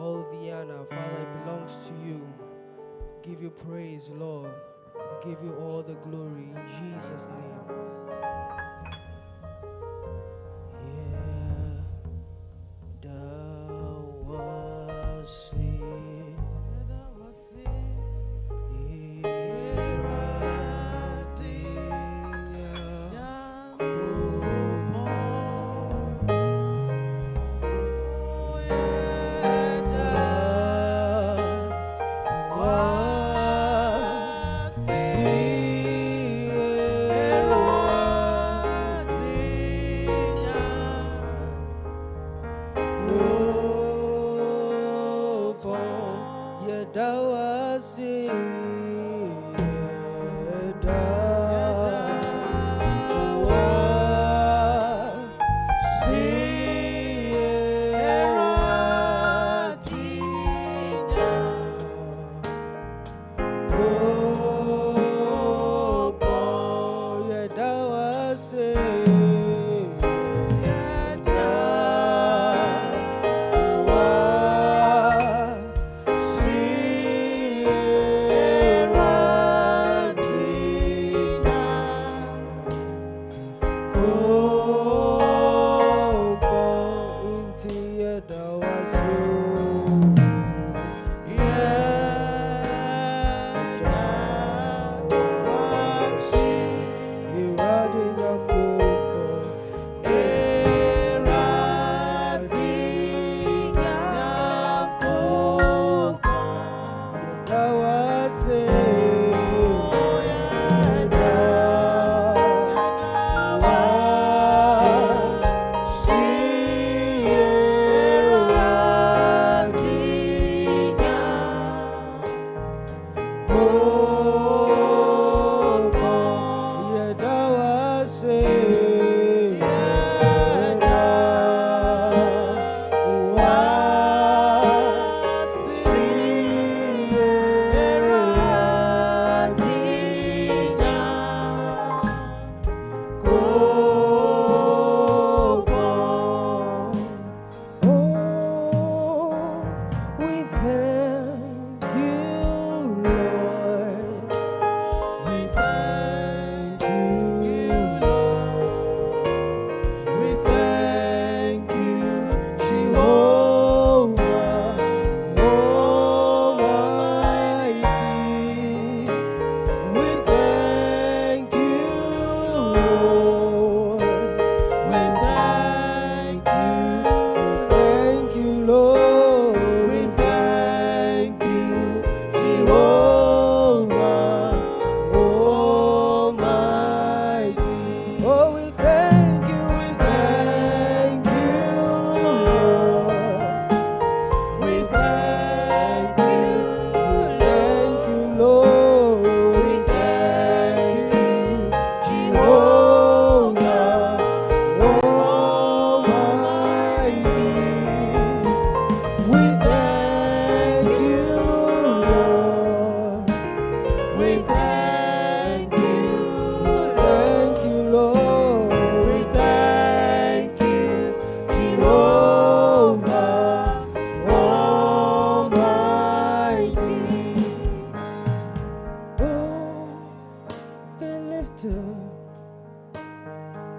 All the honor, Father, it belongs to you. Give you praise, Lord. We give you all the glory in Jesus' name. Yeah, that was it.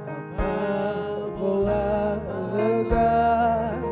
Above all other God,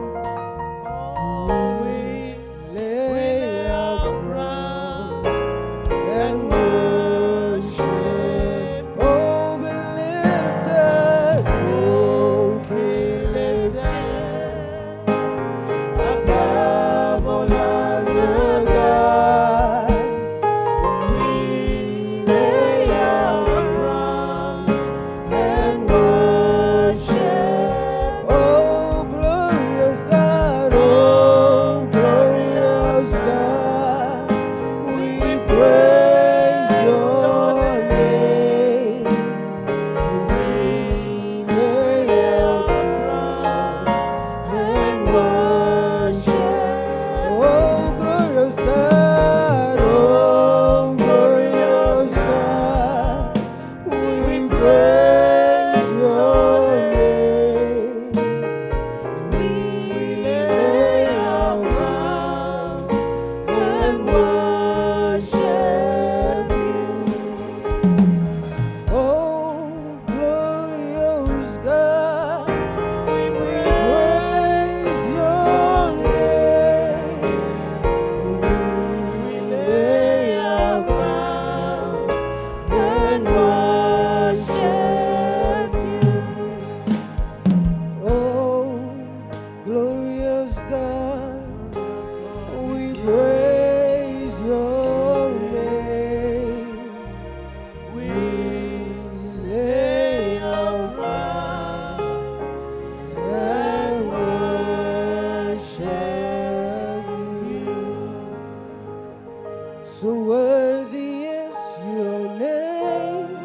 So worthy is your name,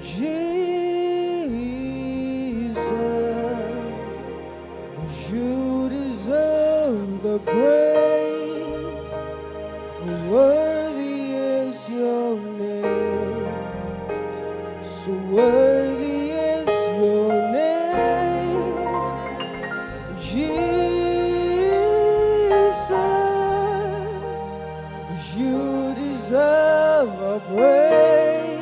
Jesus. You deserve the praise. Worthy is your name. So worthy is your name, Jesus. You deserve a praise.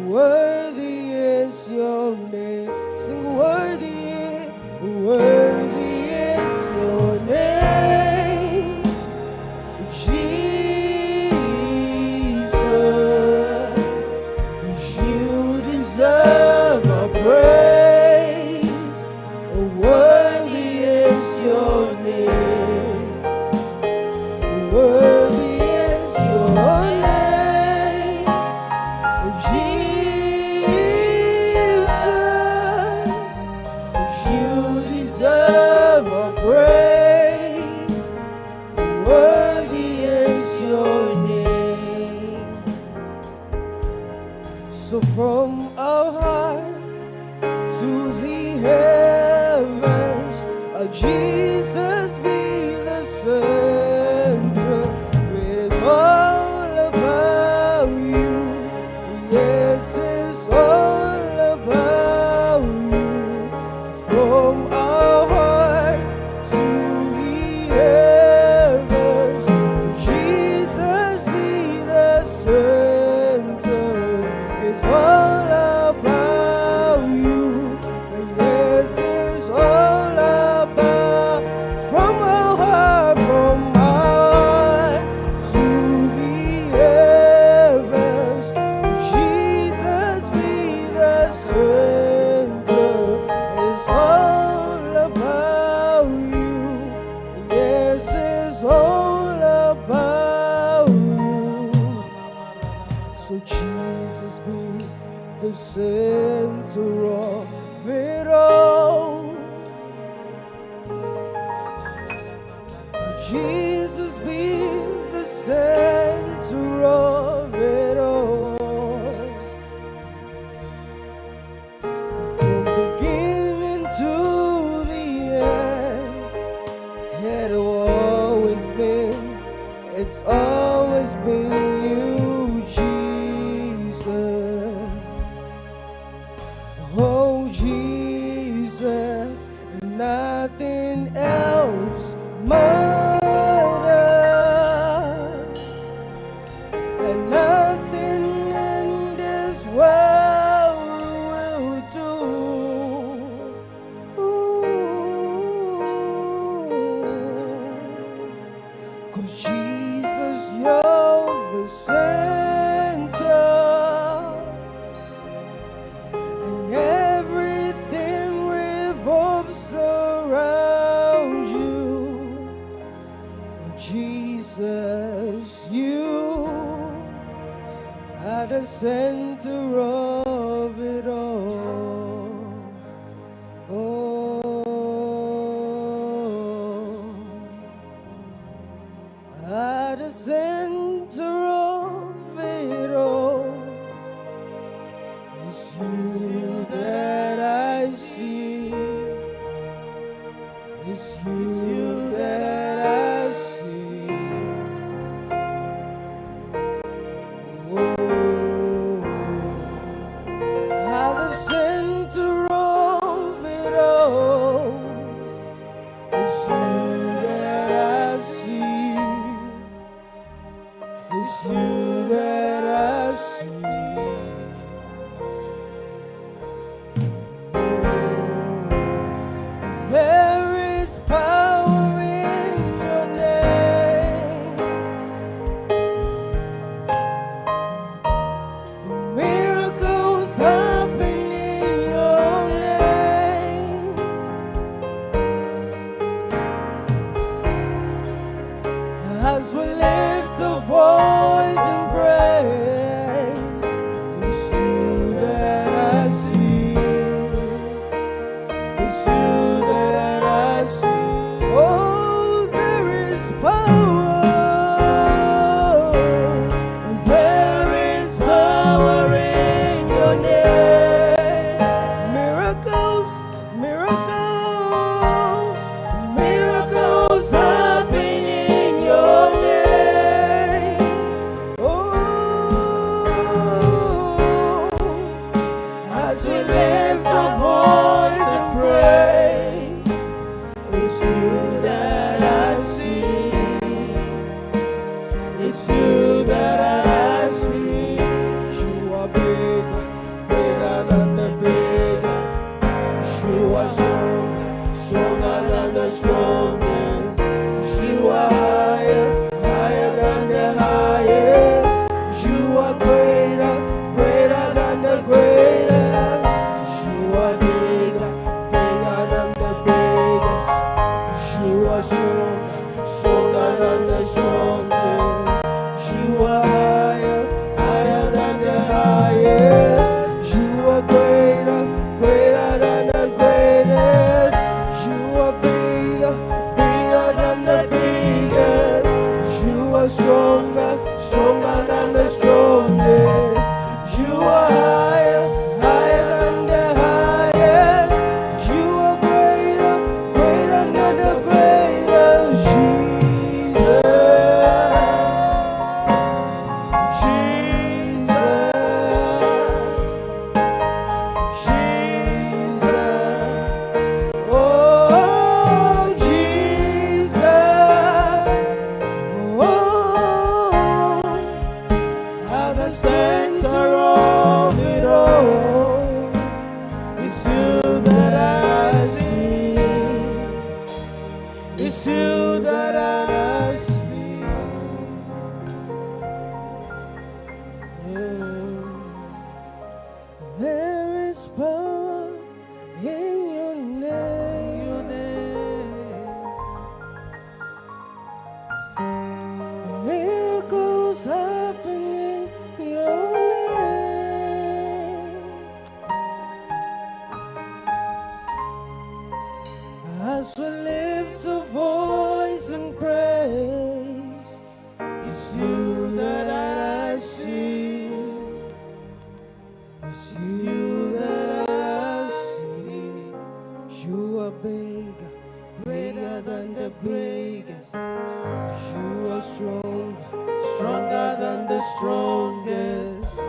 Worthy is your name. Sing worthy, worthy is your name, Jesus. You deserve a praise. Worthy is your name. Worthy is your name, Jesus. You deserve a praise. Worthy is your name. So from our heart to the heavens, Jesus be the center. It is all about you. Yes, it's all about you. From our heart to the heavens, Jesus be the center. It's all about you. Yes, it's all about. From our heart to the heavens, Jesus be the center. It's all about you. Yes, it's all about you. So Jesus be the center of it all. Jesus be the center of it all. From beginning to the end, it's always been you, Jesus. Oh, Jesus, nothing else matters, and nothing in this world will do. Cause Jesus, you're the center, and everything revolves around you. Jesus, you are the center of it all. At the center of it all, it's you that I see. It's you that I see. Oh, at the center of it all, it's you that I see. It's you that I see. There is power in your name. Miracles happen in your name. As we lift a voice in praise, it's you that I see. It's you that I see. Oh, there is power It's you that I see. It's you that I see. You are big, bigger than the biggest. You are strong, stronger than the strongest. You are higher, higher than the highest. You are greater, greater than the greatest. You are bigger, bigger than the biggest. You are strong, stronger than the strongest. You are higher, higher than the highest. You are greater, greater than the greatest. You are bigger, bigger than the biggest. You are stronger, stronger than the strongest. You are higher, higher than the highest. You are greater, greater than the greatest. Jesus. It's you that I see. There is power in your name. Miracles happen in your name. As we lift a voice and praise, it's you that I see. It's you that I see. You are bigger, greater than the biggest. You are stronger, stronger than the strongest.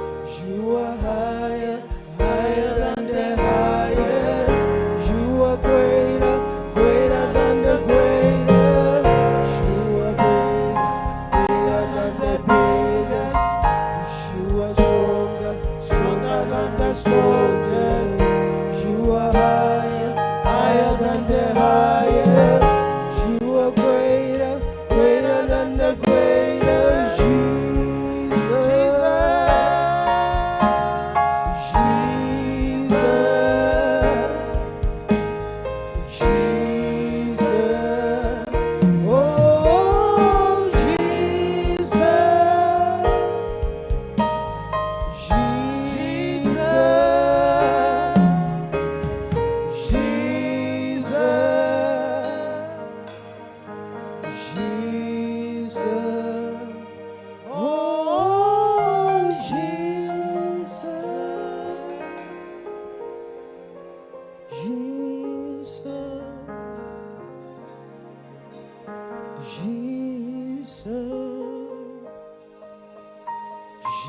You are higher, higher than the highest. You are greater, greater than the greatest. You are bigger, bigger than the biggest. You are stronger, stronger than the strongest. You are higher, higher than the highest. You are greater, greater than the greatest. Jesus, Jesus, Jesus. Oh, Jesus, Jesus, oh, Jesus, Jesus, Jesus,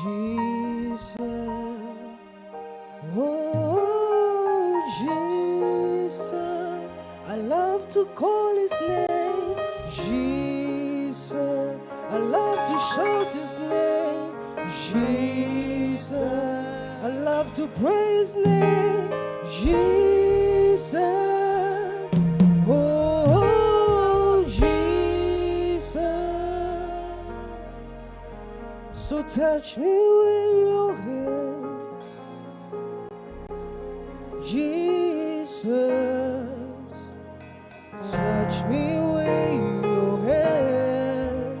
Jesus, oh, Jesus. I love to call his name, Jesus. I love to shout his name, Jesus. I love to praise his name, Jesus. Oh, Jesus. So touch me with your hand, Jesus. Touch me with your hand,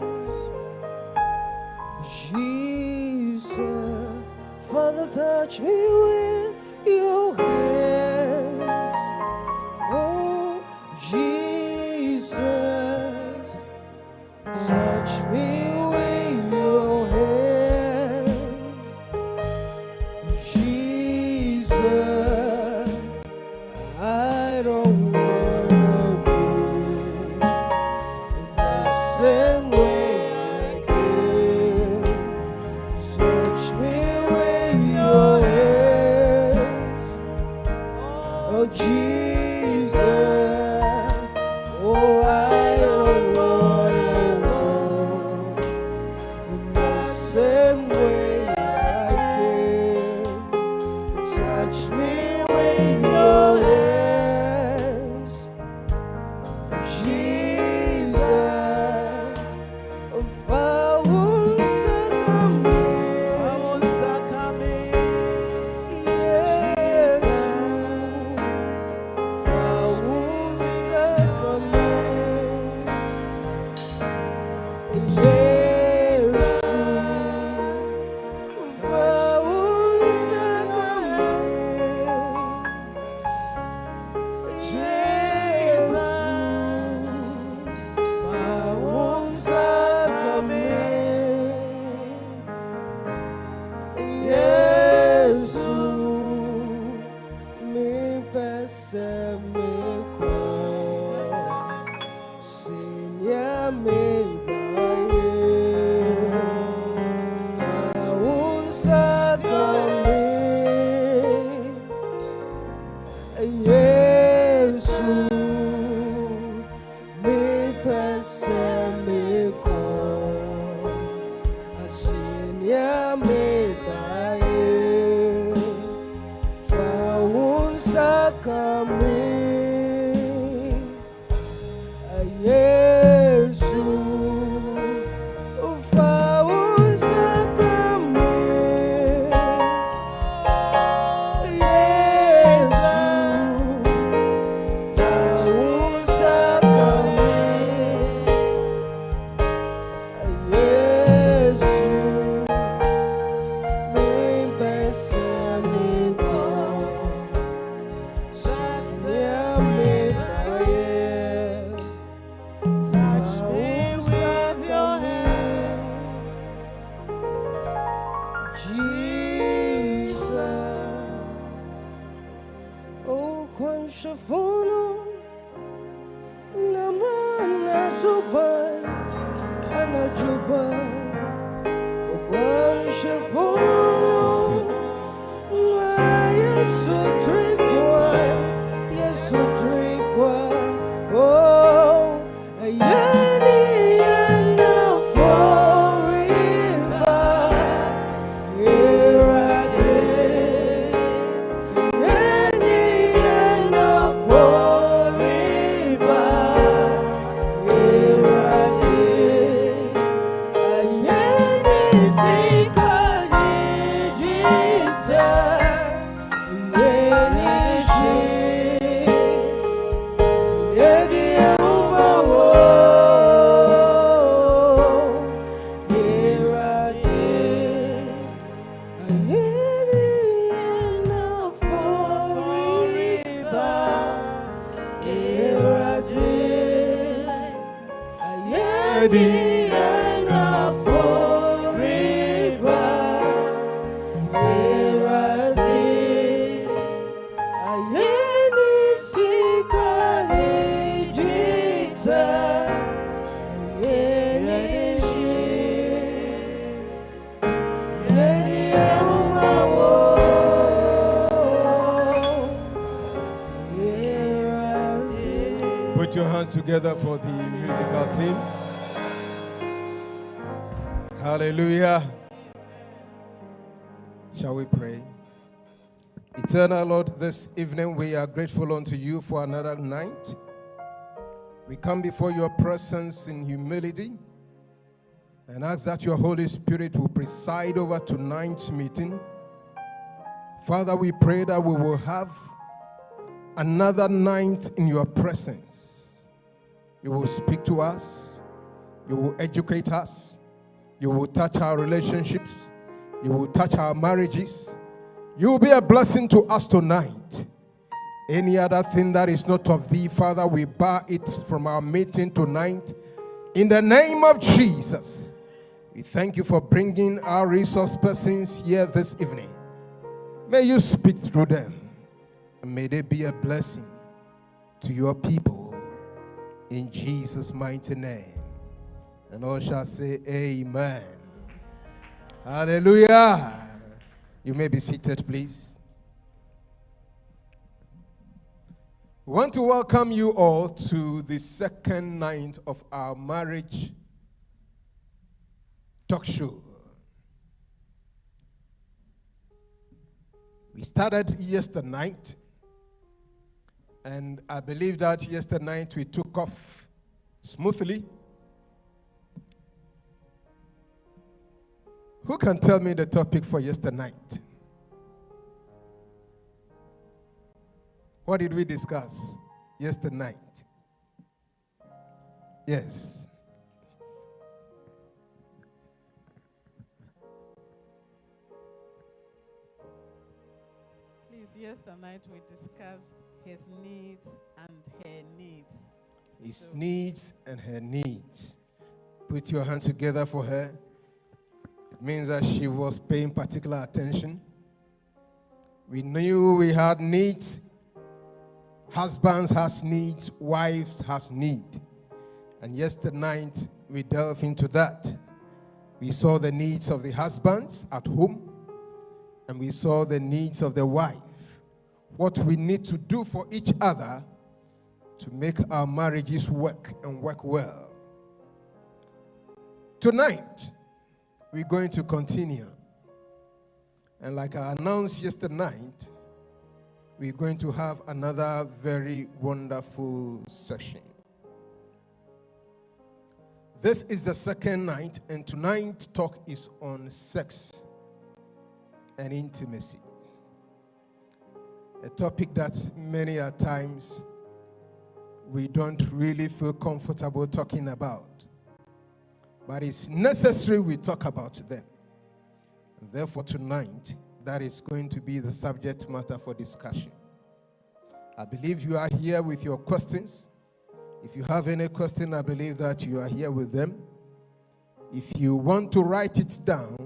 Jesus. Father, touch me with your hand. Oh, Jesus. Touch me with your hand, Jesus. I don't wanna be the same way again. Touch me with your hand, oh Jesus. Put your hands together for the musical team. Hallelujah. Shall we pray? Eternal Lord, this evening we are grateful unto you for another night. We come before your presence in humility and ask that your Holy Spirit will preside over tonight's meeting. Father, we pray that we will have another night in your presence. You will speak to us. You will educate us. You will touch our relationships. You will touch our marriages. You will be a blessing to us tonight. Any other thing that is not of thee, Father, we bar it from our meeting tonight. In the name of Jesus, we thank you for bringing our resource persons here this evening. May you speak through them. And may they be a blessing to your people. In Jesus' mighty name. And all shall say amen. Hallelujah. You may be seated, please. We want to welcome you all to the second night of our marriage talk show. We started yesterday night, and I believe that yesterday night we took off smoothly. Who can tell me the topic for yesterday night? What did we discuss yesterday night? Yes. Yesterday we discussed his needs and her needs. His needs and her needs. Put your hands together for her. It means that she was paying particular attention. We knew we had needs. Husbands has needs, wives has need. And yesterday night we delved into that. We saw the needs of the husbands at home, and we saw the needs of the wife. What we need to do for each other to make our marriages work and work well. Tonight, we're going to continue. And like I announced yesterday night, we're going to have another very wonderful session. This is the second night, and tonight's talk is on sex and intimacy. A topic that many a times we don't really feel comfortable talking about. But it's necessary we talk about them. And therefore tonight, that is going to be the subject matter for discussion. I believe you are here with your questions. If you have any question, I believe that you are here with them. If you want to write it down,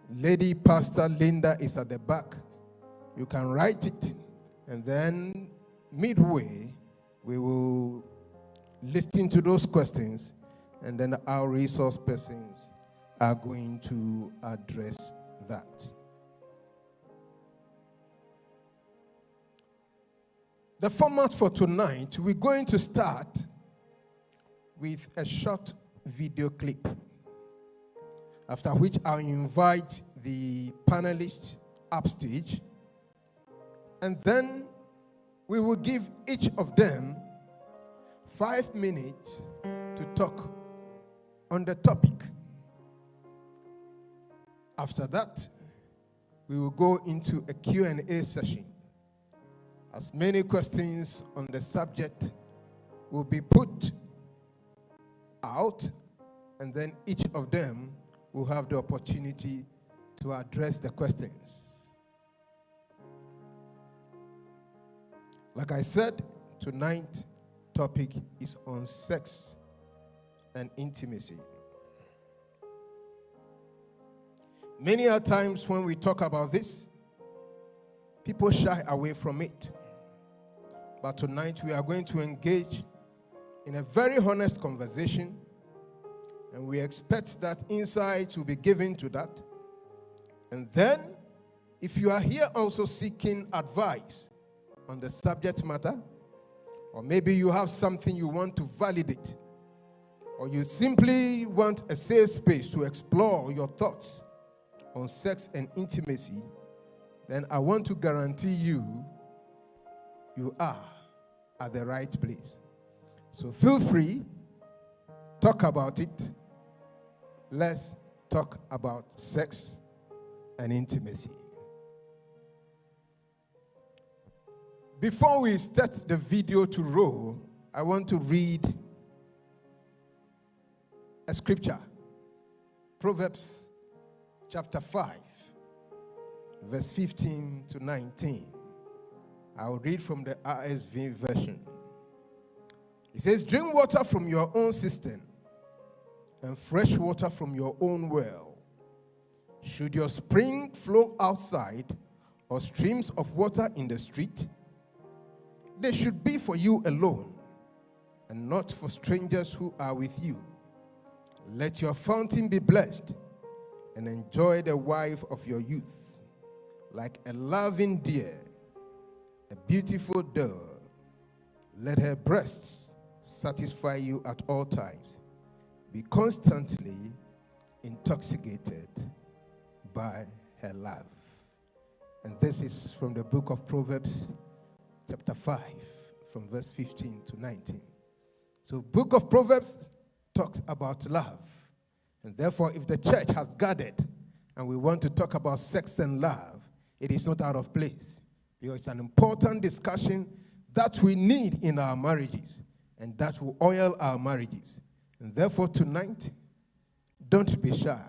Lady Pastor Linda is at the back. You can write it, and then midway, we will listen to those questions, and then our resource persons are going to address that. The format for tonight, we're going to start with a short video clip, after which I'll invite the panelists upstage, and then we will give each of them 5 minutes to talk on the topic. After that, we will go into a Q&A session. As many questions on the subject will be put out, and then each of them will have the opportunity to address the questions. Like I said, tonight's topic is on sex and intimacy. Many a times when we talk about this, people shy away from it. But tonight we are going to engage in a very honest conversation, and we expect that insight will be given to that. And then, if you are here also seeking advice on the subject matter, or maybe you have something you want to validate, or you simply want a safe space to explore your thoughts on sex and intimacy, then I want to guarantee you are at the right place. So feel free, talk about it. Let's talk about sex and intimacy. Before we start the video to roll, I want to read a scripture. Proverbs chapter 5, verse 15 to 19. I will read from the RSV version. It says, "Drink water from your own cistern and fresh water from your own well. Should your spring flow outside or streams of water in the street, they should be for you alone and not for strangers who are with you. Let your fountain be blessed and enjoy the wife of your youth, like a loving deer, a beautiful doe. Let her breasts satisfy you at all times. Be constantly intoxicated by her love." And this is from the book of Proverbs, chapter 5, from verse 15 to 19. So book of Proverbs talks about love. And therefore, if the church has gathered and we want to talk about sex and love, it is not out of place. Because it's an important discussion that we need in our marriages and that will oil our marriages. And therefore tonight, don't be shy.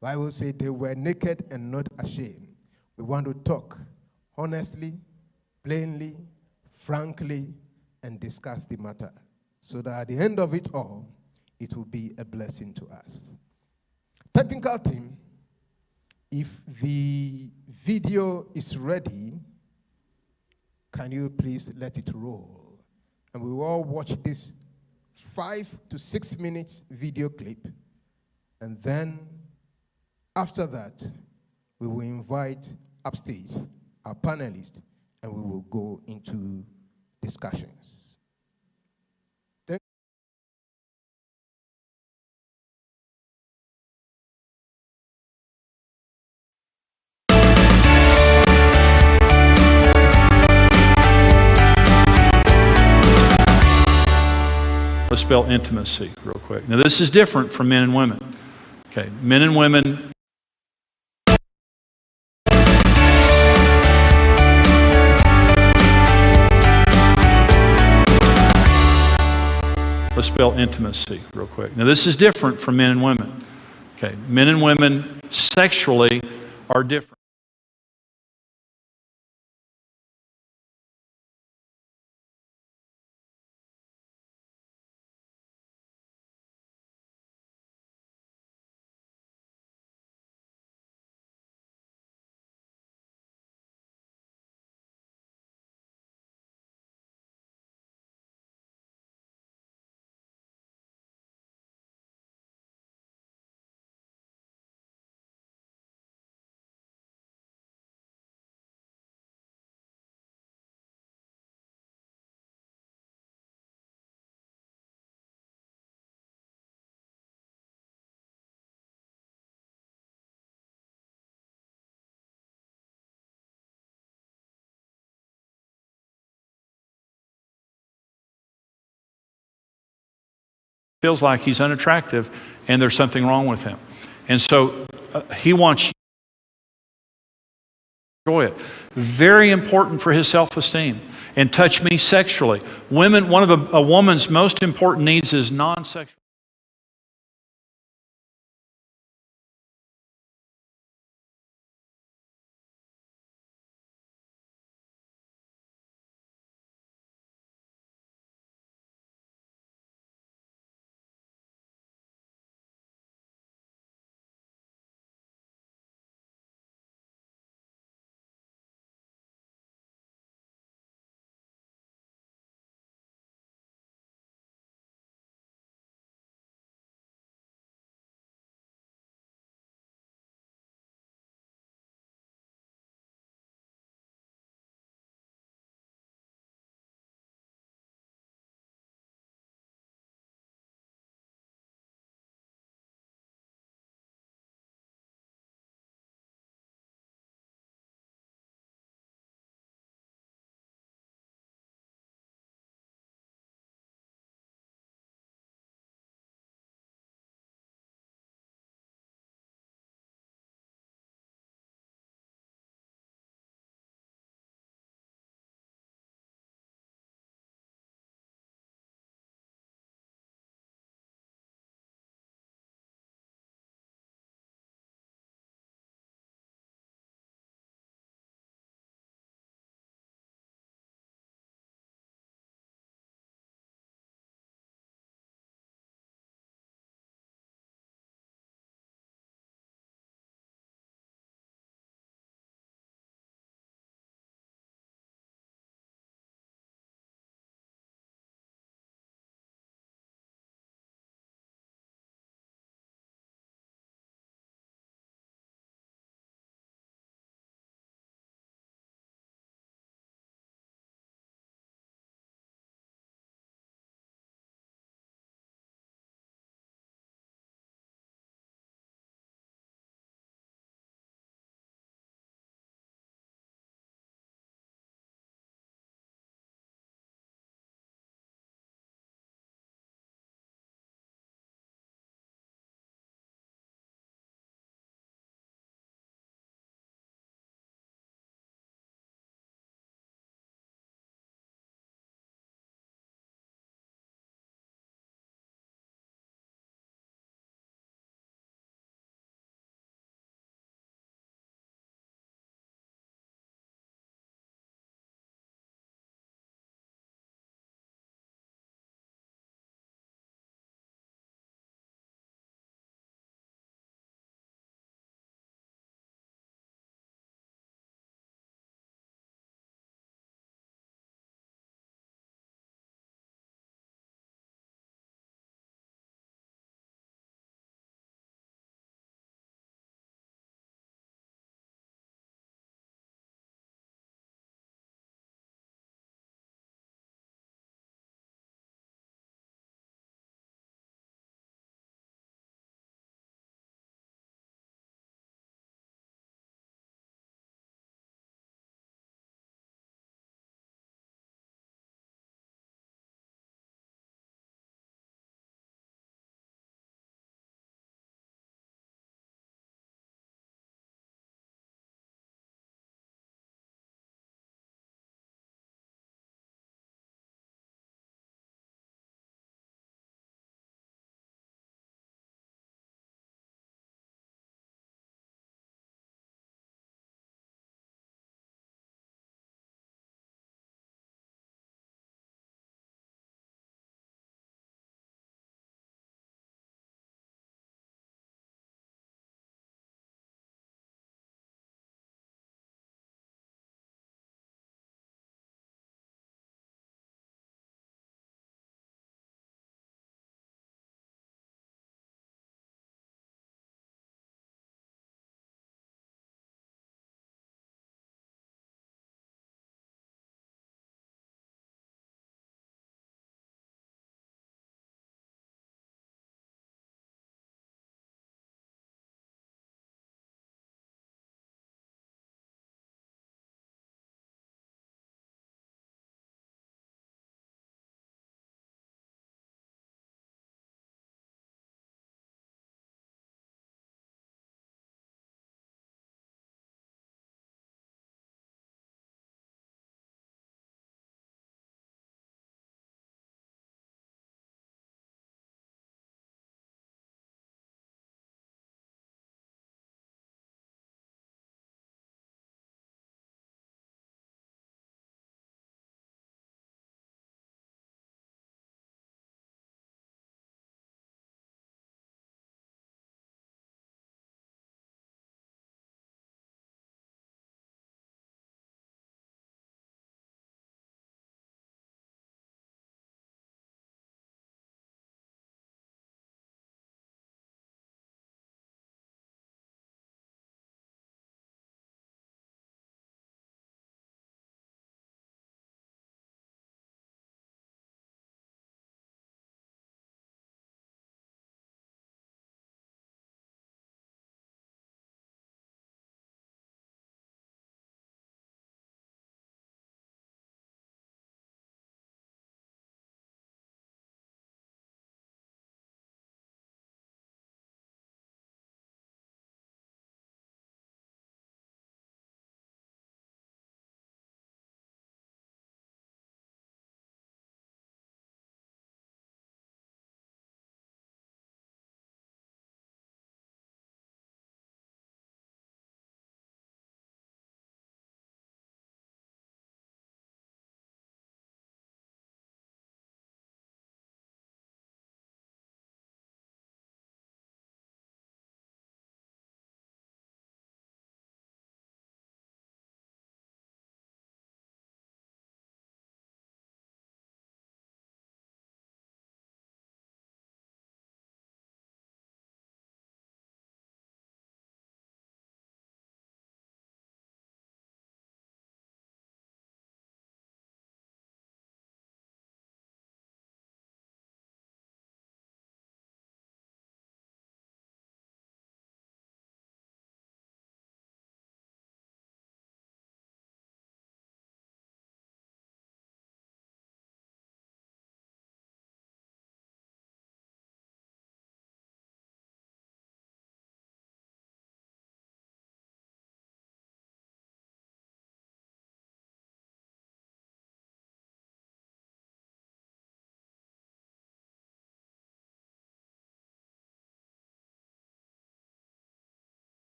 Bible says they were naked and not ashamed. We want to talk honestly, plainly, frankly, and discuss the matter so that at the end of it all, it will be a blessing to us. Technical team, if the video is ready, can you please let it roll? And we will all watch this 5 to 6 minutes video clip. And then after that, we will invite upstage our panelists and we will go into discussions. Let's spell intimacy real quick. Now, this is different from men and women. Okay, men and women. Let's spell intimacy real quick. Now, this is different from men and women. Okay, men and women sexually are different. Feels like he's unattractive and there's something wrong with him. And so he wants you to enjoy it. Very important for his self-esteem. And touch me sexually. Women, one of a woman's most important needs is non-sexual.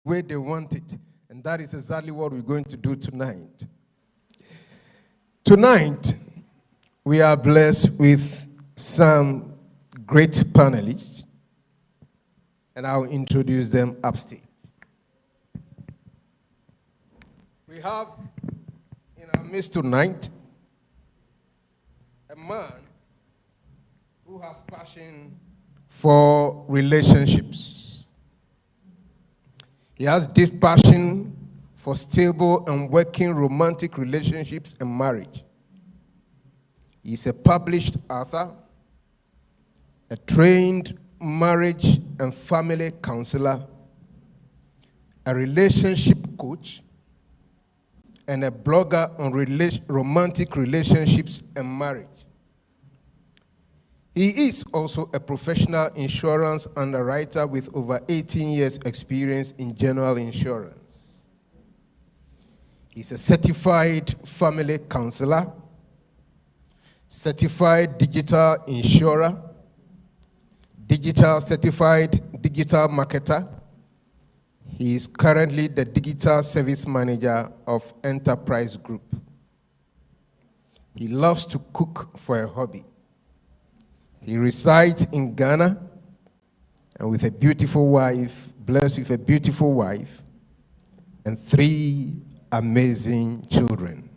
way they want it. And that is exactly what we're going to do tonight. Tonight, we are blessed with some great panelists, and I'll introduce them upstage. We have in our midst tonight a man who has passion for relationships. He has deep passion for stable and working romantic relationships and marriage. He's a published author, a trained marriage and family counselor, a relationship coach, and a blogger on romantic relationships and marriage. He is also a professional insurance underwriter with over 18 years' experience in general insurance. He's a certified family counselor, certified digital insurer, certified digital marketer. He is currently the digital service manager of Enterprise Group. He loves to cook for a hobby. He resides in Ghana and with a beautiful wife, blessed with a beautiful wife and 3 amazing children,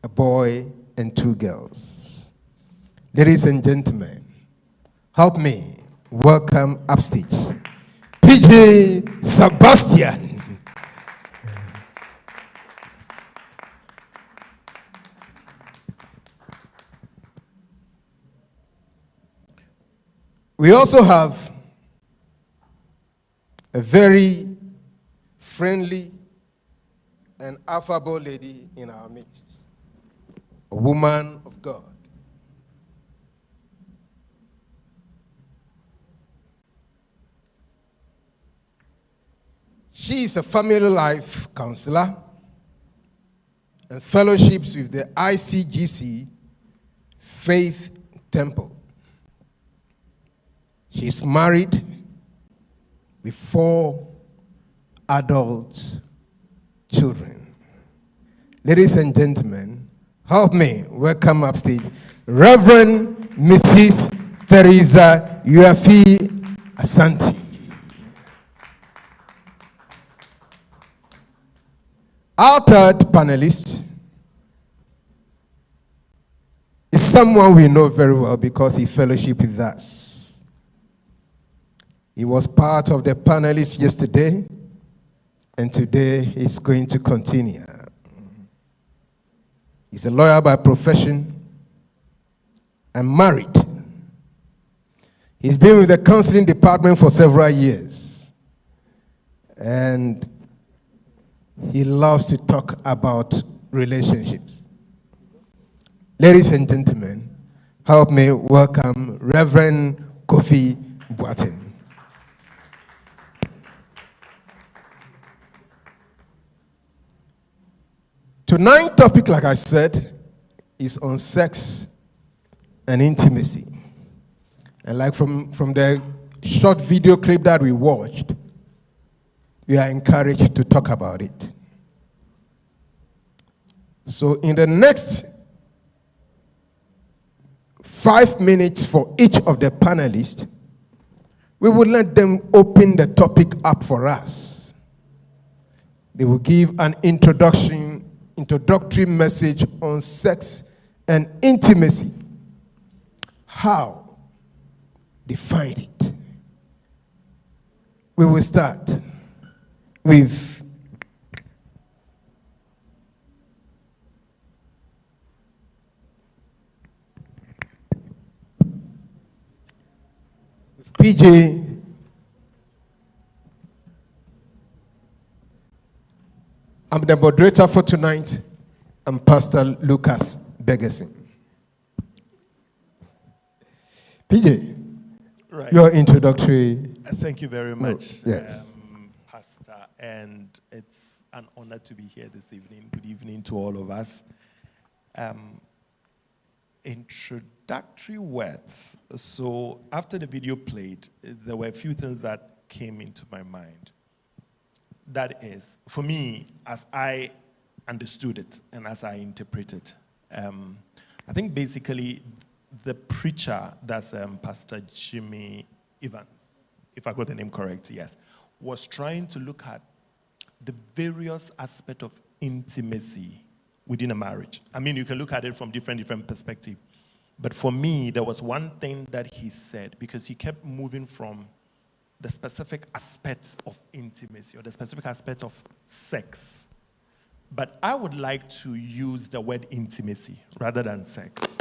a boy and 2 girls. Ladies and gentlemen, help me welcome upstage PJ Sebastian. We also have a very friendly and affable lady in our midst, a woman of God. She is a family life counselor and fellowships with the ICGC Faith Temple. She is married with 4 adult children. Ladies and gentlemen, help me welcome upstage Reverend Mrs. Teresa Uafi Asante. Our third panelist is someone we know very well because he fellowshiped with us. He was part of the panelists yesterday, and today he's going to continue. He's a lawyer by profession and married. He's been with the counseling department for several years, and he loves to talk about relationships. Ladies and gentlemen, help me welcome Reverend Kofi Boateng. Tonight's topic, like I said, is on sex and intimacy. And like from the short video clip that we watched, we are encouraged to talk about it. So in the next 5 minutes for each of the panelists, we will let them open the topic up for us. They will give an introductory message on sex and intimacy. How? Define it. We will start with PJ. I'm the moderator for tonight. I'm Pastor Lucas Begerson. PJ, right. Your introductory. Thank you very much, Yes. Pastor. And it's an honor to be here this evening. Good evening to all of us. Introductory words. So after the video played, there were a few things that came into my mind. that is, for me, as I understood it and as I interpret it, I think basically the preacher, that's Pastor Jimmy Evans, if I got the name correct, yes, was trying to look at the various aspects of intimacy within a marriage. I mean, you can look at it from different perspectives. But for me, there was one thing that he said, because he kept moving from the specific aspects of intimacy or the specific aspects of sex. But I would like to use the word intimacy rather than sex,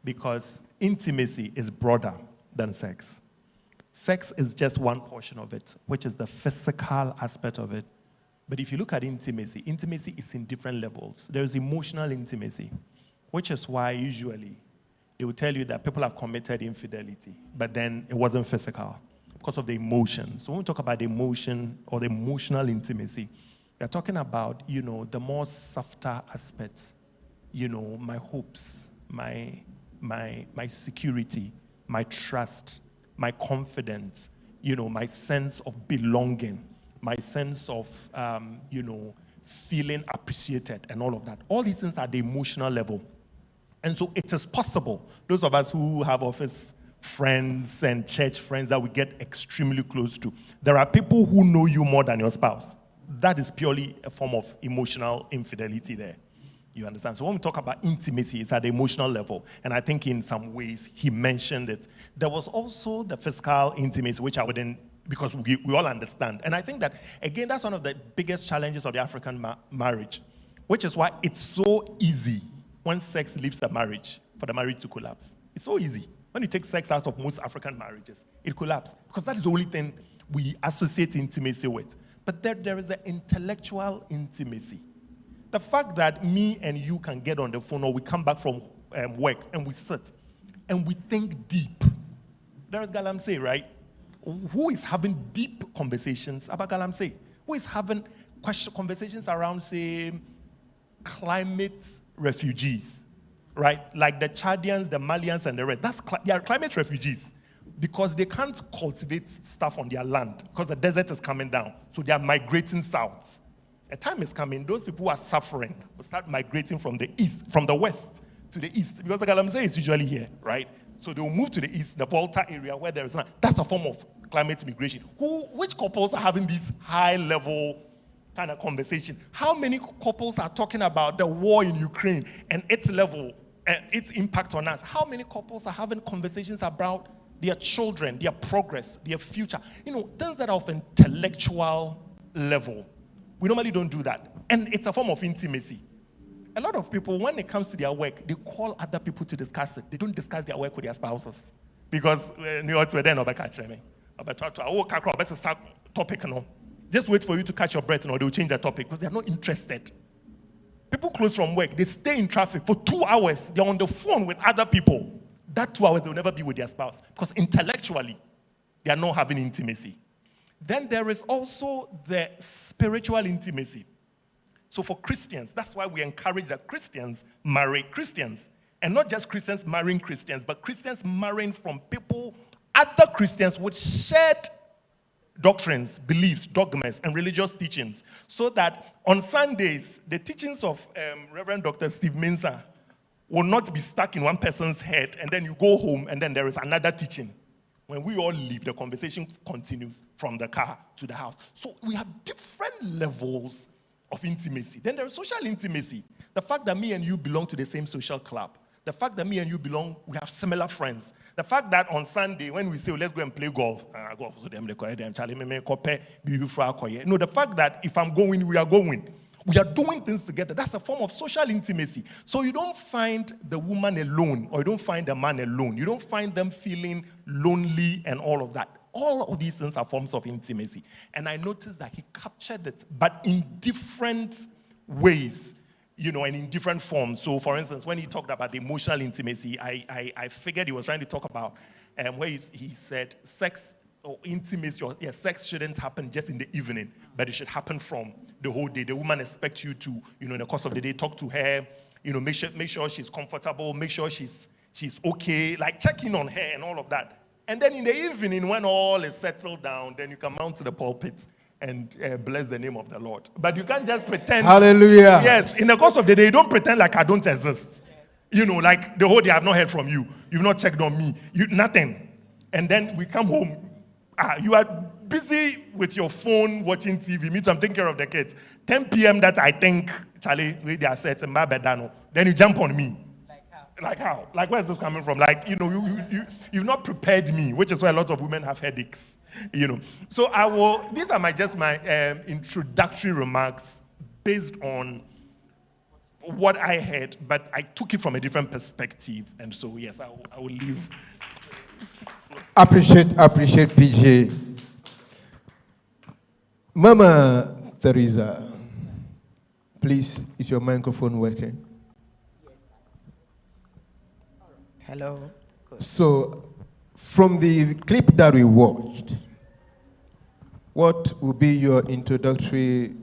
because intimacy is broader than sex. Sex is just one portion of it, which is the physical aspect of it. But if you look at intimacy, intimacy is in different levels. There's emotional intimacy, which is why usually they will tell you that people have committed infidelity, but then it wasn't physical because of the emotions. So when we talk about the emotion or the emotional intimacy, we're talking about, the more softer aspects, my hopes, my security, my trust, my confidence, my sense of belonging, my sense of, feeling appreciated and all of that. All these things are at the emotional level. And so it is possible, those of us who have office friends and church friends that we get extremely close to, there are people who know you more than your spouse. That is purely a form of emotional infidelity there. You understand? So when we talk about intimacy, it's at the emotional level. And I think in some ways he mentioned it. There was also the physical intimacy, which I wouldn't, because we all understand. And I think that, again, that's one of the biggest challenges of the African marriage, which is why it's so easy when sex leaves a marriage for the marriage to collapse. It's so easy. When you take sex out of most African marriages, it collapses, because that is the only thing we associate intimacy with. But there is the intellectual intimacy. The fact that me and you can get on the phone, or we come back from work and we sit and we think deep. There's Galamsey, right? Who is having deep conversations about Galamsey? Who is having conversations around, say, climate refugees, right? Like the Chadians, the Malians, and the rest. They are climate refugees because they can't cultivate stuff on their land because the desert is coming down. So they are migrating south. A time is coming, those people who are suffering will start migrating from the east, from the west to the east, because the Galamsey is usually here, right? So they will move to the east, the Volta area where there is none. That's a form of climate migration. Which couples are having this high-level kind of conversation? How many couples are talking about the war in Ukraine and its level and its impact on us? How many couples are having conversations about their children, their progress, their future? Things that are of intellectual level. We normally don't do that. And it's a form of intimacy. A lot of people, when it comes to their work, they call other people to discuss it. They don't discuss their work with their spouses. Because, topic, just wait for you to catch your breath, they'll change the topic because they're not interested. People close from work, they stay in traffic for 2 hours. They're on the phone with other people. That 2 hours, they'll never be with their spouse because intellectually, they are not having intimacy. Then there is also the spiritual intimacy. So for Christians, that's why we encourage that Christians marry Christians. And not just Christians marrying Christians, but Christians marrying from people, other Christians with shared doctrines, beliefs, dogmas, and religious teachings. So that on Sundays, the teachings of Reverend Dr. Steve Mensah will not be stuck in one person's head, and then you go home, and then there is another teaching. When we all leave, the conversation continues from the car to the house. So we have different levels of intimacy. Then there is social intimacy. The fact that me and you belong to the same social club. The fact that me and you we have similar friends. The fact that on Sunday, when we say, let's go and play golf. The fact that if I'm going, we are going. We are doing things together. That's a form of social intimacy. So you don't find the woman alone, or you don't find the man alone. You don't find them feeling lonely and all of that. All of these things are forms of intimacy. And I noticed that he captured it, but in different ways, and in different forms. So, for instance, when he talked about the emotional intimacy, I figured he was trying to talk about where he said sex or intimacy, or sex shouldn't happen just in the evening, but it should happen from the whole day. The woman expects you to, in the course of the day, talk to her, make sure she's comfortable, make sure she's okay, like check in on her and all of that. And then in the evening, when all is settled down, then you can mount to the pulpit and bless the name of the Lord. But you can't just pretend. Hallelujah. Yes, in the course of the day, you don't pretend like I don't exist. You know, like the whole day I've not heard from you. You've not checked on me. Nothing. And then we come home. You are busy with your phone watching TV. Me too, I'm taking care of the kids. 10 p.m. that I think, Charlie, they are set in my bed. Then you jump on me. Like how? Like where is this coming from? Like, you've not prepared me, which is why a lot of women have headaches. So these are just my introductory remarks based on what I heard, but I took it from a different perspective. And so, yes, I will leave. Appreciate PJ. Mama Teresa, please, is your microphone working? Hello. Good. So, from the clip that we watched, what will be your introductory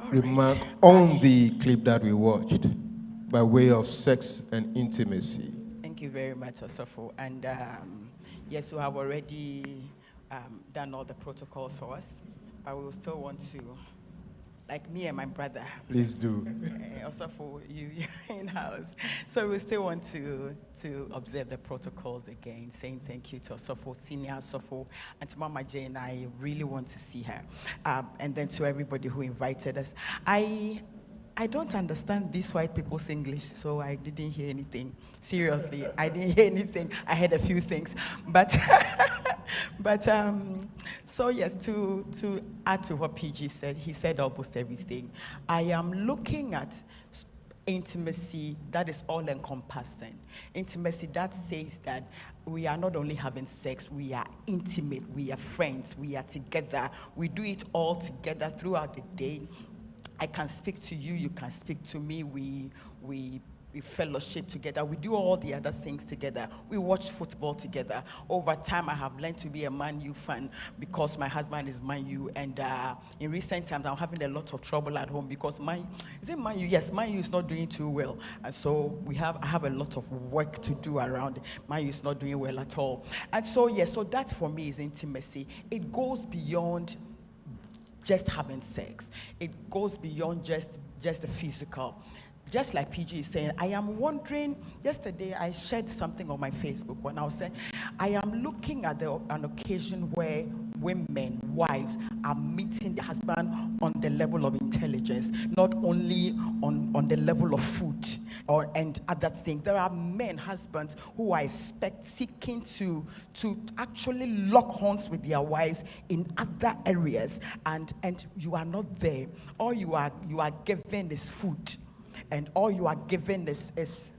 remark on the clip that we watched by way of sex and intimacy? Thank you very much, Osofo. And yes, we have already done all the protocols for us, but we will still want to, like me and my brother. Please do. Osofo, you in-house. So we still want to observe the protocols again, saying thank you to Osofo, Senior Osofo, and to Mama Jane. I really want to see her. And then to everybody who invited us. I don't understand these white people's English, so I didn't hear anything. Seriously, I didn't hear anything. I heard a few things, but so yes, to add to what PG said, he said almost everything. I am looking at intimacy that is all-encompassing. Intimacy that says that we are not only having sex, we are intimate, we are friends, we are together, we do it all together throughout the day. I can speak to you, you can speak to me, we fellowship together, we do all the other things together, we watch football together. Over time, I have learned to be a Man U fan because my husband is Man U, and in recent times, I'm having a lot of trouble at home because Man U? Yes, Man U is not doing too well, and so I have a lot of work to do around. Man U is not doing well at all, and so yes, so that for me is intimacy. It goes beyond just having sex. It goes beyond just the physical. Just like PG is saying, I am wondering, yesterday I shared something on my Facebook when I was saying, I am looking at an occasion where women, wives, are meeting their husband on the level of intelligence, not only on the level of food and other things. There are men, husbands, who I expect seeking to actually lock horns with their wives in other areas, and you are not there. All you are given is food, and all you are given is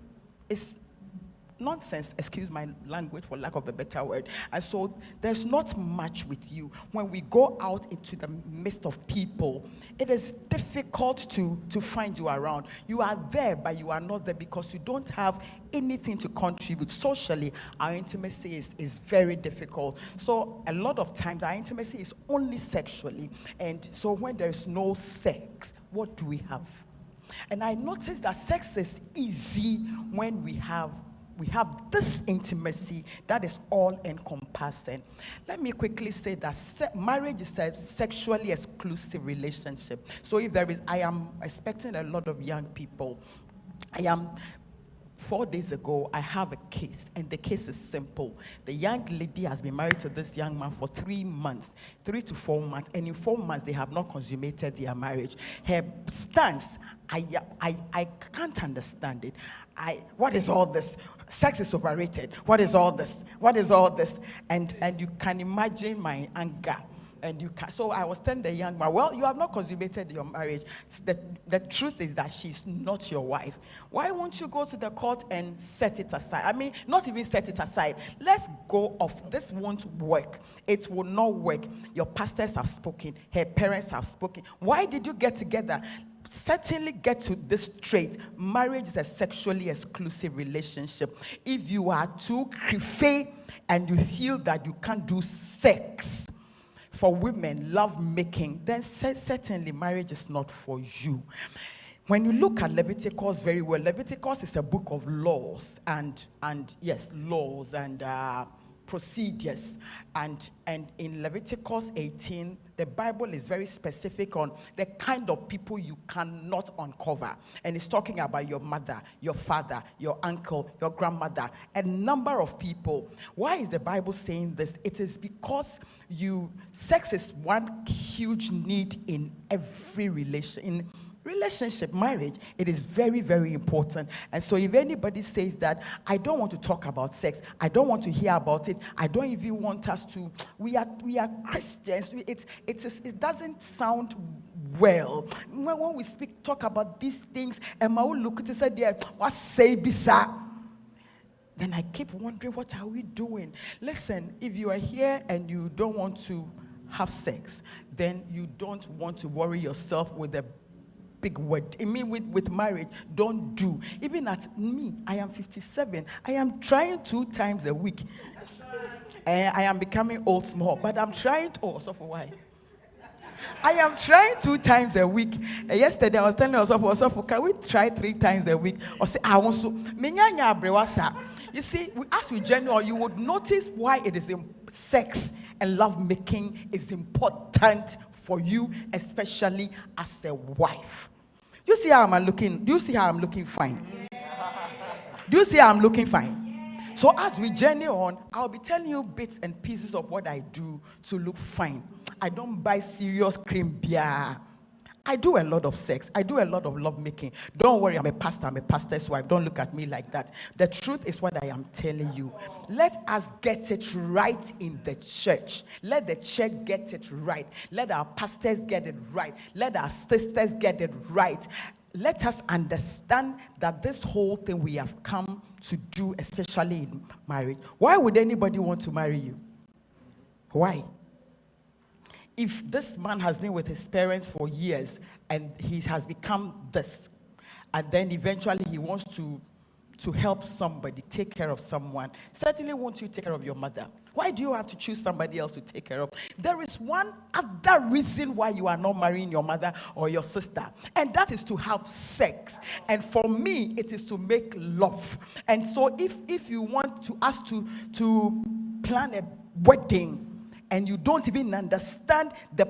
nonsense, excuse my language for lack of a better word. And so there's not much with you. When we go out into the midst of people, it is difficult to find you around. You are there, but you are not there because you don't have anything to contribute. Socially, our intimacy is very difficult. So a lot of times our intimacy is only sexually. And so when there's no sex, what do we have? And I noticed that sex is easy when we have this intimacy that is all-encompassing. Let me quickly say that marriage is a sexually exclusive relationship. So I am expecting a lot of young people. 4 days ago, I have a case, and the case is simple. The young lady has been married to this young man for 3 months, 3 to 4 months, and in 4 months, they have not consummated their marriage. Her stance, I can't understand it. What is all this? Sex is overrated. What is all this? What is all this? And you can imagine my anger. So I was telling the young man, well, you have not consummated your marriage. The truth is that she's not your wife. Why won't you go to the court and set it aside? I mean, not even set it aside. Let's go off. This won't work. It will not work. Your pastors have spoken. Her parents have spoken. Why did you get together? Certainly get to this straight. Marriage is a sexually exclusive relationship. If you are too creepy and you feel that you can't do sex, for women, love making, then certainly marriage is not for you. When you look at Leviticus very well, Leviticus is a book of laws and yes, laws and procedures. And in Leviticus 18, the Bible is very specific on the kind of people you cannot uncover. And it's talking about your mother, your father, your uncle, your grandmother, a number of people. Why is the Bible saying this? It is because sex is one huge need in every relationship, marriage. It is very, very important. And so if anybody says that, I don't want to talk about sex, I don't want to hear about it, I don't even want us to, we are Christians, it doesn't sound well. When we talk about these things, and my look at it said, what say bizarre? Then I keep wondering, what are we doing? Listen, if you are here and you don't want to have sex, then you don't want to worry yourself with a big word. I mean, with marriage, don't do. Even at me, I am 57. I am trying 2 times a week. I am becoming old small, but I'm trying so for why? I am trying 2 times a week. Yesterday, I was telling myself, can we try 3 times a week? Or say, I want to. You see, as we journey, you would notice why it is sex and love making is important for you, especially as a wife. Do you see how I'm looking? Do you see how I'm looking fine? Do you see how I'm looking fine? So as we journey on, I'll be telling you bits and pieces of what I do to look fine. I don't buy serious cream beer. I do a lot of sex. I do a lot of love making. Don't worry, I'm a pastor's wife. Don't look at me like that. The truth is what I am telling you. Let us get it right in the church. Let the church get it right. Let our pastors get it right. Let our sisters get it right. Let us understand that this whole thing we have come to do, especially in marriage. Why would anybody want to marry you? Why? If this man has been with his parents for years and he has become this, and then eventually he wants to help somebody, take care of someone, certainly won't you take care of your mother? Why do you have to choose somebody else to take care of? There is one other reason why you are not marrying your mother or your sister, and that is to have sex. And for me, it is to make love. And so if you want us to plan a wedding, and you don't even understand the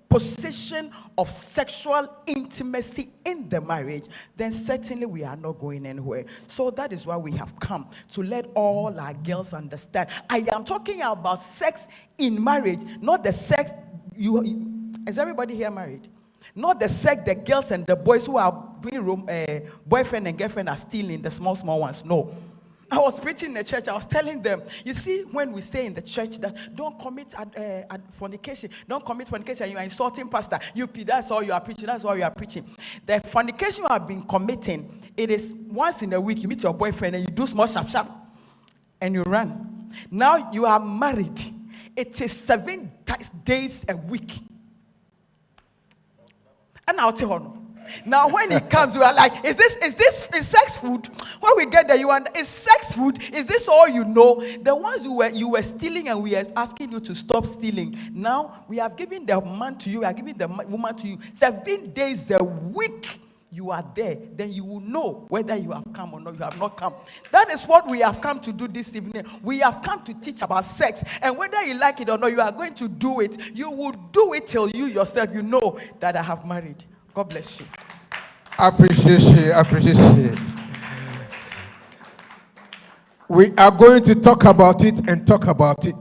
position of sexual intimacy in the marriage, then certainly we are not going anywhere. So that is why we have come, to let all our girls understand. I am talking about sex in marriage, not the sex is everybody here married? Not the sex the girls and the boys who are doing boyfriend and girlfriend are stealing, the small ones. No. I was preaching in the church. I was telling them, you see, when we say in the church that don't commit fornication, don't commit fornication, you are insulting pastor. That's all you are preaching. That's all you are preaching. The fornication you have been committing, it is once in a week you meet your boyfriend and you do small sharp and you run. Now you are married. It is 7 days a week. And I'll tell you. Now, when he comes, we are like, is sex food? When we get there, is sex food? Is this all you know? The ones you were stealing and we are asking you to stop stealing. Now, we have given the man to you, we are giving the woman to you. 7 days a week, you are there. Then you will know whether you have come or not, you have not come. That is what we have come to do this evening. We have come to teach about sex. And whether you like it or not, you are going to do it. You will do it till you yourself, you know that I have married. God bless you. Appreciate. We are going to talk about it and talk about it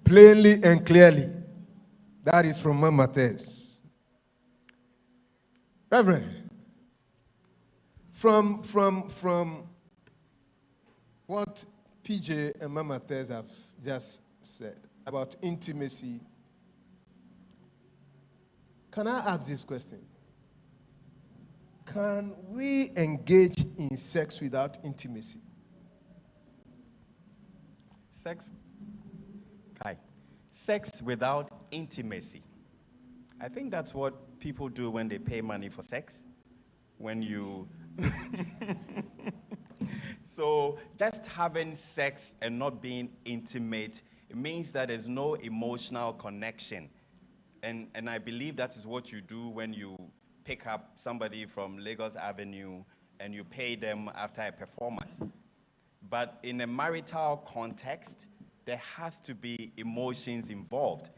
plainly and clearly. That is from Mama Tess. Reverend, from what PJ and Mama Tess have just said about intimacy, can I ask this question? Can we engage in sex without intimacy? Sex without intimacy. I think that's what people do when they pay money for sex. When you... So just having sex and not being intimate, it means that there's no emotional connection. And I believe that is what you do when you pick up somebody from Lagos Avenue and you pay them after a performance. But in a marital context, there has to be emotions involved.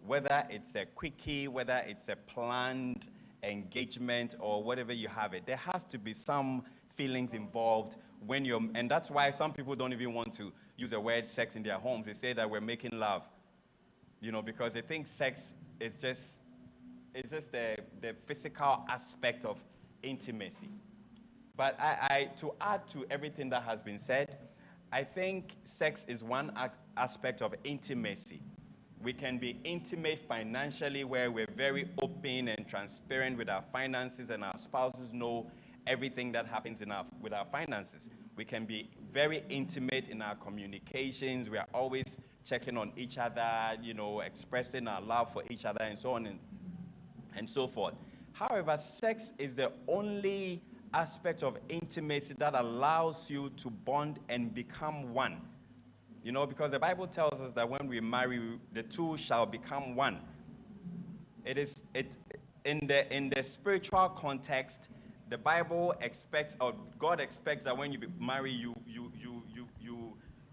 Whether it's a quickie, whether it's a planned engagement, or whatever you have it, there has to be some feelings involved when you're, and that's why some people don't even want to use the word sex in their homes. They say that we're making love, because they think sex is just the physical aspect of intimacy. But to add to everything that has been said, I think sex is one aspect of intimacy. We can be intimate financially, where we're very open and transparent with our finances, and our spouses know everything that happens with our finances. We can be very intimate in our communications. We are always checking on each other, expressing our love for each other, and so on and so forth. However, sex is the only aspect of intimacy that allows you to bond and become one. Because the Bible tells us that when we marry, the two shall become one. In the spiritual context, the Bible expects, or God expects, that when you marry, you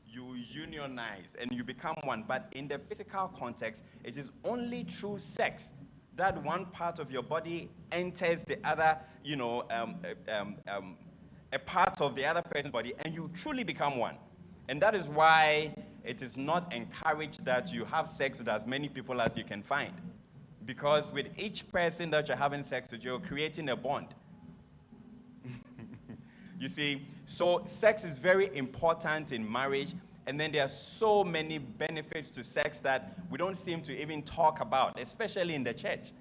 unionize and you become one. But in the physical context, it is only through sex that one part of your body enters the other, a part of the other person's body, and you truly become one. And that is why it is not encouraged that you have sex with as many people as you can find. Because with each person that you're having sex with, you're creating a bond. You see, so sex is very important in marriage, and then there are so many benefits to sex that we don't seem to even talk about, especially in the church.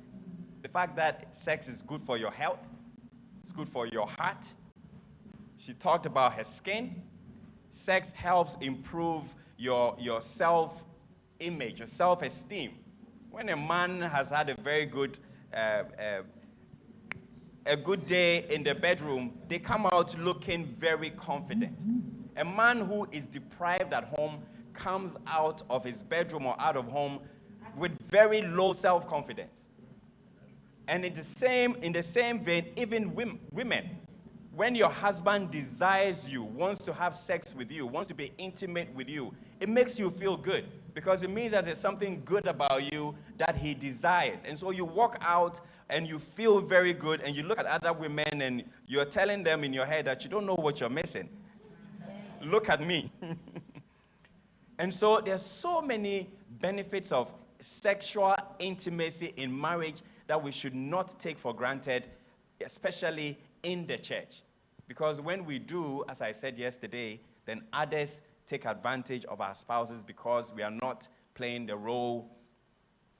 The fact that sex is good for your health, it's good for your heart. She talked about her skin. Sex helps improve your self-image, your self-esteem. When a man has had a very good a good day in the bedroom, they come out looking very confident. A man who is deprived at home comes out of his bedroom or out of home with very low self-confidence. And in the same vein, even women, when your husband desires you, wants to have sex with you, wants to be intimate with you, it makes you feel good, because it means that there's something good about you that he desires. And so you walk out and you feel very good, and you look at other women and you're telling them in your head that you don't know what you're missing. Look at me. And so there's so many benefits of sexual intimacy in marriage that we should not take for granted, especially in the church. Because when we do, as I said yesterday, then others take advantage of our spouses because we are not playing the role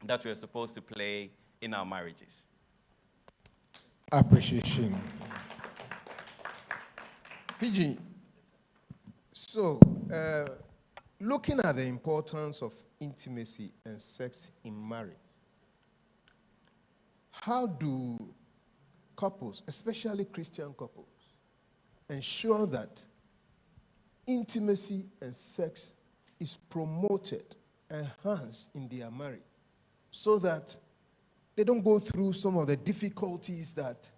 that we're supposed to play in our marriages. Appreciation. PG, so looking at the importance of intimacy and sex in marriage, how do couples, especially Christian couples, ensure that intimacy and sex is promoted, enhanced in their marriage, so that they don't go through some of the difficulties that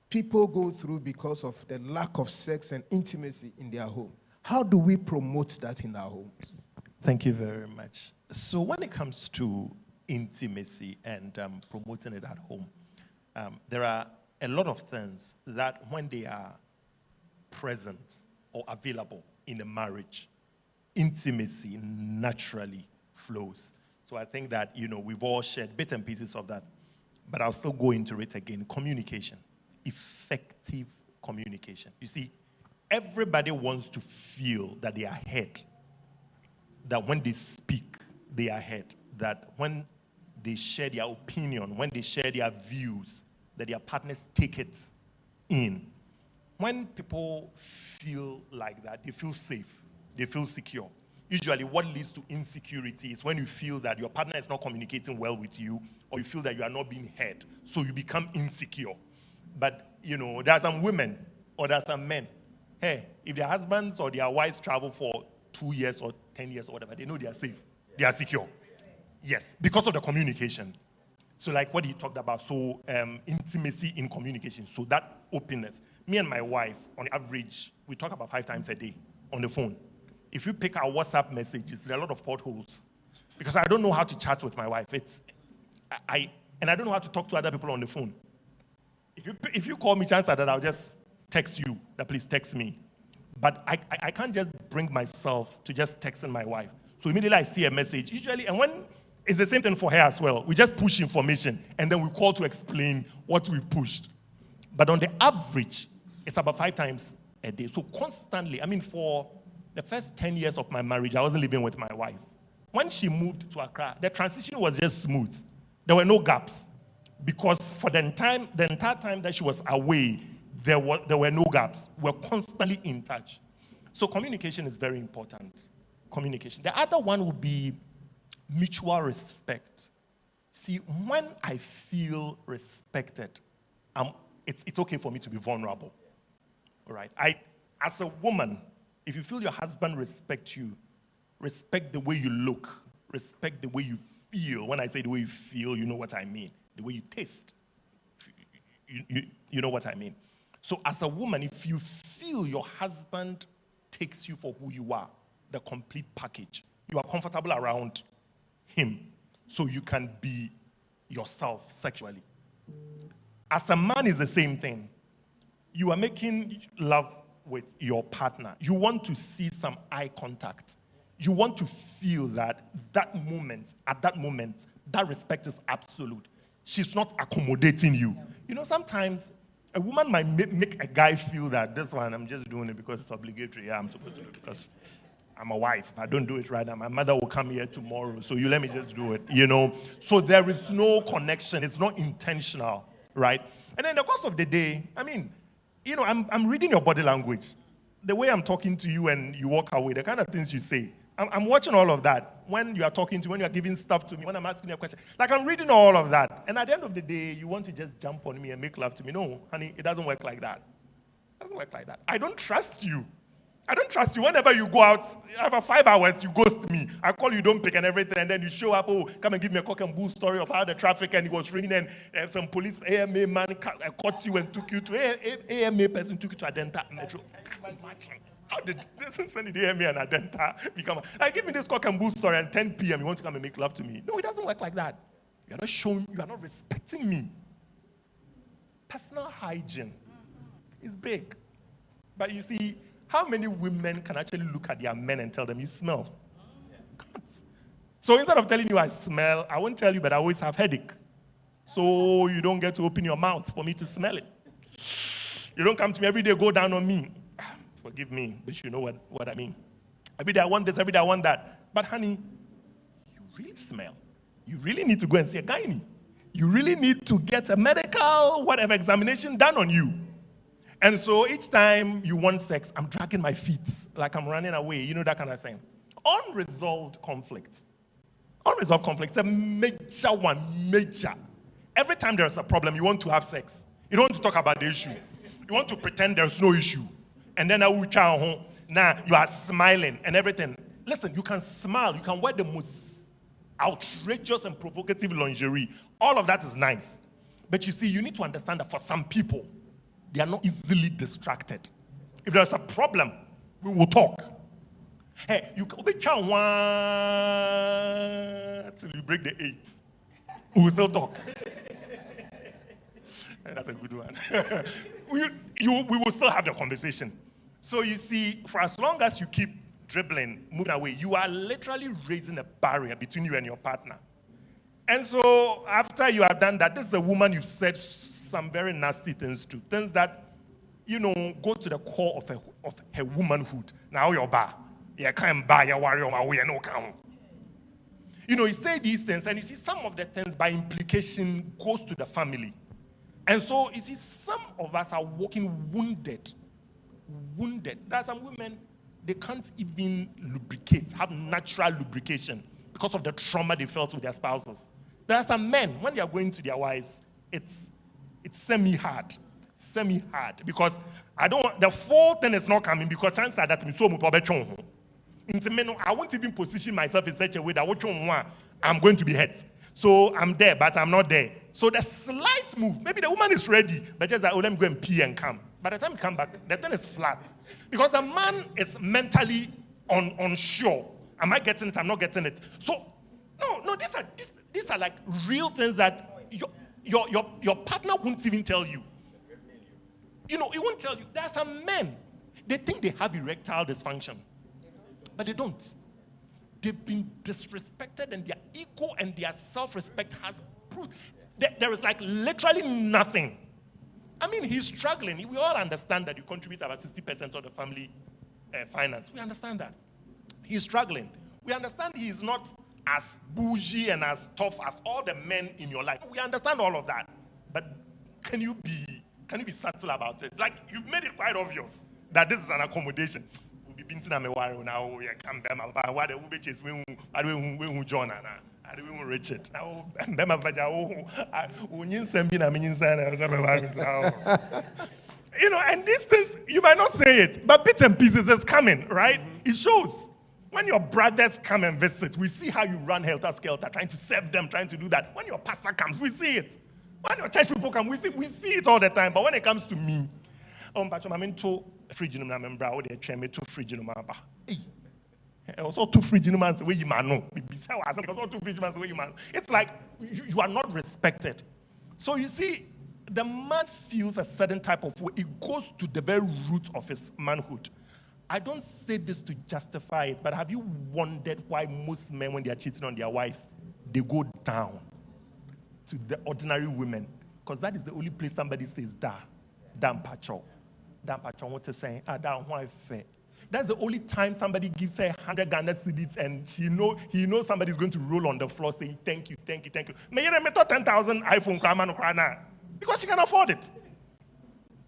people go through because of the lack of sex and intimacy in their home? How do we promote that in our homes? Thank you very much. So when it comes to intimacy and promoting it at home, there are a lot of things that when they are present or available in a marriage, intimacy naturally flows. So I think that, we've all shared bits and pieces of that, but I'll still go into it again. Communication, effective communication. You see, everybody wants to feel that they are heard, that when they speak, they are heard, that when they share their opinion, when they share their views, that their partners take it in. When people feel like that, they feel safe, they feel secure. Usually what leads to insecurity is when you feel that your partner is not communicating well with you, or you feel that you are not being heard, so you become insecure. But, there are some women or there are some men, hey, if their husbands or their wives travel for 2 years or 10 years or whatever, they know they are safe, they are secure. Yes, because of the communication. So like what he talked about, so intimacy in communication, so that openness. Me and my wife, on average, we talk about 5 times a day on the phone. if you pick our WhatsApp messages, there are a lot of potholes. Because I don't know how to chat with my wife. And I don't know how to talk to other people on the phone. If you call me, chances are that I'll just text you, that please text me. But I can't just bring myself to just texting my wife. So immediately I see a message. Usually, and when it's the same thing for her as well. We just push information and then we call to explain what we've pushed. But on the average, it's about 5 times a day. So constantly, for the first 10 years of my marriage, I wasn't living with my wife. When she moved to Accra, the transition was just smooth. There were no gaps. Because for the entire time that she was away, there were no gaps. We're constantly in touch. So communication is very important. Communication. The other one would be mutual respect. See, when I feel respected, it's okay for me to be vulnerable. All right? As a woman, if you feel your husband respects you, respect the way you look, respect the way you feel. When I say the way you feel, you know what I mean. The way you taste. You know what I mean. So as a woman, if you feel your husband takes you for who you are, the complete package, you are comfortable around him, so you can be yourself sexually. As a man, is the same thing. You are making love with your partner. You want to see some eye contact. You want to feel that at that moment, that respect is absolute. She's not accommodating you. Sometimes a woman might make a guy feel that this one, I'm just doing it because it's obligatory. Yeah, I'm supposed to do it because I'm a wife. If I don't do it right now, my mother will come here tomorrow. So you let me just do it, So there is no connection. It's not intentional, right? And then in the course of the day, I'm reading your body language. The way I'm talking to you and you walk away, the kind of things you say. I'm watching all of that. When you are talking to me, when you are giving stuff to me, when I'm asking you a question. Like, I'm reading all of that. And at the end of the day, you want to just jump on me and make love to me. No, honey, it doesn't work like that. It doesn't work like that. I don't trust you. Whenever you go out, after 5 hours, you ghost me. I call you, don't pick and everything, and then you show up, come and give me a cock and bull story of how the traffic and it was raining and some police AMA man caught you and took you to AMA person took you to Adenta Metro. How did this AMA and Adenta become? Give me this cock and bull story and 10 p.m. you want to come and make love to me. No, it doesn't work like that. You are not respecting me. Personal hygiene is big. But you see, how many women can actually look at their men and tell them, you smell? Can't. So instead of telling you I smell, I won't tell you, but I always have headache. So you don't get to open your mouth for me to smell it. You don't come to me every day, go down on me. Forgive me, but you know what I mean. Every day I want this, every day I want that. But honey, you really smell. You really need to go and see a gynae. You really need to get a medical, whatever, examination done on you. And so each time you want sex, I'm dragging my feet like I'm running away, that kind of thing. Unresolved conflict. Unresolved conflict. It's a major one, major. Every time there's a problem, you want to have sex. You don't want to talk about the issue. You want to pretend there's no issue. And then now you are smiling and everything. Listen, you can smile. You can wear the most outrageous and provocative lingerie. All of that is nice. But you see, you need to understand that for some people, they are not easily distracted. If there's a problem, we will talk. Hey, you can be till you break the 8. We will still talk. That's a good one. we will still have the conversation. So you see, for as long as you keep dribbling, moving away, you are literally raising a barrier between you and your partner. And so after you have done that, this is a woman you've said some very nasty things to. Things that, go to the core of her womanhood. Now you're bar. You can't buy your warrior my way and no count. You say these things, and you see some of the things by implication goes to the family. And so you see some of us are walking wounded. There are some women, they can't even lubricate, have natural lubrication because of the trauma they felt with their spouses. There are some men, when they are going to their wives, it's semi-hard, because the full thing is not coming because chances are that I won't even position myself in such a way that I'm going to be hurt. So I'm there, but I'm not there. So the slight move, maybe the woman is ready, but just that, let me go and pee and come. By the time you come back, the thing is flat. Because the man is mentally unsure. Am I getting it? I'm not getting it. So, no, these are like real things that your partner won't even tell you. He won't tell you. There are some men, they think they have erectile dysfunction, but they don't. They've been disrespected, and their ego and their self-respect has proved. There is like literally nothing. I mean, he's struggling. We all understand that you contribute about 60% of the family finance. We understand that. He's struggling. We understand he's not as bougie and as tough as all the men in your life. We understand all of that. But can you be subtle about it? Like, you've made it quite obvious that this is an accommodation. We'll be binting a mewari now. We can be my why the Uber chase we John and Richard. And these things, you might not say it, but bits and pieces is coming, right? It shows. When your brothers come and visit, we see how you run helter-skelter, trying to serve them, trying to do that. When your pastor comes, we see it. When your church people come, we see it all the time. But when it comes to me, it's like you are not respected. So you see, the man feels a certain type of way. It goes to the very root of his manhood. I don't say this to justify it, but have you wondered why most men, when they are cheating on their wives, they go down to the ordinary women? Because that is the only place somebody says, damn pacho. Damn pacho, what to say? Damn wife. That's the only time somebody gives her 100 Ghana cedis and he knows somebody's going to roll on the floor saying, thank you. May you remember 10,000 iPhone because she can afford it.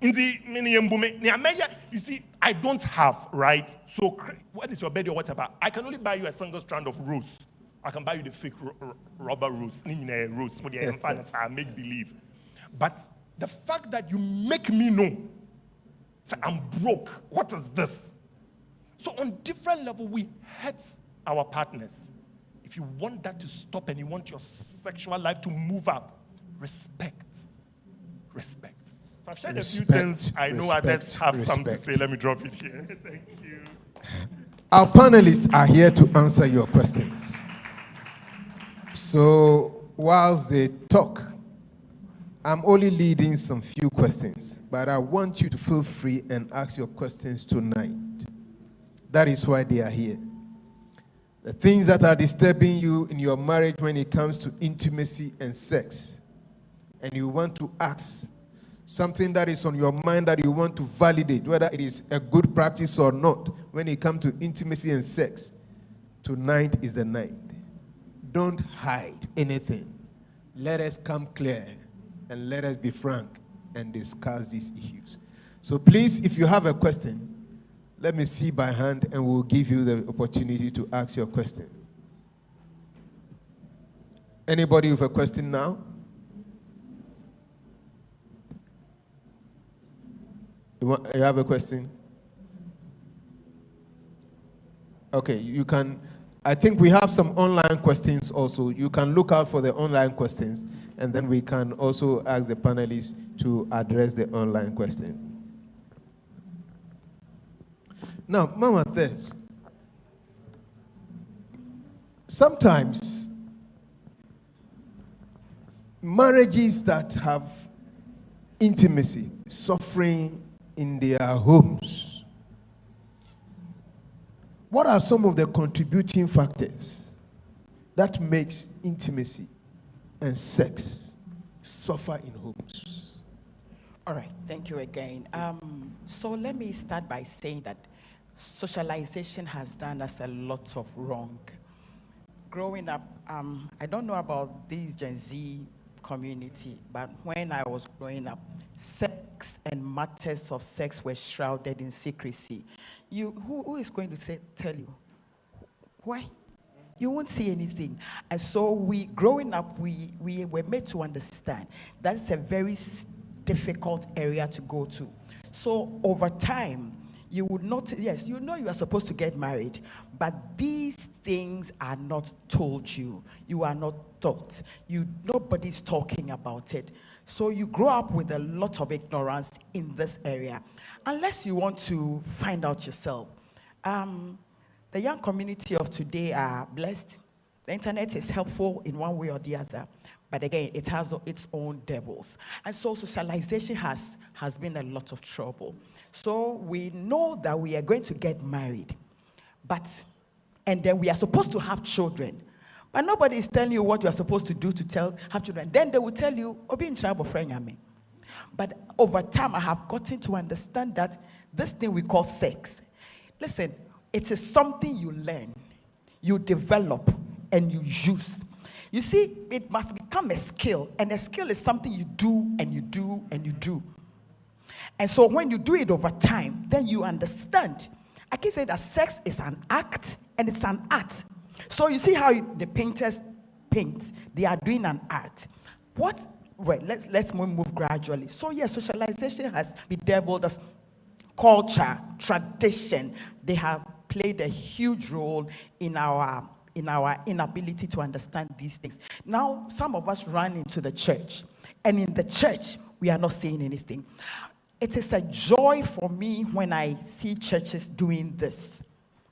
You see, I don't have, right? So, what is your birthday or whatever? I can only buy you a single strand of rose. I can buy you the fake rubber rose. Rose, make believe. But the fact that you make me know, say, I'm broke, what is this? So, on different level, we hurt our partners. If you want that to stop and you want your sexual life to move up, respect. So I've shared a few things. I know others have something to say. Let me drop it here. Thank you. Our panelists are here to answer your questions. So whilst they talk, I'm only leading some few questions, but I want you to feel free and ask your questions tonight. That is why they are here. The things that are disturbing you in your marriage when it comes to intimacy and sex, and you want to ask something that is on your mind that you want to validate, whether it is a good practice or not, when it comes to intimacy and sex, tonight is the night. Don't hide anything. Let us come clear and let us be frank and discuss these issues. So please, if you have a question, let me see by hand and we'll give you the opportunity to ask your question. Anybody with a question now? You have a question? Okay, you can. I think we have some online questions also. You can look out for the online questions, and then we can also ask the panelists to address the online question. Now, Mama, this. Sometimes marriages that have intimacy, suffering in their homes. What are some of the contributing factors that makes intimacy and sex suffer in homes? All right, thank you again. So let me start by saying that socialization has done us a lot of wrong. Growing up, I don't know about this Gen Z community, but when I was growing up, sex and matters of sex were shrouded in secrecy. Who is going to tell you? Why? You won't see anything. And so growing up, we were made to understand that's a very difficult area to go to. So over time, you would not, yes, you know you are supposed to get married, but these things are not told you. You are not taught. Nobody's talking about it. So you grow up with a lot of ignorance in this area. Unless you want to find out yourself. The young community of today are blessed. The internet is helpful in one way or the other. But again, it has its own devils. And so socialization has been a lot of trouble. So we know that we are going to get married. And then we are supposed to have children. But nobody is telling you what you are supposed to do to have children. Then they will tell you, Obi in trouble, friend, yami. But over time, I have gotten to understand that this thing we call sex, listen, it is something you learn, you develop, and you use. You see, it must become a skill, and a skill is something you do, and you do, and you do. And so when you do it over time, then you understand. I can say that sex is an act, and it's an art. So you see how the painters paint, they are doing an art. Well, let's move gradually. So yes, socialization has bedeviled us. Culture, tradition, they have played a huge role in our inability to understand these things. Now, some of us run into the church, and in the church, we are not seeing anything. It is a joy for me when I see churches doing this.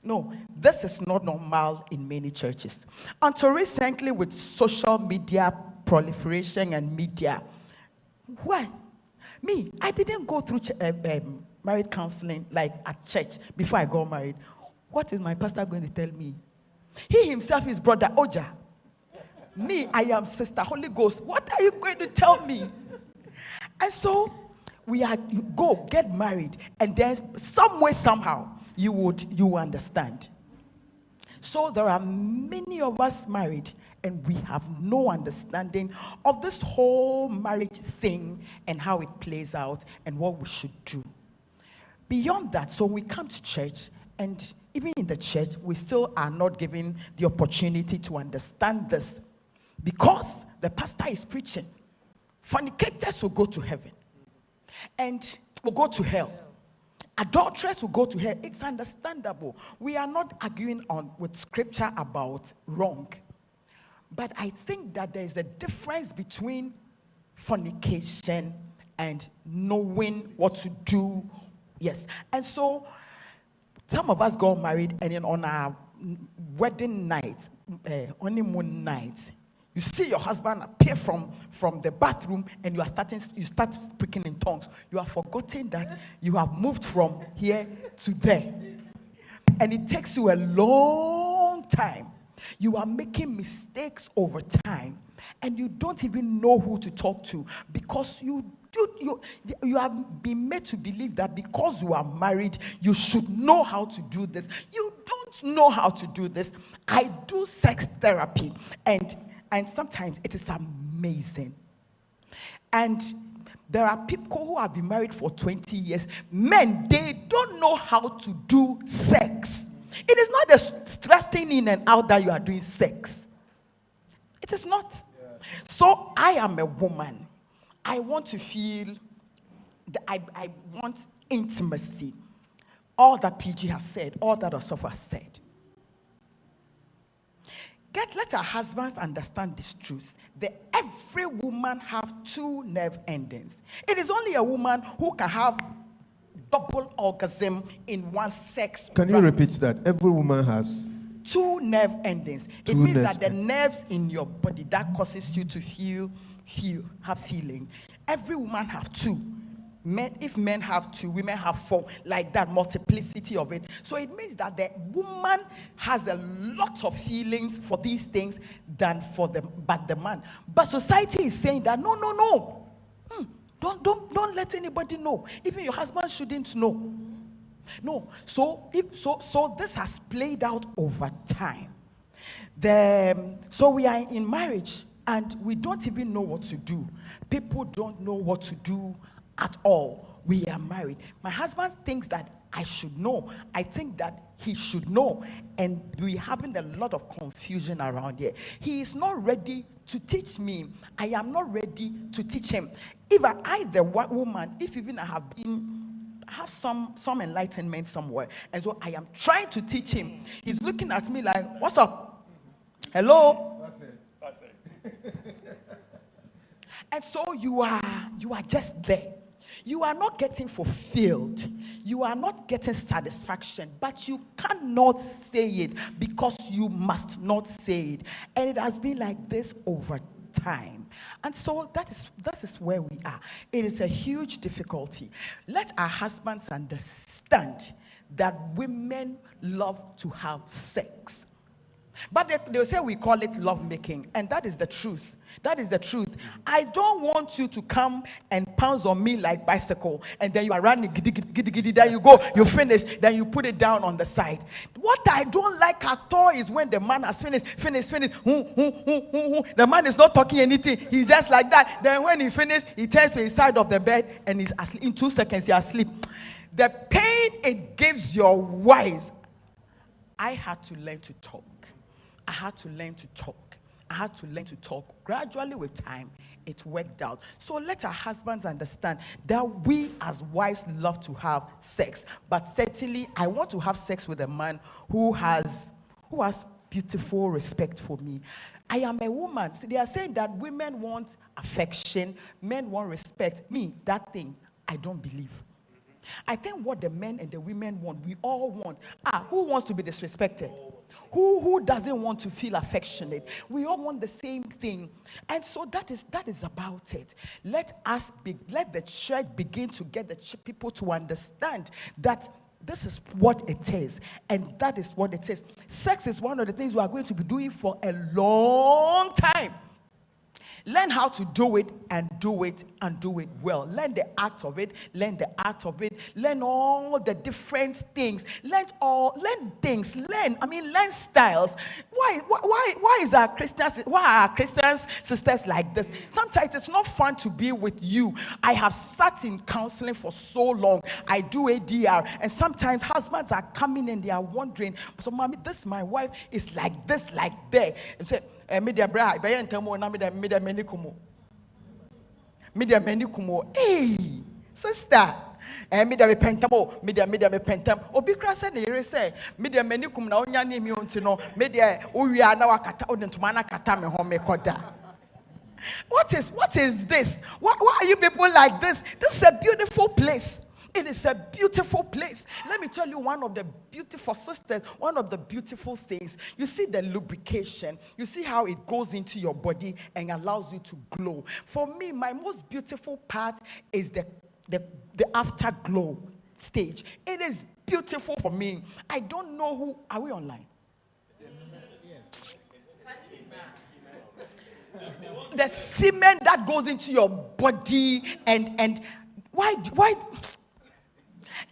No, this is not normal in many churches. Until recently, with social media proliferation and media, why? Me, I didn't go through marriage counseling like at church before I got married. What is my pastor going to tell me? He himself is brother Oja. Me, I am sister Holy Ghost. What are you going to tell me? And so you go get married, and then some way, somehow, you understand. So there are many of us married, and we have no understanding of this whole marriage thing and how it plays out and what we should do. Beyond that, so we come to church, and even in the church, we still are not given the opportunity to understand this, because the pastor is preaching. Fornicators will go to heaven and will go to hell. Adulterers will go to hell. It's understandable. We are not arguing with scripture about wrong. But I think that there is a difference between fornication and knowing what to do. Yes. And so some of us got married, and then on our wedding night, honeymoon night, you see your husband appear from the bathroom, and you start speaking in tongues. You have forgotten that you have moved from here to there. And it takes you a long time. You are making mistakes over time, and you don't even know who to talk to, because you have been made to believe that because you are married, you should know how to do this. You don't know how to do this. I do sex therapy, and sometimes it is amazing. And there are people who have been married for 20 years. Men, they don't know how to do sex. It is not the thrusting in and out that you are doing sex. It is not. Yeah. So I am a woman. I want to feel, I want intimacy. All that PG has said, all that Osofa has said. Let our husbands understand this truth. That every woman have two nerve endings. It is only a woman who can have double orgasm in one sex. Can you repeat that? Every woman has two nerve endings. It means that the nerves in your body that causes you to have feeling. Every woman have two. If men have two, women have four, like that, multiplicity of it. So it means that the woman has a lot of feelings for these things than but the man. But society is saying that no. Don't let anybody know. Even your husband shouldn't know. No. So this has played out over time. So we are in marriage, and we don't even know what to do. People don't know what to do at all. We are married. My husband thinks that I should know. I think that he should know. And we're having a lot of confusion around here. He is not ready to teach me. I am not ready to teach him. Even I, the woman, if even I have some enlightenment somewhere. And so I am trying to teach him. He's looking at me like, what's up? Hello? That's it. And so you are just there. You are not getting fulfilled. you are not getting satisfaction, but you cannot say it because you must not say it. And it has been like this over time. And so that is where we are. It is a huge difficulty. Let our husbands understand that women love to have sex. But they'll say we call it lovemaking, and that is the truth. That is the truth. I don't want you to come and pounce on me like bicycle, and then you are running, giddy, giddy, giddy, giddy, then you go, you finish, then you put it down on the side. What I don't like at all is when the man has finished. The man is not talking anything. He's just like that. Then when he finished, he turns to his side of the bed, and he's asleep. In 2 seconds, he's asleep. The pain it gives your wives. I had to learn to talk. I had to learn to talk. Gradually with time, it worked out. So let our husbands understand that we as wives love to have sex. But certainly, I want to have sex with a man who has beautiful respect for me. I am a woman. So they are saying that women want affection, men want respect. Me, that thing, I don't believe. I think what the men and the women want, we all want. Who wants to be disrespected? Who doesn't want to feel affectionate? We all want the same thing. And so that is about it. Let the church begin to get the people to understand that this is what it is. And that is what it is. Sex is one of the things we are going to be doing for a long time. Learn how to do it and do it and do it well. Learn the art of it. Learn the art of it. Learn all the different things. Learn things. Learn styles. Why are Christians sisters like this? Sometimes it's not fun to be with you. I have sat in counseling for so long. I do ADR, and sometimes husbands are coming and they are wondering, so mommy, this my wife is like this, like that. And say, media bra, media menikumo. Hey, sister. Media me pentamo, media me pentam. Obi krasa ne yere say, media menikum na onya ne mi ontino, media uwia na wakata odentumana kata me ho me koda. What is this? Why are you people like this? This is a beautiful place. It is a beautiful place. Let me tell you one of the beautiful sisters, one of the beautiful things. You see the lubrication. You see how it goes into your body and allows you to glow. For me, my most beautiful part is the afterglow stage. It is beautiful for me. I don't know who. Are we online? Yes. The semen that goes into your body and why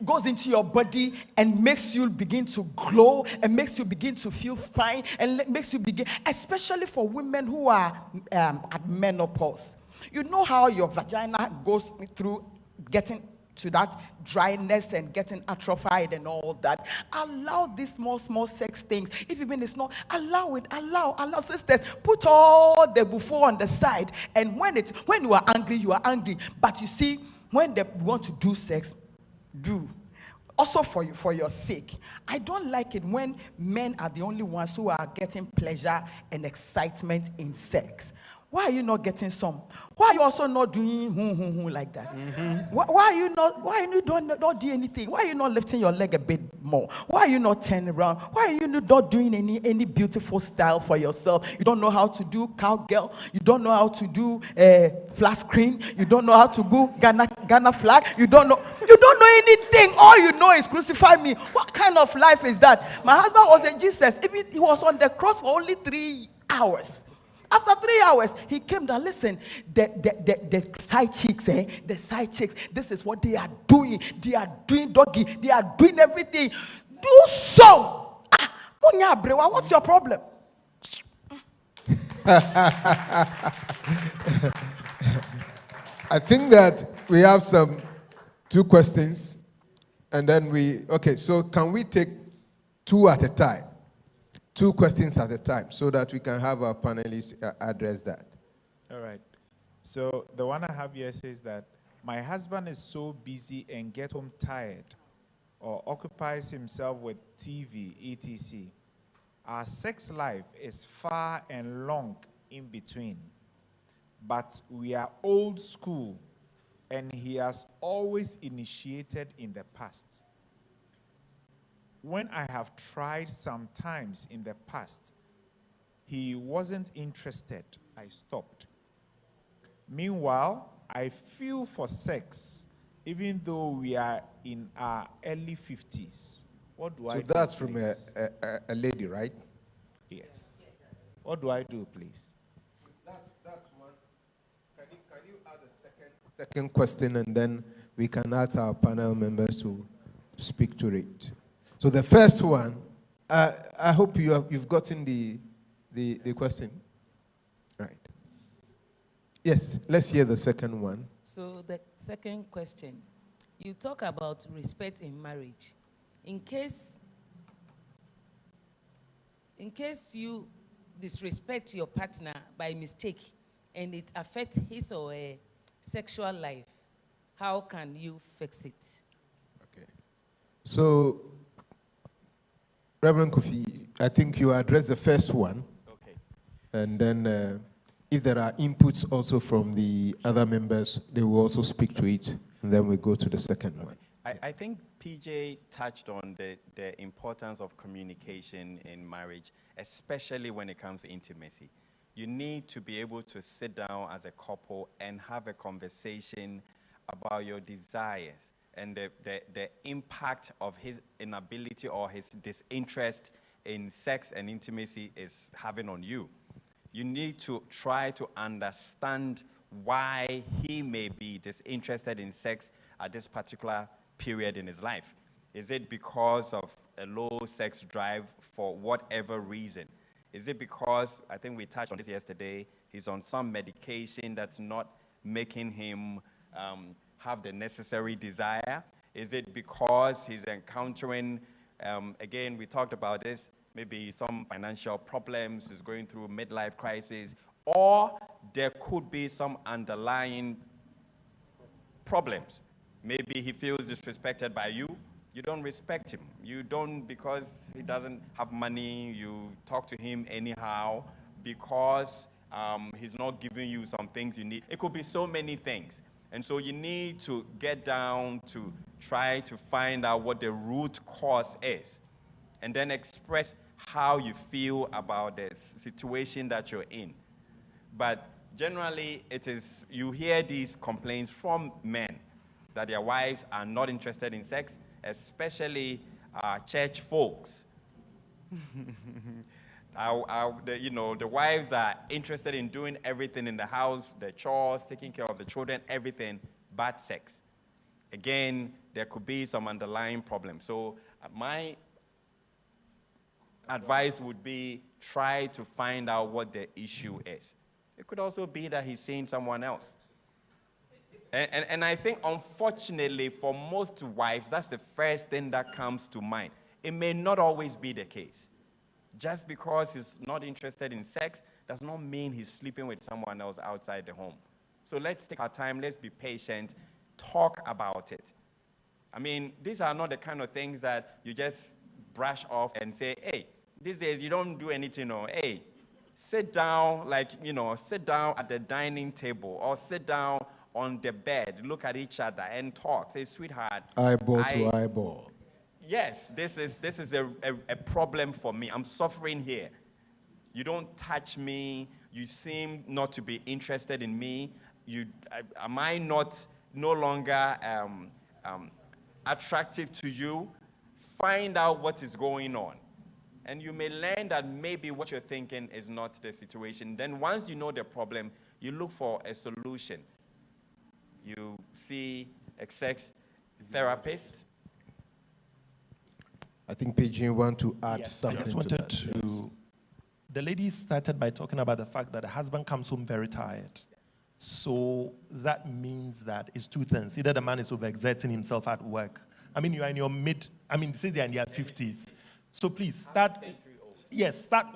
goes into your body and makes you begin to glow and makes you begin to feel fine and makes you begin, especially for women who are at menopause. You know how your vagina goes through getting to that dryness and getting atrophied and all that. Allow these small sex things. If even it's not, allow it. Allow sisters. Put all the before on the side. And when you are angry, you are angry. But you see, when they want to do sex, do. Also for your sake. I don't like it when men are the only ones who are getting pleasure and excitement in sex. Why are you not getting some? Why are you also not doing like that? Mm-hmm. Why are you not do anything? Why are you not lifting your leg a bit more? Why are you not turning around? Why are you not doing any beautiful style for yourself? You don't know how to do cowgirl. You don't know how to do flat screen. You don't know how to do Ghana flag. You don't know anything. All you know is crucify me. What kind of life is that? My husband was a Jesus. He was on the cross for only 3 hours. After 3 hours, he came down. Listen, the side chicks, the side chicks, this is what they are doing. They are doing doggy. They are doing everything. Do so. What's your problem? I think that we have 2 questions, and then so can we take 2 at a time? 2 questions at a time, so that we can have our panelists address that. All right. So the one I have here says that my husband is so busy and gets home tired or occupies himself with TV, etc. Our sex life is far and long in between. But we are old school, and he has always initiated in the past. when I have tried sometimes in the past, he wasn't interested, I stopped. Meanwhile, I feel for sex, even though we are in our early 50s. What do I So do? that's from please? a lady, right? Yes. What do I do, please? That's one. Can you add a second question, and then we can ask our panel members to speak to it. So the first one, I hope you've gotten the question. Right. Yes, let's hear the second one. So the second question, you talk about respect in marriage. In case you disrespect your partner by mistake and it affects his or her sexual life, how can you fix it? Okay. So, Reverend Kofi, I think you addressed the first one. Okay. And then if there are inputs also from the other members, they will also speak to it. And then we go to the second one. I think PJ touched on the importance of communication in marriage, especially when it comes to intimacy. You need to be able to sit down as a couple and have a conversation about your desires and the impact of his inability or his disinterest in sex and intimacy is having on you. You need to try to understand why he may be disinterested in sex at this particular period in his life. Is it because of a low sex drive for whatever reason? Is it because, I think we touched on this yesterday, he's on some medication that's not making him have the necessary desire? Is it because he's encountering, again, we talked about this, maybe some financial problems, he's going through a midlife crisis, or there could be some underlying problems. Maybe he feels disrespected by you. You don't respect him. You don't, because he doesn't have money, you talk to him anyhow, because he's not giving you some things you need. It could be so many things. And so you need to get down to try to find out what the root cause is, and then express how you feel about the situation that you're in. But generally, it is, you hear these complaints from men that their wives are not interested in sex, especially church folks. The wives are interested in doing everything in the house, the chores, taking care of the children, everything, but sex. Again, there could be some underlying problem. So my advice would be try to find out what the issue is. It could also be that he's seeing someone else. And I think, unfortunately, for most wives, that's the first thing that comes to mind. It may not always be the case. Just because he's not interested in sex does not mean he's sleeping with someone else outside the home. So let's take our time, let's be patient, talk about it. I mean, these are not the kind of things that you just brush off and say, hey, these days you don't do anything, or hey, sit down, sit down at the dining table, or sit down on the bed, look at each other and talk. Say, sweetheart. Eyeball to eyeball. Yes, this is a problem for me. I'm suffering here. You don't touch me. You seem not to be interested in me. Am I no longer attractive to you? Find out what is going on. And you may learn that maybe what you're thinking is not the situation. Then once you know the problem, you look for a solution. You see a sex therapist. I think PG want to add something. I just to wanted that. to. Yes. The lady started by talking about the fact that the husband comes home very tired. So that means that it's two things. Either the man is overexerting himself at work. I mean, you are in your say they are in their 50s. So please start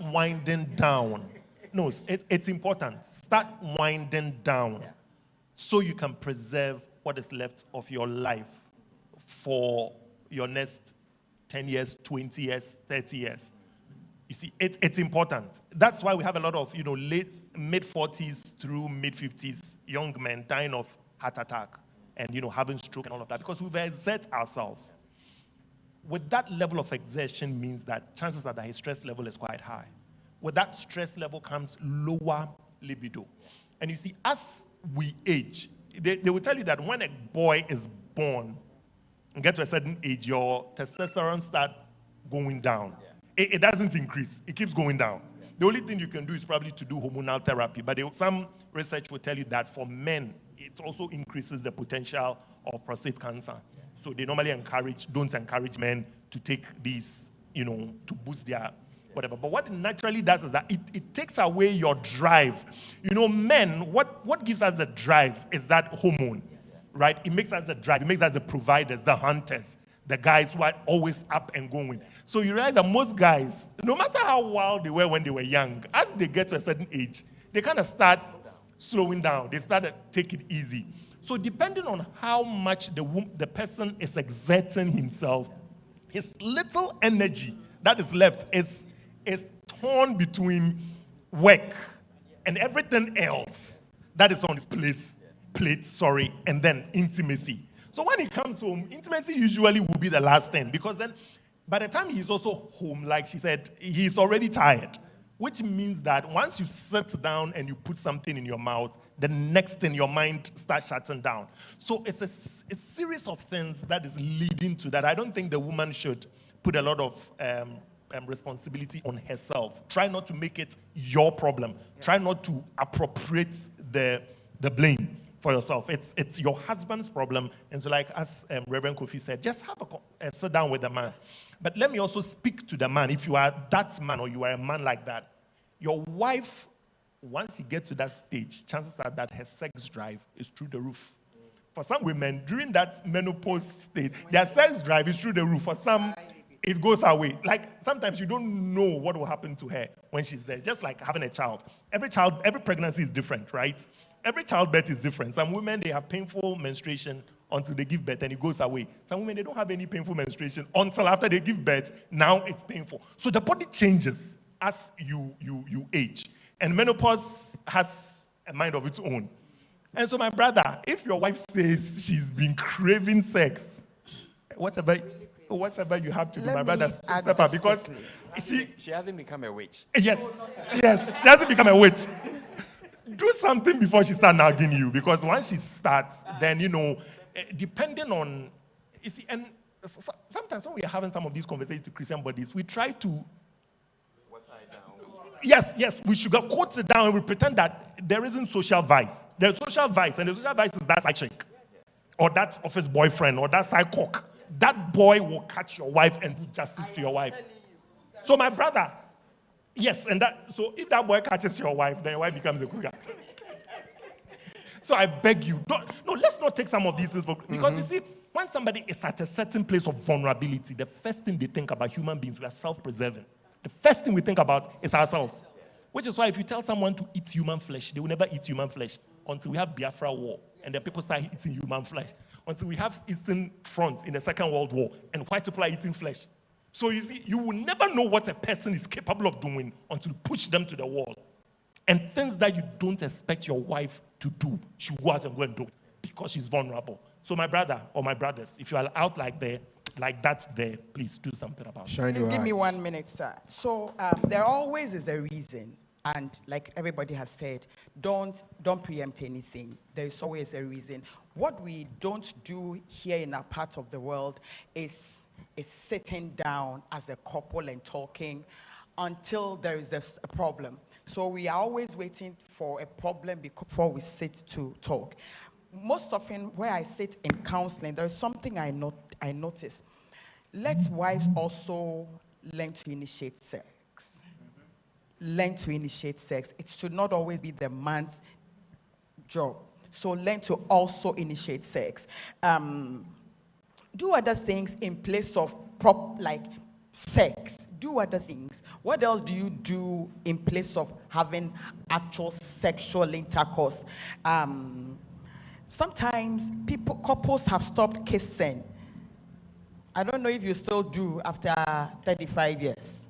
winding down. No, it's important. Start winding down so you can preserve what is left of your life for your next 10 years, 20 years, 30 years. You see, it's important. That's why we have a lot of, late mid-40s through mid-50s young men dying of heart attack and, having stroke and all of that, because we've exerted ourselves. with that level of exertion means that chances are that his stress level is quite high. With that stress level comes lower libido. And you see, as we age, they will tell you that when a boy is born and get to a certain age, your testosterone start going down. It doesn't increase. It keeps going down. The only thing you can do is probably to do hormonal therapy. But some research will tell you that for men, it also increases the potential of prostate cancer. So they normally don't encourage men to take these, to boost their whatever. But what it naturally does is that it takes away your drive. Men, what gives us the drive is that hormone, right? It makes us the drive. It makes us the providers, the hunters, the guys who are always up and going. So you realize that most guys, no matter how wild they were when they were young, as they get to a certain age, they kind of start slowing down. They start to take it easy. So depending on how much the person is exerting himself, his little energy that is left is torn between work and everything else that is on his plate, and then intimacy. So when he comes home, intimacy usually will be the last thing, because then by the time he's also home, like she said, he's already tired, which means that once you sit down and you put something in your mouth, the next thing your mind starts shutting down. So it's a series of things that is leading to that. I don't think the woman should put a lot of responsibility on herself. Try not to make it your problem. Try not to appropriate the blame for yourself. It's your husband's problem. And so like as Reverend Kofi said, just have a sit down with the man. But let me also speak to the man. If you are that man or you are a man like that, your wife, once you get to that stage, chances are that her sex drive is through the roof. For some women, during that menopause stage, their sex drive is through the roof. For some, it goes away. Like sometimes you don't know what will happen to her when she's there. It's just like having a child. Every pregnancy is different, right? Every childbirth is different. Some women, they have painful menstruation until they give birth and it goes away. Some women, they don't have any painful menstruation until after they give birth. Now it's painful. So the body changes as you age. And menopause has a mind of its own. And so my brother, if your wife says she's been craving sex, whatever you have to do, my brother, step up, because she hasn't become a witch. Yes, she hasn't become a witch. Do something before she starts nagging you, because once she starts, then, depending on, and sometimes when we are having some of these conversations to Christian bodies, we try to, yes, we should quote it down and we pretend that there isn't social vice. There's social vice, and the social vice is that side chick, or that office boyfriend, or that side cock. That boy will catch your wife and do justice to your wife. So my brother, yes, so if that boy catches your wife, then your wife becomes a cougar. So I beg you, let's not take some of these things because you see, when somebody is at a certain place of vulnerability, the first thing they think about, human beings, we are self-preserving. The first thing we think about is ourselves. Which is why if you tell someone to eat human flesh, they will never eat human flesh until we have Biafra War and the people start eating human flesh. Until we have Eastern Front in the Second World War and white people are eating flesh. So you see, you will never know what a person is capable of doing until you push them to the wall. And things that you don't expect your wife to do, she will go out and go and do it because she's vulnerable. So my brother or my brothers, if you are out like that there, please do something about it. Please give me 1 minute, sir. So there always is a reason. And like everybody has said, don't preempt anything. There is always a reason. What we don't do here in our part of the world is sitting down as a couple and talking until there is a problem. So we are always waiting for a problem before we sit to talk. Most often where I sit in counseling, there is something I notice. Let wives also learn to initiate sex. Learn to initiate sex. It should not always be the man's job. So learn to also initiate sex. Do other things in place of like sex. Do other things. What else do you do in place of having actual sexual intercourse? Sometimes couples have stopped kissing. I don't know if you still do after 35 years.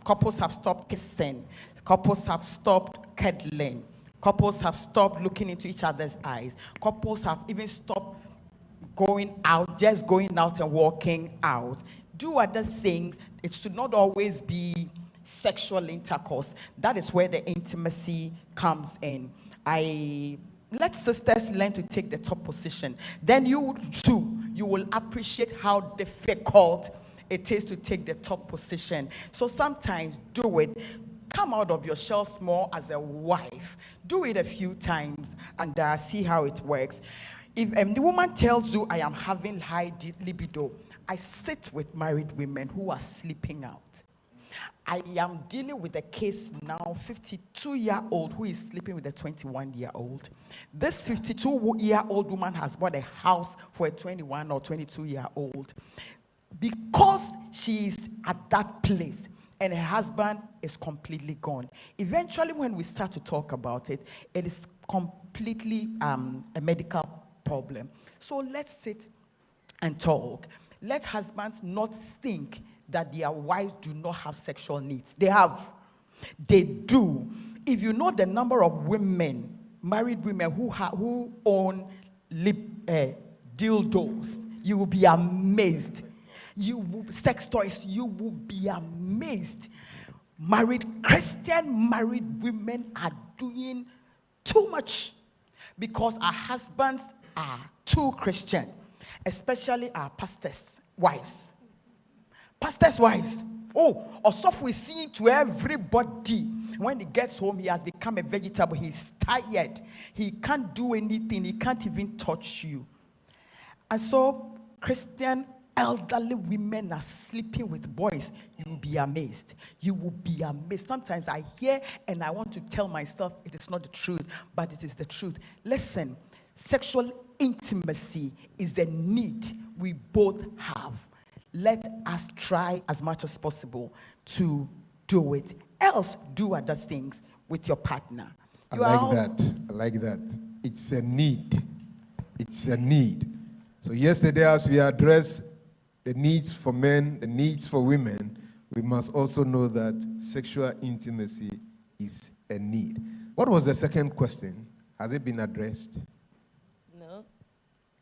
Couples have stopped kissing. Couples have stopped cuddling. Couples have stopped looking into each other's eyes. Couples have even stopped going out, just going out and walking out. Do other things. It should not always be sexual intercourse. That is where the intimacy comes in. Let sisters learn to take the top position. Then you too, you will appreciate how difficult it is to take the top position. So sometimes do it. Come out of your shell small as a wife. Do it a few times and see how it works. If the woman tells you, I am having high libido, I sit with married women who are sleeping out. I am dealing with a case now, 52-year-old who is sleeping with a 21-year-old. This 52-year-old woman has bought a house for a 21 or 22-year-old because she is at that place and her husband is completely gone. Eventually, when we start to talk about it, it is completely a medical problem. So let's sit and talk. Let husbands not think that their wives do not have sexual needs. They have. They do. If you know the number of women, married women who own dildos, you will be amazed. Sex toys, you will be amazed. Christian married women are doing too much because our husbands are too Christian, especially our pastors' wives. Pastors' wives. Oh, Osoph is seen to everybody. When he gets home, he has become a vegetable. He's tired. He can't do anything. He can't even touch you. And so, Christian elderly women are sleeping with boys. You will be amazed. You will be amazed. Sometimes I hear and I want to tell myself it is not the truth, but it is the truth. Listen, sexual intimacy is a need we both have. Let us try as much as possible to do it. Else, do other things with your partner. I like that. It's a need. It's a need. So yesterday, as we addressed the needs for men, the needs for women, we must also know that sexual intimacy is a need. What was the second question? Has it been addressed? No.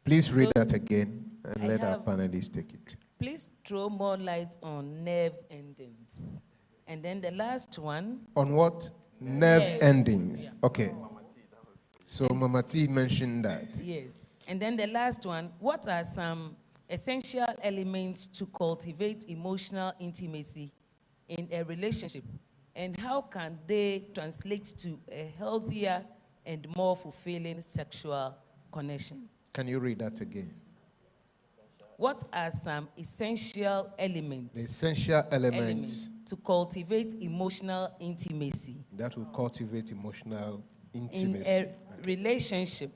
Please read that again and let our panelists take it. Please throw more light on nerve endings. And then the last one. On what? Nerve endings. Yeah. Okay. So Mama T mentioned that. Yes. And then the last one, what are some essential elements to cultivate emotional intimacy in a relationship? And how can they translate to a healthier and more fulfilling sexual connection? Can you read that again? What are some essential elements? Essential elements to cultivate emotional intimacy. That will cultivate emotional intimacy. In a relationship.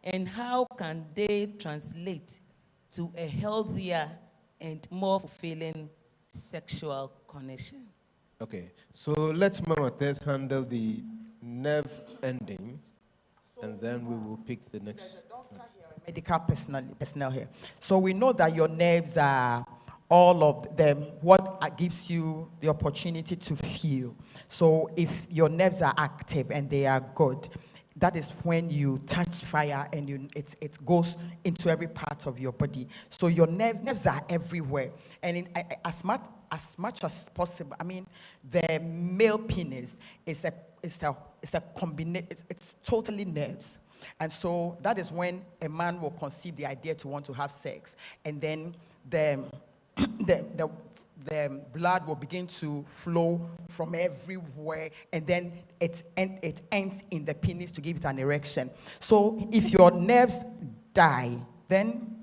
And how can they translate to a healthier and more fulfilling sexual connection? Okay, so let's Mama Tess handle the nerve endings, and then we will pick the next. Medical personnel here. So we know that your nerves are all of them what gives you the opportunity to feel. So if your nerves are active and they are good, that is when you touch fire and it goes into every part of your body. So your nerves are everywhere. And as much as possible, I mean, the male penis is a combination. It's totally nerves. And so that is when a man will conceive the idea to want to have sex. And then the blood will begin to flow from everywhere. And then it ends in the penis to give it an erection. So if your nerves die, then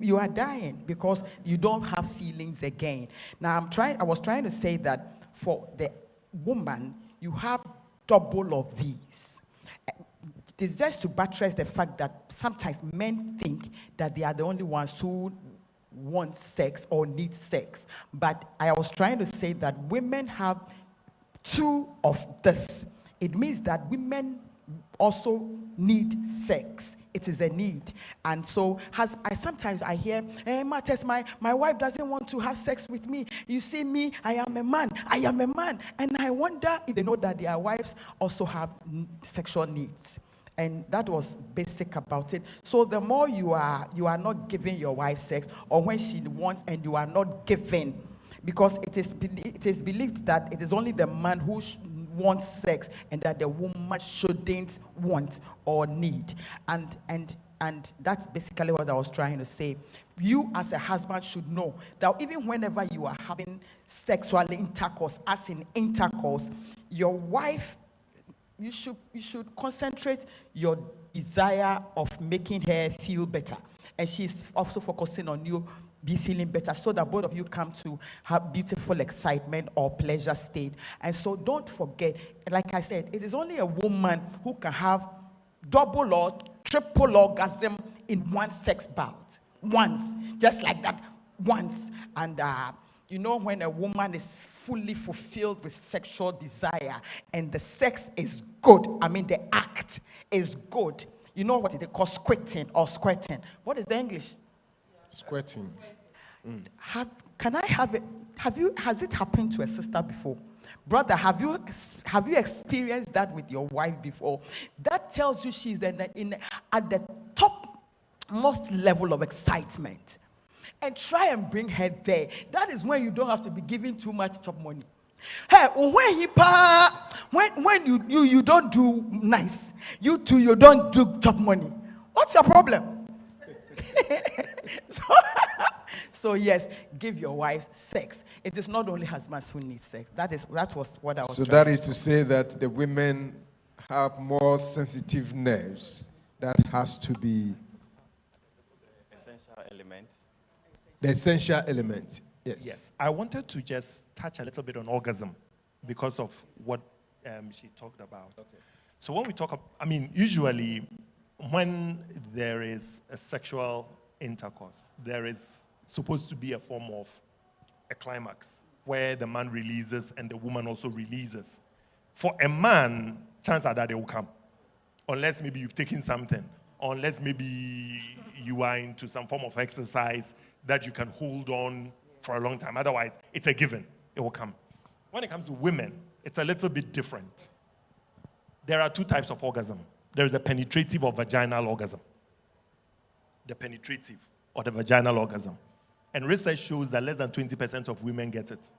you are dying because you don't have feelings again. Now I was trying to say that for the woman, you have double of these. It is just to buttress the fact that sometimes men think that they are the only ones who want sex or need sex. But I was trying to say that women have two of this. It means that women also need sex. It is a need. And so sometimes I hear, hey, Matthias, my wife doesn't want to have sex with me. You see me, I am a man. And I wonder if they know that their wives also have sexual needs. And that was basic about it. So the more you are not giving your wife sex, or when she wants and you are not giving, because it is believed that it is only the man who wants sex and that the woman shouldn't want or need. And that's basically what I was trying to say. You as a husband should know that even whenever you are having sexual intercourse, as in intercourse, your wife, you should concentrate your desire of making her feel better. And she's also focusing on you be feeling better, so that both of you come to have beautiful excitement or pleasure state. And so don't forget, like I said, it is only a woman who can have double or triple orgasm in one sex bout. Once. Just like that. Once. And when a woman is fully fulfilled with sexual desire and the sex is good, the act is good. You know what they call squirting or squirting. What is the English? Squirting. Has it happened to a sister before? Brother, have you experienced that with your wife before? That tells you she's at the topmost level of excitement. And try and bring her there. That is when you don't have to be giving too much top money. Hey, when you don't do nice, you don't do top money. What's your problem? So yes, give your wife sex. It is not only husbands who need sex. That was what I was. So that is to say that the women have more sensitive nerves. That has to be Essential elements. the essential element. Yes. Yes. I wanted to just touch a little bit on orgasm because of what she talked about. Okay. So when we talk, usually when there is a sexual intercourse, there is supposed to be a form of a climax where the man releases and the woman also releases. For a man, chances are that they will come. Unless maybe you've taken something, unless maybe you are into some form of exercise that you can hold on for a long time. Otherwise, it's a given. It will come. When it comes to women, it's a little bit different. There are two types of orgasm. There is a penetrative or vaginal orgasm. The penetrative or the vaginal orgasm. And research shows that less than 20% of women get it.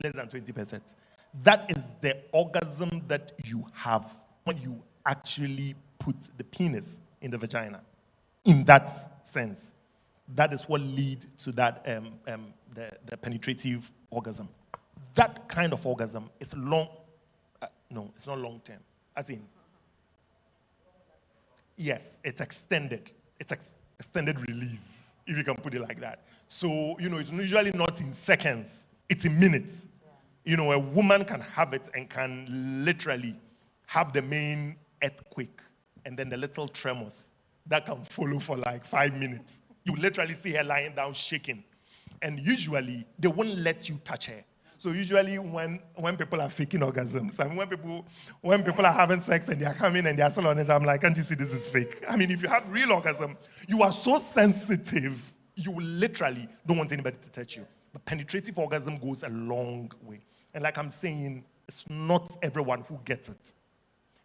Less than 20%. That is the orgasm that you have when you actually put the penis in the vagina. In that sense. That is what leads to that the penetrative orgasm. That kind of orgasm is long. No, it's not long term. As in, yes, it's extended. It's extended release, if you can put it like that. So, it's usually not in seconds. It's in minutes. A woman can have it and can literally have the main earthquake and then the little tremors that can follow for like 5 minutes. You literally see her lying down shaking. And usually, they won't let you touch her. So usually when people are faking orgasms, when people are having sex and they are coming and they are still on it, I'm like, can't you see this is fake? If you have real orgasm, you are so sensitive, you literally don't want anybody to touch you. But penetrative orgasm goes a long way. And like I'm saying, it's not everyone who gets it.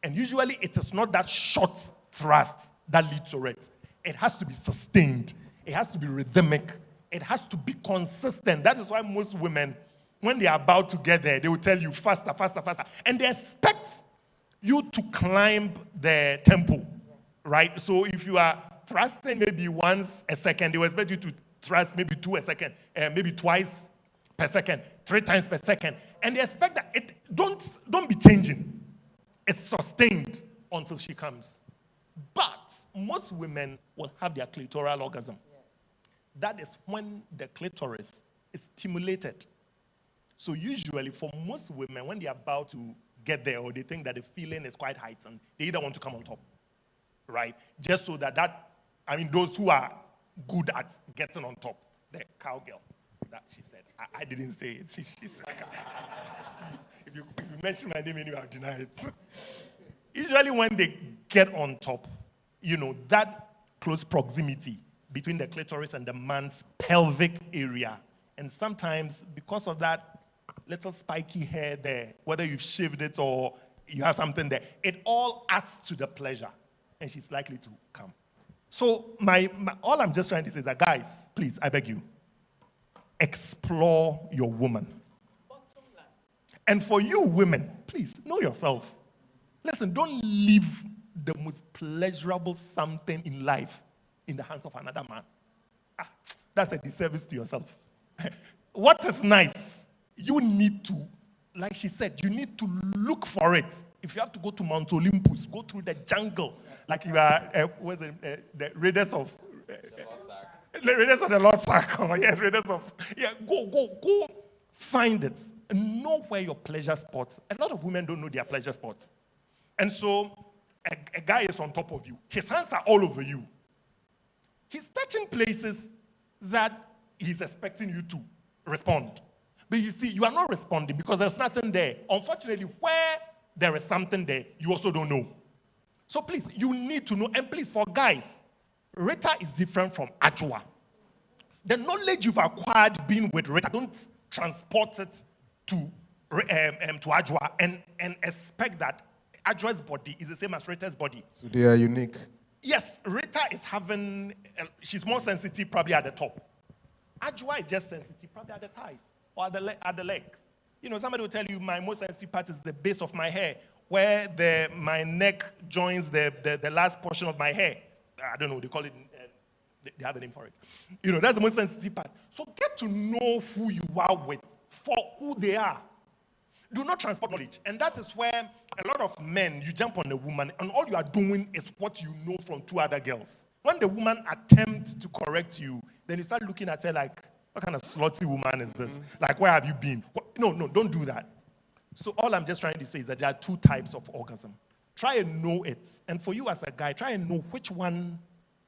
And usually it is not that short thrust that leads to it. It has to be sustained. It has to be rhythmic. It has to be consistent. That is why most women, when they are about to get there, they will tell you faster, faster, faster. And they expect you to climb the tempo, right? So if you are thrusting maybe once a second, they will expect you to thrust maybe 2 a second, maybe twice per second, 3 times per second. And they expect that it don't be changing. It's sustained until she comes. But most women will have their clitoral orgasm. That is when the clitoris is stimulated. So usually for most women, when they're about to get there or they think that the feeling is quite heightened, they either want to come on top, right? Just so that those who are good at getting on top, the cowgirl, that she said. I didn't say it. She said, if you mention my name anyway, I'll deny it. Usually when they get on top, that close proximity between the clitoris and the man's pelvic area. And sometimes because of that little spiky hair there, whether you've shaved it or you have something there. It all adds to the pleasure, and she's likely to come. So all I'm just trying to say is that, guys, please, I beg you, explore your woman. And for you women, please, know yourself. Listen, don't leave the most pleasurable something in life in the hands of another man. That's a disservice to yourself. What is nice, you need to, like she said, you need to look for it. If you have to go to Mount Olympus, go through the jungle, like you are, the Raiders of the Lost Ark. Yes, Raiders of, go find it. And know where your pleasure spots. A lot of women don't know their pleasure spots. And so, a guy is on top of you. His hands are all over you. He's touching places that he's expecting you to respond. But you see, you are not responding because there's nothing there. Unfortunately, where there is something there, you also don't know. So please, you need to know. And please, for guys, Rita is different from Ajua. The knowledge you've acquired being with Rita, don't transport it to Ajua and expect that Ajua's body is the same as Rita's body. So they are unique. Yes, Rita is having, she's more sensitive probably at the top. Ajua is just sensitive probably at the thighs or at the legs. You know, somebody will tell you my most sensitive part is the base of my hair, where my neck joins the last portion of my hair. I don't know, they call it, they have a name for it. You know, that's the most sensitive part. So get to know who you are with for who they are. Do not transport knowledge. And that is where a lot of men, you jump on a woman, and all you are doing is what you know from two other girls. When the woman attempts to correct you, then you start looking at her like, what kind of slutty woman is this? Like, where have you been? No, don't do that. So all I'm just trying to say is that there are two types of orgasm. Try and know it. And for you as a guy, try and know which one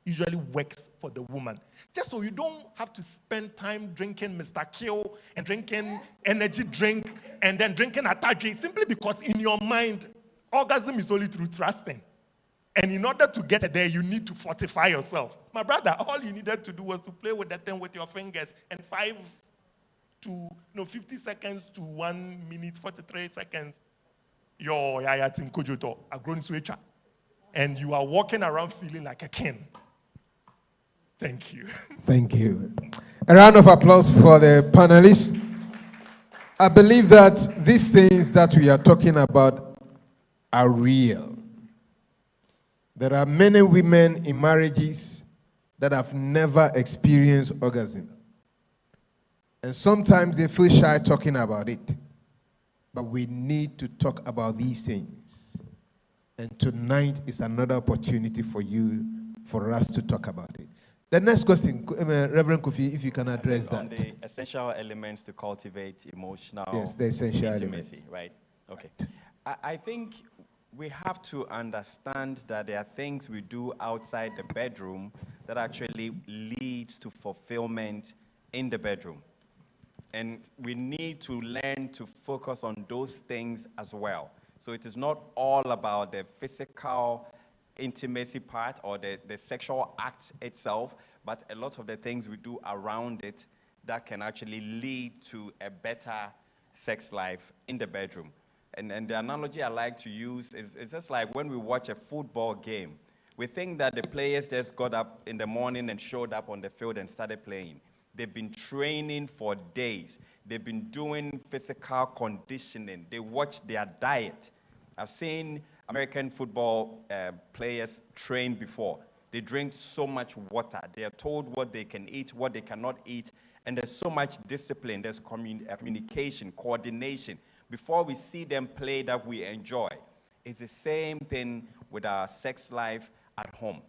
usually works for the woman. Just so you don't have to spend time drinking Mr. Kill and drinking energy drink and then drinking Ataji simply because in your mind, orgasm is only through thrusting. And in order to get there, you need to fortify yourself. My brother, all you needed to do was to play with that thing with your fingers and 50 seconds to 1 minute, 43 seconds. And you are walking around feeling like a king. Thank you. Thank you. A round of applause for the panelists. I believe that these things that we are talking about are real. There are many women in marriages that have never experienced orgasm. And sometimes they feel shy talking about it. But we need to talk about these things. And tonight is another opportunity for us to talk about it. The next question, Reverend Kofi, if you can address that. The essential elements to cultivate emotional the essential intimacy, elements. right? Okay. I think we have to understand that there are things we do outside the bedroom that actually leads to fulfillment in the bedroom. And we need to learn to focus on those things as well. So it is not all about the physical intimacy part or the sexual act itself, but a lot of the things we do around it that can actually lead to a better sex life in the bedroom. And the analogy I like to use is it's just like when we watch a football game. We think that the players just got up in the morning and showed up on the field and started playing. They've been training for days. They've been doing physical conditioning. They watch their diet. I've seen American football players train before. They drink so much water. They are told what they can eat, what they cannot eat, and there's so much discipline. There's communication, coordination. Before we see them play that we enjoy. It's the same thing with our sex life at home.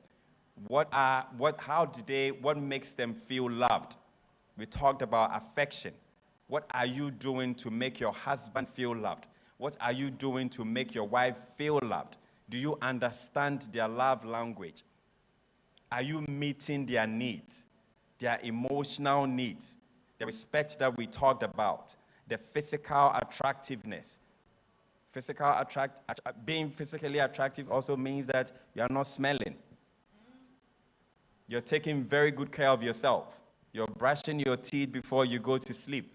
What makes them feel loved? We talked about affection. What are you doing to make your husband feel loved? What are you doing to make your wife feel loved? Do you understand their love language? Are you meeting their needs, their emotional needs, the respect that we talked about, the physical attractiveness? Being physically attractive also means that you are not smelling. You're taking very good care of yourself. You're brushing your teeth before you go to sleep.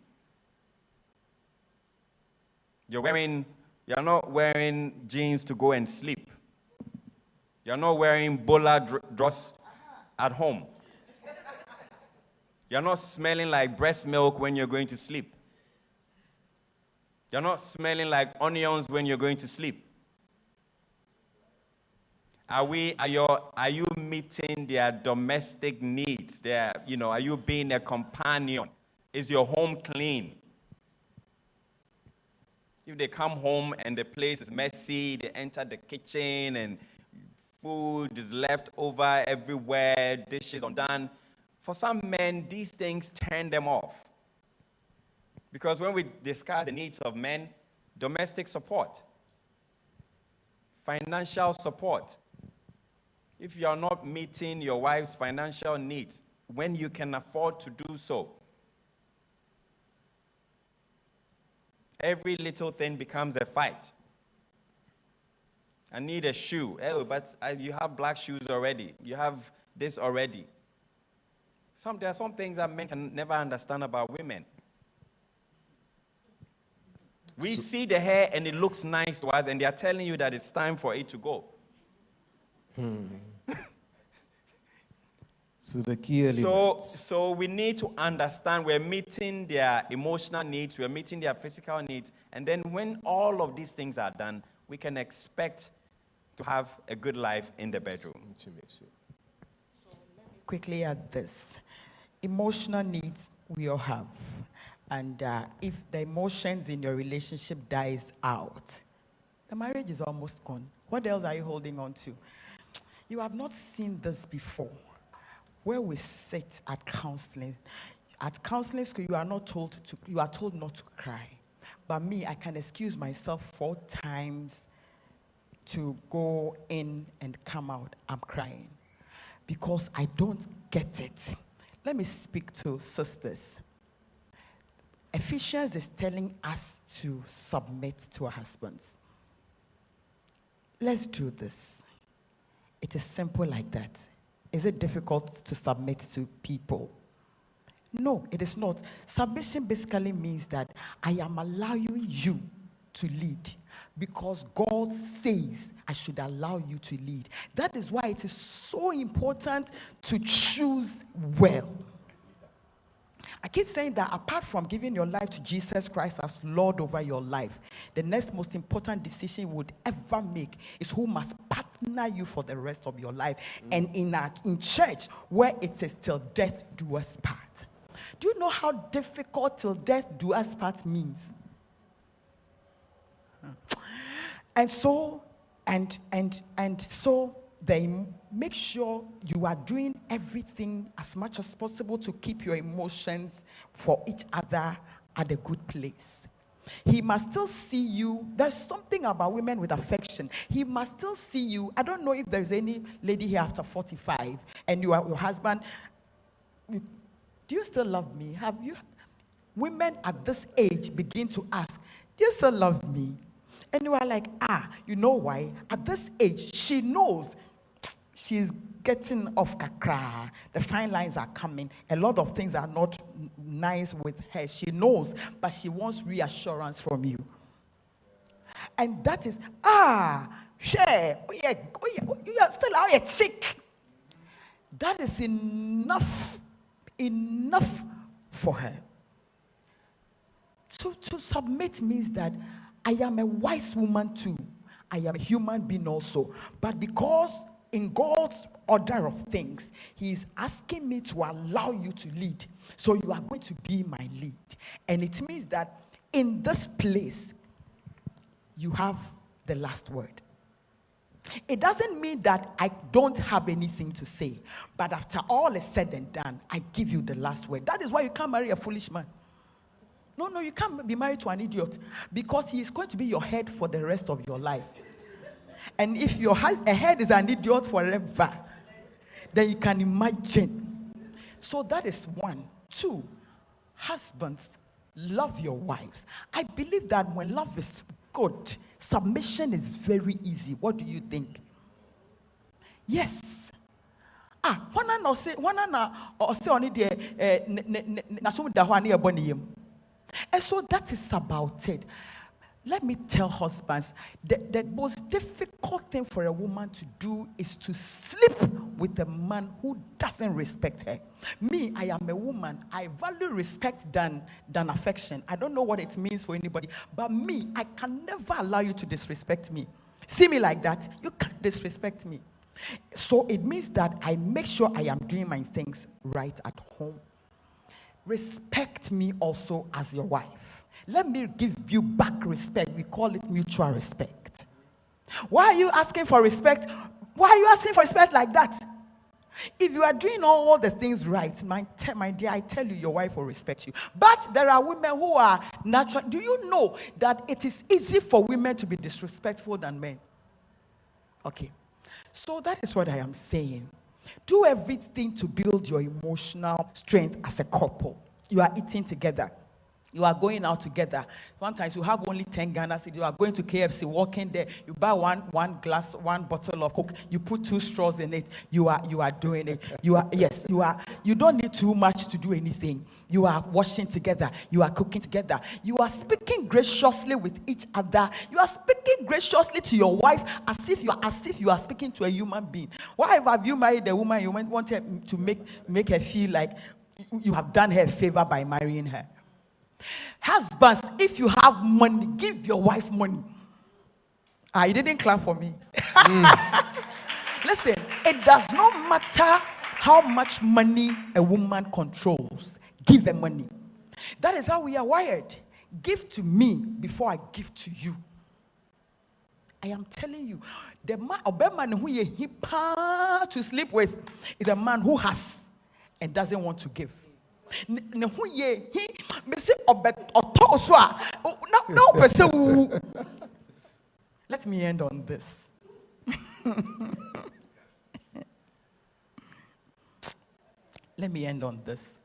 You're wearing You're not wearing jeans to go and sleep. You're not wearing bowler dress at home. You're not smelling like breast milk when you're going to sleep. You're not smelling like onions when you're going to sleep. Are you meeting their domestic needs? Are you being a companion? Is your home clean? If they come home and the place is messy, they enter the kitchen and food is left over everywhere, dishes undone. For some men, these things turn them off. Because when we discuss the needs of men, domestic support, financial support. If you are not meeting your wife's financial needs, when you can afford to do so, every little thing becomes a fight. I need a shoe. Oh, but you have black shoes already. You have this already. There are some things that men can never understand about women. We see the hair and it looks nice to us, and they are telling you that it's time for it to go. So the key elements. So we need to understand we're meeting their emotional needs, we're meeting their physical needs, and then when all of these things are done, we can expect to have a good life in the bedroom. Quickly add this. Emotional needs we all have. And if the emotions in your relationship dies out, the marriage is almost gone. What else are you holding on to? You have not seen this before. Where we sit at counseling. At counseling school, you are told not to cry. But me, I can excuse myself 4 times to go in and come out. I'm crying. Because I don't get it. Let me speak to sisters. Ephesians is telling us to submit to our husbands. Let's do this. It is simple like that. Is it difficult to submit to people? No, it is not. Submission basically means that I am allowing you to lead because God says I should allow you to lead. That is why it is so important to choose well. I keep saying that apart from giving your life to Jesus Christ as Lord over your life, the next most important decision you would ever make is who must partner you for the rest of your life. And in church, where it is till death do us part. Do you know how difficult till death do us part means? And so they make sure you are doing everything as much as possible to keep your emotions for each other at a good place. He must still see you. There's something about women with affection. He must still see you. I don't know if there's any lady here after 45 and you are your husband. Do you still love me? Have you? Women at this age begin to ask, do you still love me? And you are like, you know why? At this age, she knows she's getting off kakra. The fine lines are coming. A lot of things are not nice with her. She knows, but she wants reassurance from you. And that is, share. Oh yeah, you are still out a chick. That is enough for her. So to submit means that I am a wise woman too. I am a human being also. But because in God's order of things, He is asking me to allow you to lead. So you are going to be my lead. And it means that in this place, you have the last word. It doesn't mean that I don't have anything to say. But after all is said and done, I give you the last word. That is why you can't marry a foolish man. No, you can't be married to an idiot. Because he is going to be your head for the rest of your life. And if your head is an idiot forever, then you can imagine. So that is 1. 2, husbands, love your wives. I believe that when love is good, submission is very easy. What do you think? Yes. And so that is about it. let me tell husbands, the most difficult thing for a woman to do is to sleep with a man who doesn't respect her. Me, I am a woman. I value respect than affection. I don't know what it means for anybody, but me, I can never allow you to disrespect me. See me like that, you can't disrespect me. So it means that I make sure I am doing my things right at home. Respect me also as your wife. Let me give you back respect. We call it mutual respect. Why are you asking for respect? Why are you asking for respect like that? If you are doing all the things right, my dear, I tell you, your wife will respect you. But there are women who are natural. Do you know that it is easy for women to be disrespectful than men? Okay. So that is what I am saying. Do everything to build your emotional strength as a couple. You are eating together. You are going out together. Sometimes you have only 10 Ghana cedis. You are going to KFC, walking there. You buy one bottle of Coke. You put 2 straws in it. You are doing it. You don't need too much to do anything. You are washing together. You are cooking together. You are speaking graciously with each other. You are speaking graciously to your wife as if you are speaking to a human being. Why have you married a woman you want her to make her feel like you have done her a favor by marrying her? Husbands, if you have money, give your wife money. You didn't clap for me. Listen, it does not matter how much money a woman controls. Give her money. That is how we are wired. Give to me before I give to you. I am telling you, the man who you to sleep with is a man who has and doesn't want to give. Let me end on this. Let me end on this.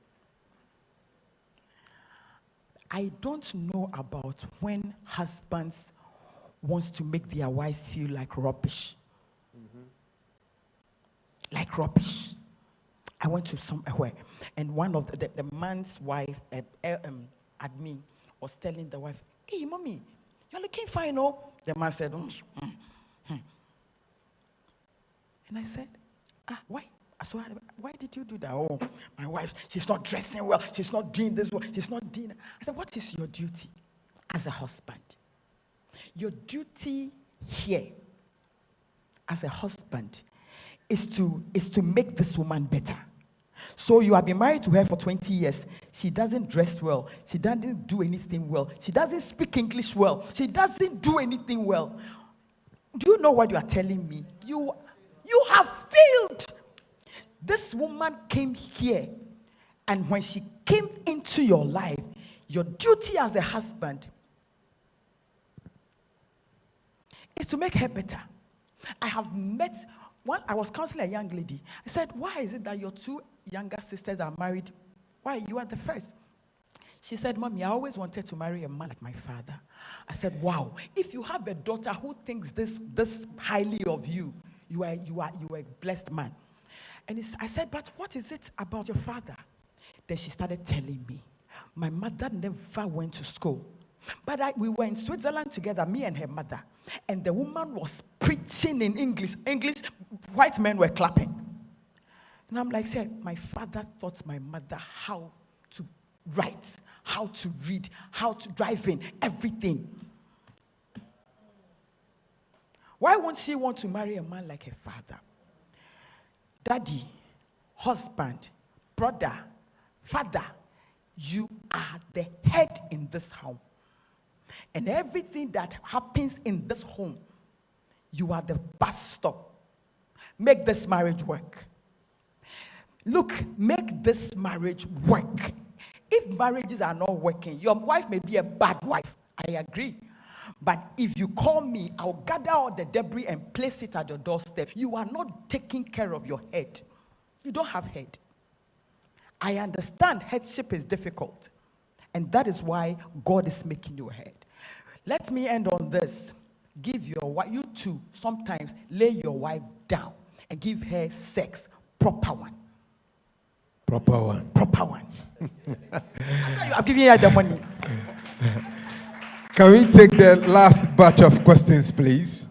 I don't know about when husbands wants to make their wives feel like rubbish. Like rubbish. I went to somewhere, and one of the man's wife, admin, was telling the wife, "Hey, mommy, you're looking fine, oh?" The man said, And I said, why? So why did you do that? Oh, my wife, she's not dressing well. She's not doing this well. She's not doing it. I said, what is your duty as a husband? Your duty here as a husband is to make this woman better. So you have been married to her for 20 years. She doesn't dress well. She doesn't do anything well. She doesn't speak English well. She doesn't do anything well. Do you know what you are telling me? You have failed. This woman came here, and when she came into your life, your duty as a husband is to make her better. I have met I was counseling a young lady. I said, why is it that your 2 younger sisters are married? Why? You are the first. She said, Mommy, I always wanted to marry a man like my father. I said, wow, if you have a daughter who thinks this highly of you, you are a blessed man. And I said, but what is it about your father? Then she started telling me, my mother never went to school. But we were in Switzerland together, me and her mother. And the woman was preaching in English. White men were clapping. And I'm like, my father taught my mother how to write, how to read, how to drive in, everything. Why won't she want to marry a man like her father? Daddy, husband, brother, father, you are the head in this home. And everything that happens in this home, you are the bus stop. Make this marriage work. Look, make this marriage work. If marriages are not working, your wife may be a bad wife. I agree. But if you call me, I'll gather all the debris and place it at your doorstep. You are not taking care of your head. You don't have head. I understand headship is difficult. And that is why God is making you a head. Let me end on this. Give your wife, you too, sometimes lay your wife down and give her sex. Proper one. Proper one. Proper one. After you have given her the money. Can we take the last batch of questions, please?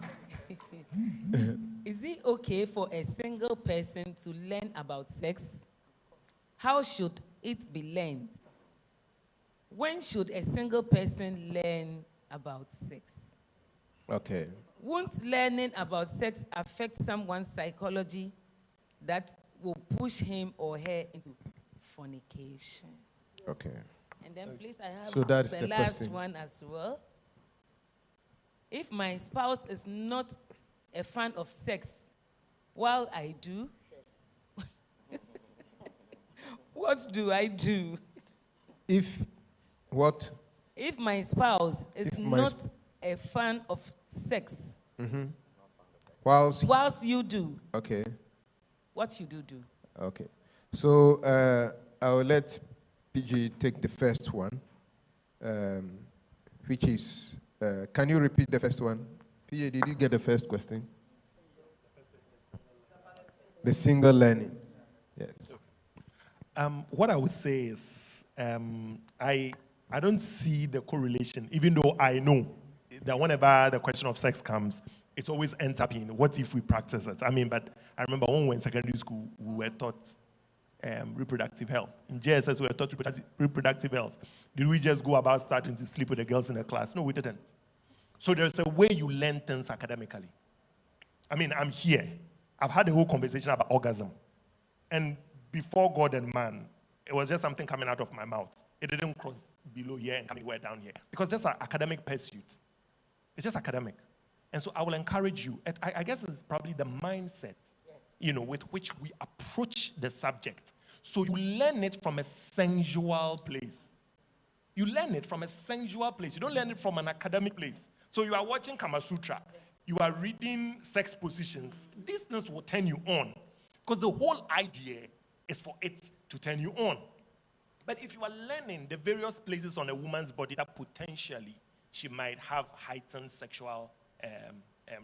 Is it okay for a single person to learn about sex? How should it be learned? When should a single person learn about sex? Okay. Won't learning about sex affect someone's psychology that will push him or her into fornication? Okay. And then please, I have So that's the the last question. one as well. If my spouse is not a fan of sex, while I do, what do I do? If what? If my spouse is If my not a fan of sex, Whilst you do, okay. what should you do? Okay. So I will let PG take the first one, which is, can you repeat the first one? PG, did you get the first question? The single learning. Yes. What I would say is, I don't see the correlation, even though I know that whenever the question of sex comes, it always ends up in what if we practice it? I mean, but I remember when we were in secondary school, we were taught reproductive health. In JSS, we were taught reproductive health. Did we just go about starting to sleep with the girls in the class? No, we didn't. So there's a way you learn things academically. I mean, I'm here. I've had a whole conversation about orgasm. And before God and man, it was just something coming out of my mouth. It didn't cross below here and coming way down here. Because that's an academic pursuit. It's just academic. And so I will encourage you. I guess it's probably the mindset, with which we approach the subject. So you learn it from a sensual place. You learn it from a sensual place. You don't learn it from an academic place. So you are watching Kama Sutra. You are reading sex positions. These things will turn you on. Because the whole idea is for it to turn you on. But if you are learning the various places on a woman's body that potentially she might have heightened sexual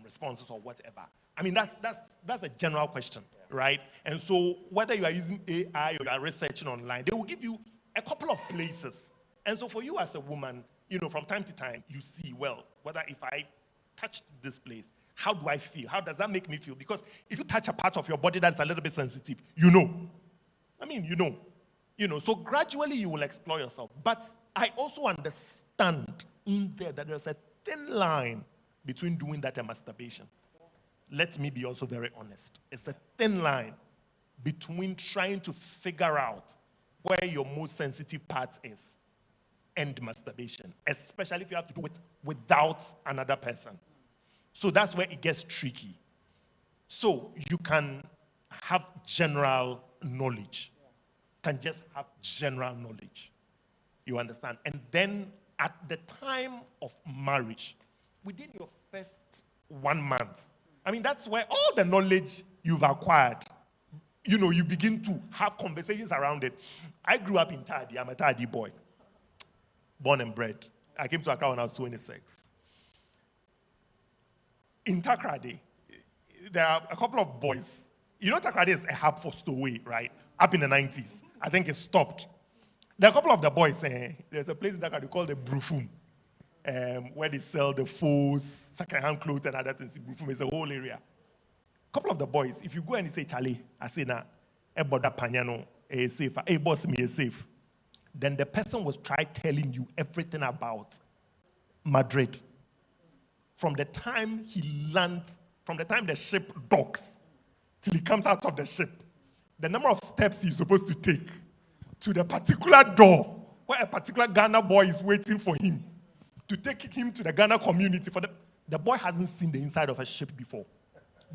responses or whatever. I mean, that's a general question, right? And so whether you are using AI or you are researching online, they will give you a couple of places. And so for you as a woman, from time to time, you see, well, whether if I touch this place, how do I feel? How does that make me feel? Because if you touch a part of your body that's a little bit sensitive, I mean, so gradually you will explore yourself. But I also understand in there that there's a thin line between doing that and masturbation. Let me be also very honest. It's a thin line between trying to figure out where your most sensitive part is and masturbation, especially if you have to do it without another person. So that's where it gets tricky. So you can have general knowledge. Can just have general knowledge. You understand? And then at the time of marriage, within your first 1 month, I mean, that's where all the knowledge you've acquired, you begin to have conversations around it. I grew up in Tadi. I'm a Tadi boy, born and bred. I came to Accra when I was 26. In Takrady, there are a couple of boys. Takrady is a hub for stowaway, right? Up in the 90s. I think it stopped. There are a couple of the boys. There's a place in Takrady called the Brufum, where they sell the furs, second-hand clothes, and other things. Brufum is a whole area. A couple of the boys, if you go and you say, Charlie, I say, na, eboda panyano, safe, boss me is safe. Then the person will try telling you everything about Madrid. From the time he lands, from the time the ship docks, till he comes out of the ship, the number of steps he's supposed to take to the particular door where a particular Ghana boy is waiting for him to take him to the Ghana community. The boy hasn't seen the inside of a ship before,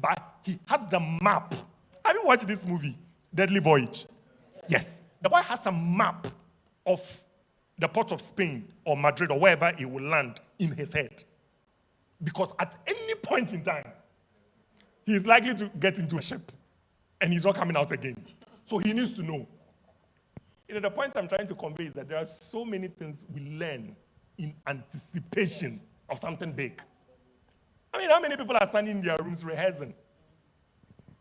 but he has the map. Have you watched this movie, Deadly Voyage? Yes. The boy has a map of the port of Spain or Madrid or wherever he will land in his head. Because at any point in time, he is likely to get into a ship and he's not coming out again. So he needs to know. The point I'm trying to convey is that there are so many things we learn in anticipation of something big. I mean, how many people are standing in their rooms rehearsing,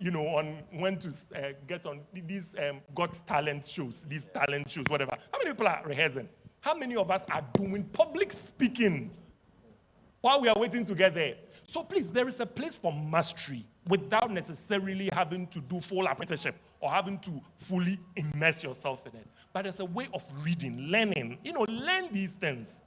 on when to get on these Got Talent shows, whatever. How many people are rehearsing? How many of us are doing public speaking while we are waiting to get there. So please, there is a place for mastery without necessarily having to do full apprenticeship or having to fully immerse yourself in it. But there's a way of reading, learning. Learn these things.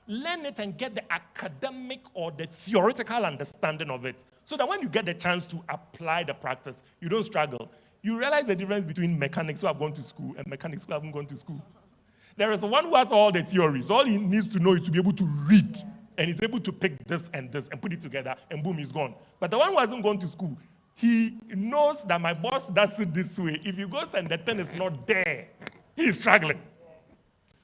Learn it and get the academic or the theoretical understanding of it, so that when you get the chance to apply the practice, you don't struggle. You realize the difference between mechanics who have gone to school and mechanics who haven't gone to school. There is one who has all the theories. All he needs to know is to be able to read, and he's able to pick this and put it together, and boom, he's gone. But the one who hasn't gone to school, he knows that my boss does it this way. If he goes and the thing is not there, he's struggling.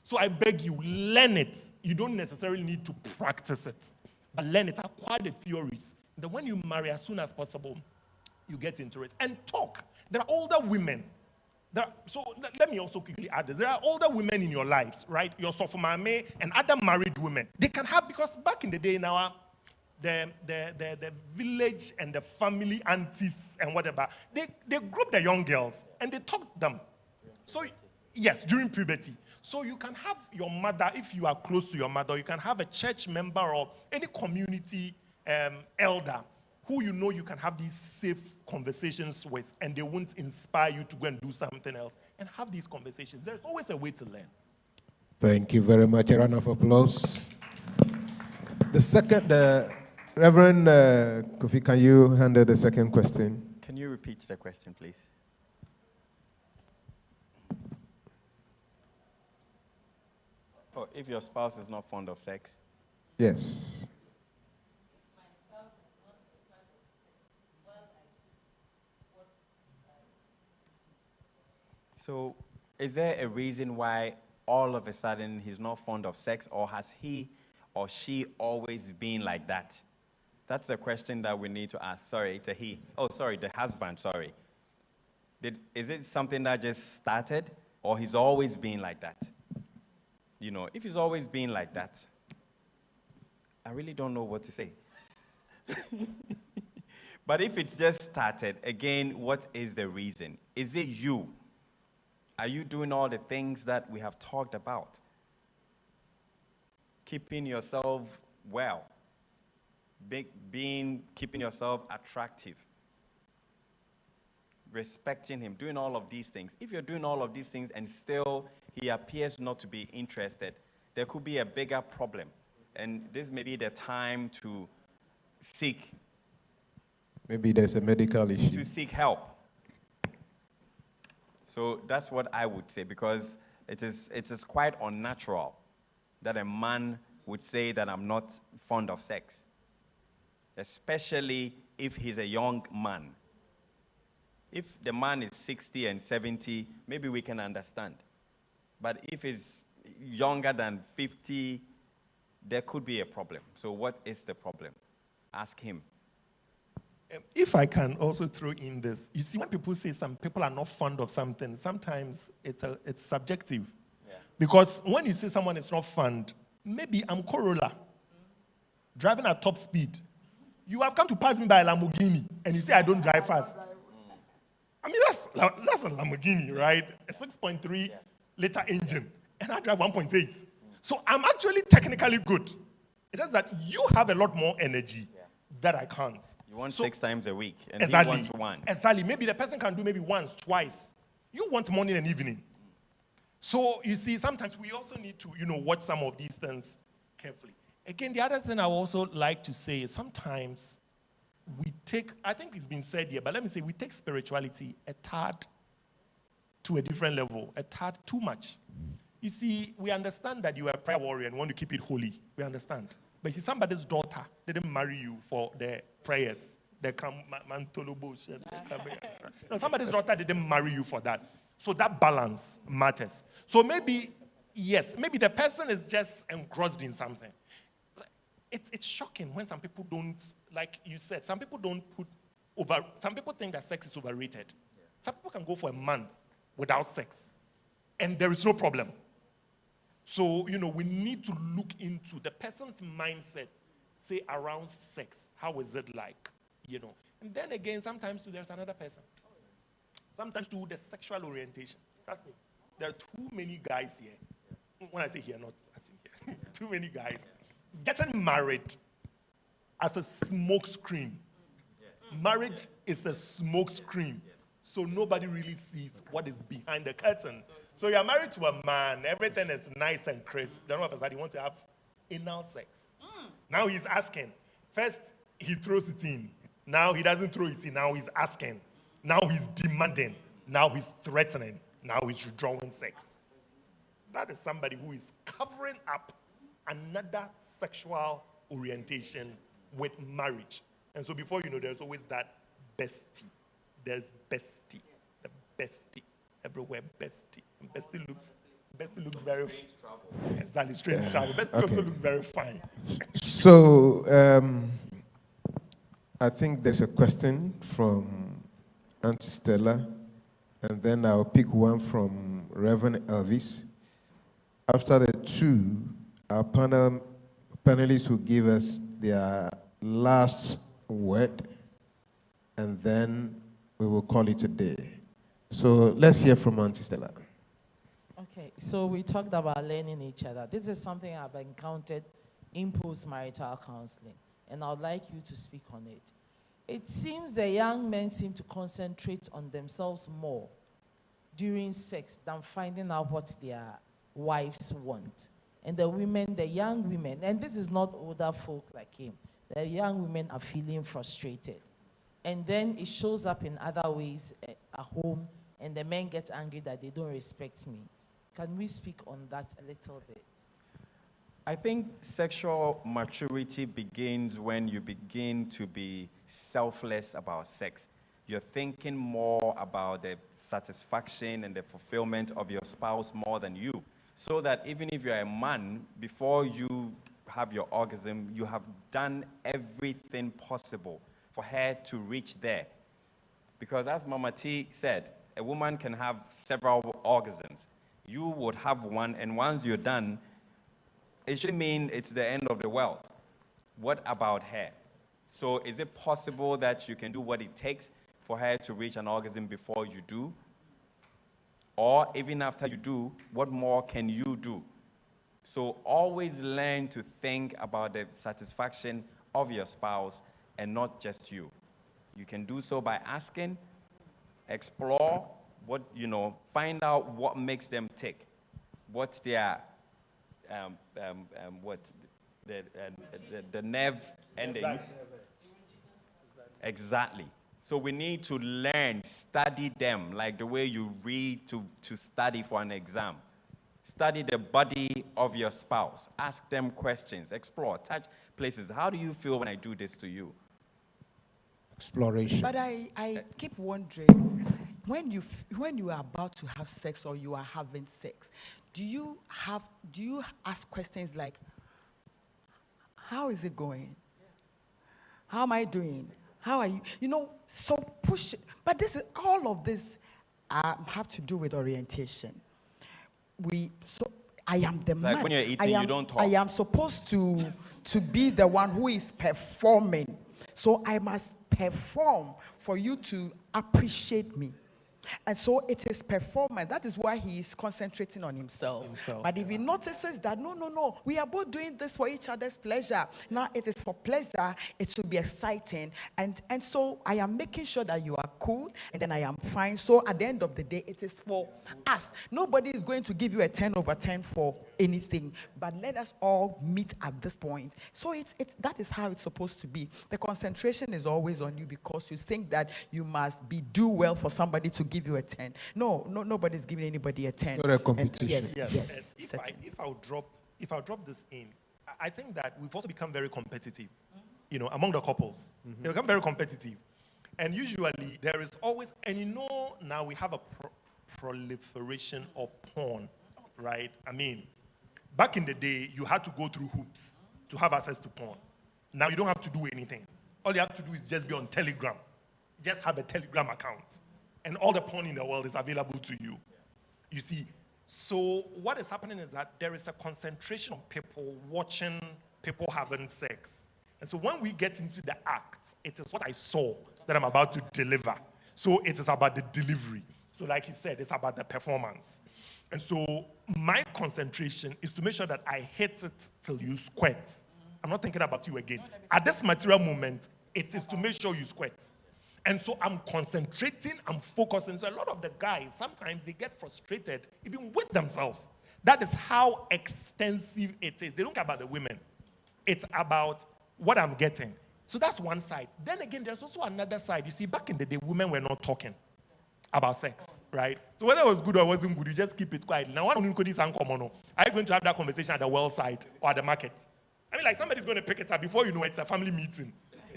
So I beg you, learn it. You don't necessarily need to practice it, but learn it. Acquire the theories. Then when you marry, as soon as possible, you get into it. And talk. There are older women. So let me also quickly add this. There are older women in your lives, right? Your Sofumame and other married women. They can have, because back in the day now, the village and the family aunties and whatever, they group the young girls and they taught them. So, yes, during puberty. So you can have your mother, if you are close to your mother, you can have a church member or any community elder who you can have these safe conversations with, and they won't inspire you to go and do something else. And have these conversations. There's always a way to learn. Thank you very much. A round of applause. The Reverend Kofi, can you handle the second question? Can you repeat the question, please? Oh, if your spouse is not fond of sex? Yes. So, is there a reason why all of a sudden he's not fond of sex, or has he or she always been like that? That's the question that we need to ask. Sorry, it's a he. Oh, sorry, the husband, sorry. Is it something that just started, or he's always been like that? If he's always been like that, I really don't know what to say. But if it's just started, again, what is the reason? Is it you? Are you doing all the things that we have talked about? Keeping yourself well, keeping yourself attractive, respecting him, doing all of these things. If you're doing all of these things and still he appears not to be interested, there could be a bigger problem. And this may be the time to seek. Maybe there's a medical issue. To seek help. So that's what I would say, because it is quite unnatural that a man would say that I'm not fond of sex, especially if he's a young man. If the man is 60 and 70, maybe we can understand. But if he's younger than 50, there could be a problem. So what is the problem? Ask him. If I can also throw in this, you see, when people say some people are not fond of something, sometimes it's subjective. Yeah. Because when you say someone is not fond, maybe I'm Corolla, driving at top speed. You have come to pass me by a Lamborghini, and you say I don't drive fast. I mean, that's a Lamborghini, right? A 6.3 liter engine, and I drive 1.8. So I'm actually technically good. It's just that you have a lot more energy that I can't. You want 6 times a week, and exactly, he wants 1. Exactly. Maybe the person can do maybe once, twice. You want morning and evening. So you see, sometimes we also need to, watch some of these things carefully. Again, the other thing I would also like to say is sometimes we take, I think it's been said here, but let me say, we take spirituality a tad to a different level, a tad too much. You see, we understand that you are a prayer warrior and want to keep it holy. We understand. But you see, somebody's daughter didn't marry you for their prayers. No, somebody's daughter didn't marry you for that. So that balance matters. So maybe, yes, maybe the person is just engrossed in something. It's shocking when some people don't, like you said, some people think that sex is overrated. Yeah. Some people can go for a month without sex, and there is no problem. So, we need to look into the person's mindset, say, around sex. How is it like, And then again, sometimes too, there's another person. Sometimes too, the sexual orientation. Trust me, there are too many guys here. When I say here, not I say here. Too many guys getting married as a smoke screen. Marriage is a smoke screen. So nobody really sees what is behind the curtain. So you're married to a man, everything is nice and crisp. Then all of a sudden you want to have anal sex. Now he's asking. First, he throws it in. Now he doesn't throw it in. Now he's asking. Now he's demanding. Now he's threatening. Now he's withdrawing sex. That is somebody who is covering up another sexual orientation with marriage. And so before you know, there's always that bestie. There's bestie. The bestie. Everywhere bestie. And bestie looks very exactly strange travel. Bestie also looks very fine. So I think there's a question from Auntie Stella, and then I'll pick one from Reverend Elvis. After the two, our panelists will give us their last word, and then we will call it a day. So let's hear from Auntie Stella. Okay, so we talked about learning each other. This is something I've encountered in post-marital counseling, and I'd like you to speak on it. It seems the young men seem to concentrate on themselves more during sex than finding out what their wives want. And the women, the young women, and this is not older folk like him, the young women are feeling frustrated. And then it shows up in other ways at home, and the men get angry that they don't respect me. Can we speak on that a little bit? I think sexual maturity begins when you begin to be selfless about sex. You're thinking more about the satisfaction and the fulfillment of your spouse more than you. So that even if you're a man, before you have your orgasm, you have done everything possible for her to reach there. Because as Mama T said, a woman can have several orgasms. You would have one, and once you're done, it shouldn't mean it's the end of the world. What about her? So is it possible that you can do what it takes for her to reach an orgasm before you do? Or even after you do, what more can you do? So always learn to think about the satisfaction of your spouse and not just you. You can do so by asking, explore, find out what makes them tick, what's their the nerve endings. Exactly. So we need to learn, study them, like the way you read to study for an exam. Study the body of your spouse. Ask them questions. Explore. Touch places. How do you feel when I do this to you? Exploration. But I keep wondering, when you are about to have sex or you are having sex, do you ask questions like, how is it going? How am I doing? How are you? So push it. But all of this have to do with orientation. I am the man. Like when you're eating, you don't talk. I am supposed to be the one who is performing. So I must perform for you to appreciate me. And so it is performance. That is why he is concentrating on himself. But if he notices that, no, we are both doing this for each other's pleasure. Now it is for pleasure. It should be exciting. And so I am making sure that you are cool and then I am fine. So at the end of the day, it is for us. Nobody is going to give you a 10 over 10 for anything. But let us all meet at this point. So that is how it's supposed to be. The concentration is always on you because you think that you must do well for somebody to give you a 10. No, nobody's giving anybody a 10. It's not a competition. Yes. If I drop this in, I think that we've also become very competitive, among the couples. Mm-hmm. They become very competitive. And usually there is always, and now we have a proliferation of porn, right? I mean, back in the day, you had to go through hoops to have access to porn. Now you don't have to do anything. All you have to do is just be on Telegram. Just have a Telegram account. And all the porn in the world is available to you. You see, so what is happening is that there is a concentration of people watching people having sex. And so when we get into the act, it is what I saw that I'm about to deliver. So it is about the delivery. So like you said, it's about the performance. And so my concentration is to make sure that I hit it till you squirt. I'm not thinking about you again. At this material moment, it is to make sure you squirt. And so I'm concentrating, I'm focusing. So a lot of the guys, sometimes they get frustrated even with themselves. That is how extensive it is. They don't care about the women. It's about what I'm getting. So that's one side. Then again, there's also another side. You see, back in the day, women were not talking about sex, right? So whether it was good or wasn't good, you just keep it quiet. Now, are you going to have that conversation at the well side or at the market? I mean, like somebody's going to pick it up before you know it's a family meeting.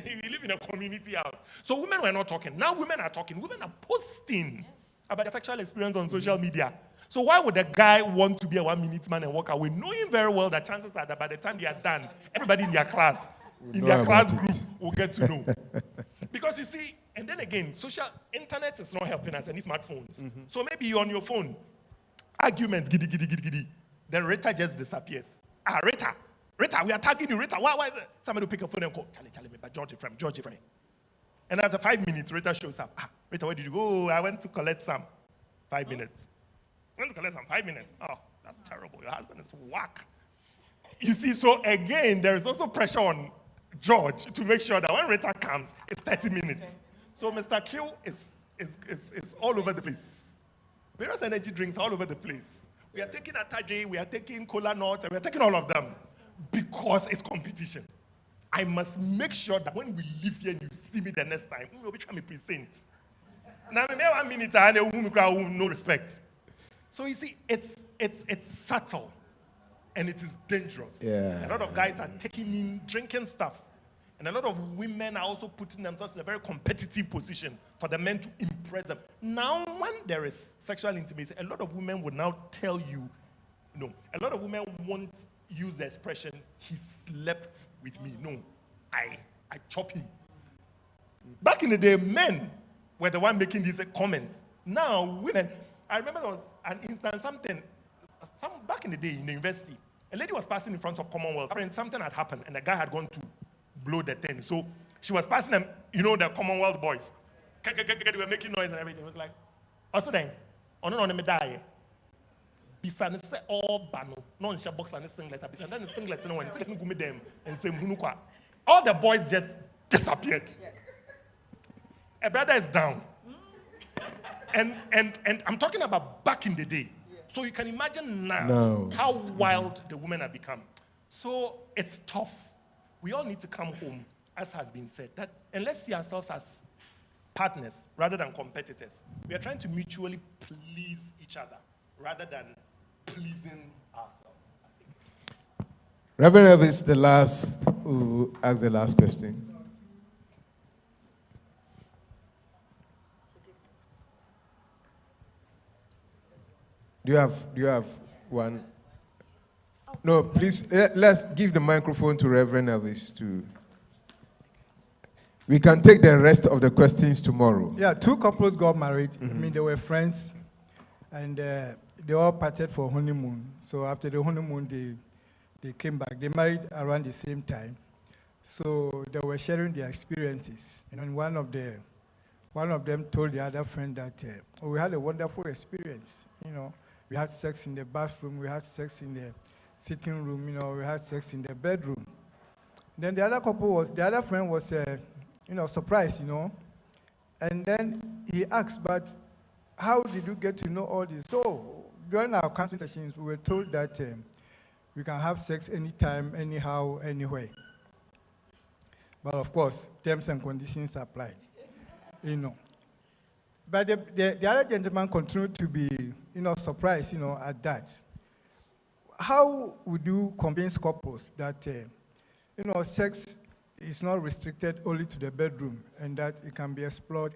We live in a community house. So women were not talking. Now women are talking. Women are posting about their sexual experience on social media. So why would a guy want to be a 1-minute man and walk away, knowing very well that chances are that by the time they are done, everybody in their class, in their class group, will get to know. Because you see, and then again, internet is not helping us, and these smartphones. So maybe you're on your phone, arguments, giddy, giddy, giddy, giddy. Then Rita just disappears. Rita, we are tagging you, Rita. Why? Somebody will pick a phone and call, Charlie, but George Ephraim. And after 5 minutes, Rita shows up. Rita, where did you go? I went to collect some. 5 minutes. I went to collect some 5 minutes. Oh, that's terrible. Your husband is whack. You see, so again, there is also pressure on George to make sure that when Rita comes, it's 30 minutes. So Mr. Q is all over the place. Various energy drinks all over the place. We are taking Ataje, we are taking Cola Nuts, we are taking all of them because it's competition. I must make sure that when we leave here and you see me the next time, we'll be trying to present. Now, maybe 1 minute, I no respect. So you see, it's subtle and it is dangerous. Yeah. A lot of guys are taking in drinking stuff. And a lot of women are also putting themselves in a very competitive position for the men to impress them. Now, when there is sexual intimacy, a lot of women will now tell you, no. A lot of women won't use the expression, he slept with me. No, I chop him. Back in the day, men were the one making these comments. Now, women, I remember there was an instance, back in the day in the university, a lady was passing in front of Commonwealth. Something had happened, and the guy had gone to blow the tent. So she was passing them, the Commonwealth boys. They were making noise and everything. It was like, also then, on me die. Bisane se all bano, no in box and singlet. Bisane then singlet no one. Singlet go me them and say munukwa. All the boys just disappeared. A brother is down. And I'm talking about back in the day. So you can imagine now how wild the women have become. So it's tough. We all need to come home, as has been said, that and let's see ourselves as partners rather than competitors. We are trying to mutually please each other rather than pleasing ourselves, I think. Reverend Elvis, the last who asked the last question. Do you have one? No, please, let's give the microphone to Reverend Elvis to. We can take the rest of the questions tomorrow. Yeah, 2 couples got married. I mean, they were friends, and they all parted for honeymoon. So after the honeymoon, they came back. They married around the same time. So they were sharing their experiences. And one of them told the other friend that we had a wonderful experience. We had sex in the bathroom, we had sex in the sitting room, we had sex in the bedroom. Then the other friend was, surprised, And then he asked, but how did you get to know all this? So during our counseling sessions, we were told that we can have sex anytime, anyhow, anywhere. But of course, terms and conditions apply, But the other gentleman continued to be, surprised, at that. How would you convince couples that, sex is not restricted only to the bedroom and that it can be explored,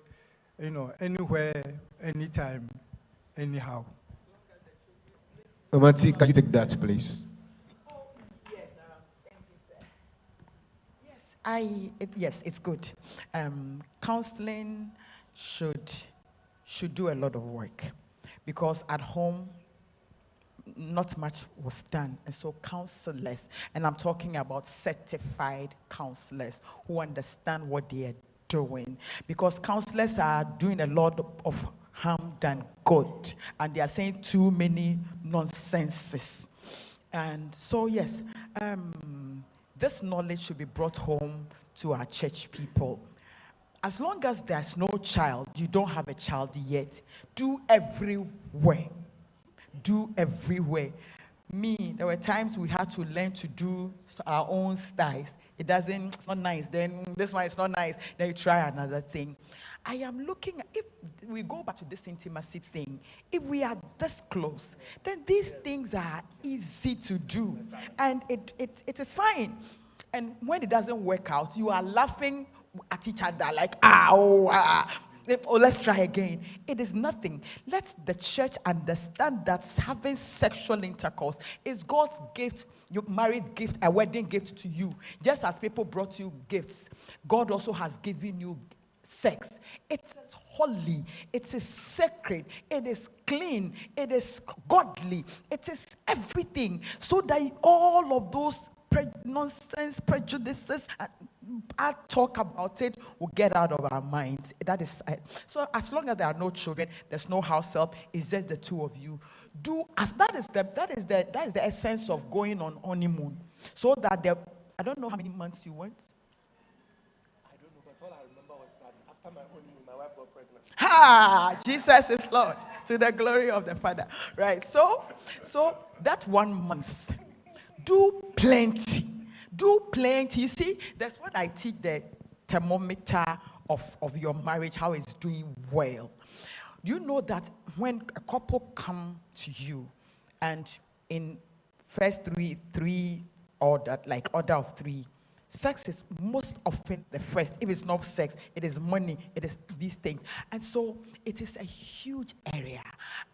anywhere, anytime, anyhow? Amati, can you take that, please? Yes, it's good. Counseling should do a lot of work because at home, not much was done. And so counselors, and I'm talking about certified counselors who understand what they are doing, because counselors are doing a lot of harm than good, and they are saying too many nonsenses. And so, yes, this knowledge should be brought home to our church people. As long as there's no child, you don't have a child yet, do everywhere. Do everywhere. Me, there were times we had to learn to do our own styles. It's not nice. Then this one is not nice. Then you try another thing. I am looking at, if we go back to this intimacy thing, if we are this close, then these things are easy to do. And it is fine. And when it doesn't work out, you are laughing at each other like, let's try again. It is nothing. Let the church understand that having sexual intercourse is God's gift, your married gift, a wedding gift to you. Just as people brought you gifts, God also has given you sex. It is holy, it is sacred, it is clean, it is godly, it is everything. So that all of those nonsense, prejudices, I talk about it, will get out of our minds. That is so. As long as there are no children, there's no house help. It's just the two of you. That is the essence of going on honeymoon. So that I don't know how many months you went. I don't know, but all I remember was that after my honeymoon, my wife got pregnant. Ha! Jesus is Lord, to the glory of the Father. Right. So that 1 month, do plenty. Do plenty. You see, that's what I teach, the thermometer of your marriage, how it's doing well. You know that when a couple come to you, and in first three order, like order of three, sex is most often the first. If it's not sex, it is money, it is these things. And so it is a huge area,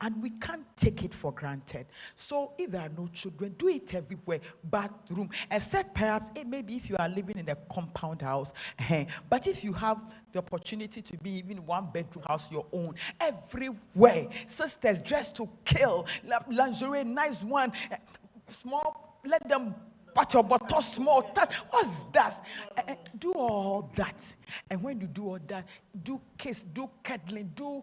and we can't take it for granted. So if there are no children, do it everywhere. Bathroom, except perhaps maybe if you are living in a compound house. But if you have the opportunity to be even one bedroom house, your own, everywhere. Sisters dressed to kill, lingerie, nice one, small, let them pat your butt, small touch. What's that? Do all that. And when you do all that, do kiss, do cuddling, do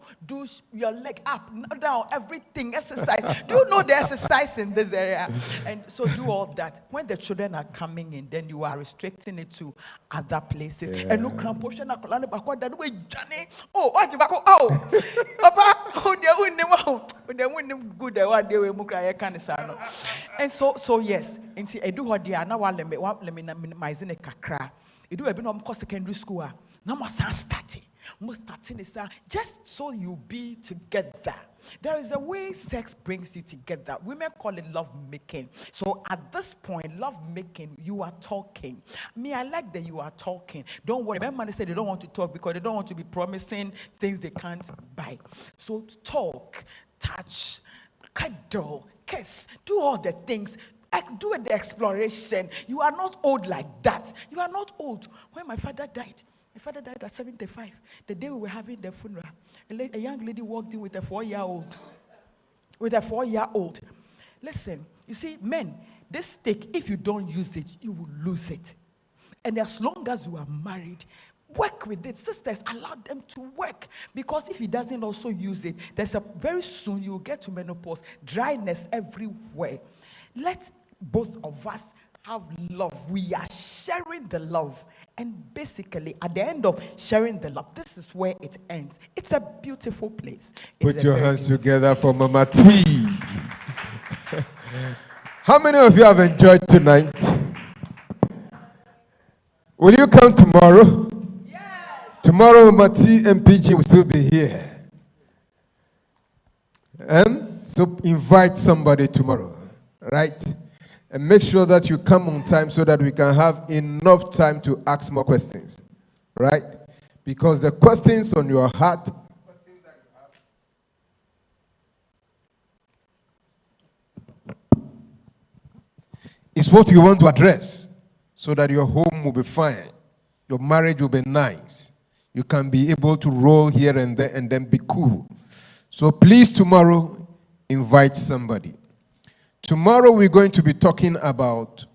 your leg up, down, everything, exercise. Do you know the exercise in this area? And so do all that. When the children are coming in, then you are restricting it to other places. And no crampotion, and so yes. I do what they are now. Let me minimize it kakra. You do a bit of secondary school. Now must starting. Must starting is just so you be together. There is a way sex brings you together. Women call it love making. So at this point, love making, you are talking. Me, I like that you are talking. Don't worry. Remember, they said they don't want to talk because they don't want to be promising things they can't buy. So talk, touch, cuddle, kiss, do all the things. Do the exploration. You are not old like that. You are not old. When my father died at 75. The day we were having the funeral, a young lady walked in with a 4-year-old. Listen, you see, men, this stick, if you don't use it, you will lose it. And as long as you are married, work with it. Sisters, allow them to work. Because if he doesn't also use it, very soon you will get to menopause, dryness everywhere. Let both of us have love. We are sharing the love. And basically, at the end of sharing the love, this is where it ends. It's a beautiful place. Put your hands together for Mama T. How many of you have enjoyed tonight? Will you come tomorrow? Yes. Tomorrow, Mama T and PG will still be here. So invite somebody tomorrow, right? And make sure that you come on time so that we can have enough time to ask more questions, right? Because the questions on your heart is what you want to address so that your home will be fine, your marriage will be nice. You can be able to roll here and there and then be cool. So please tomorrow, invite somebody. Tomorrow we're going to be talking about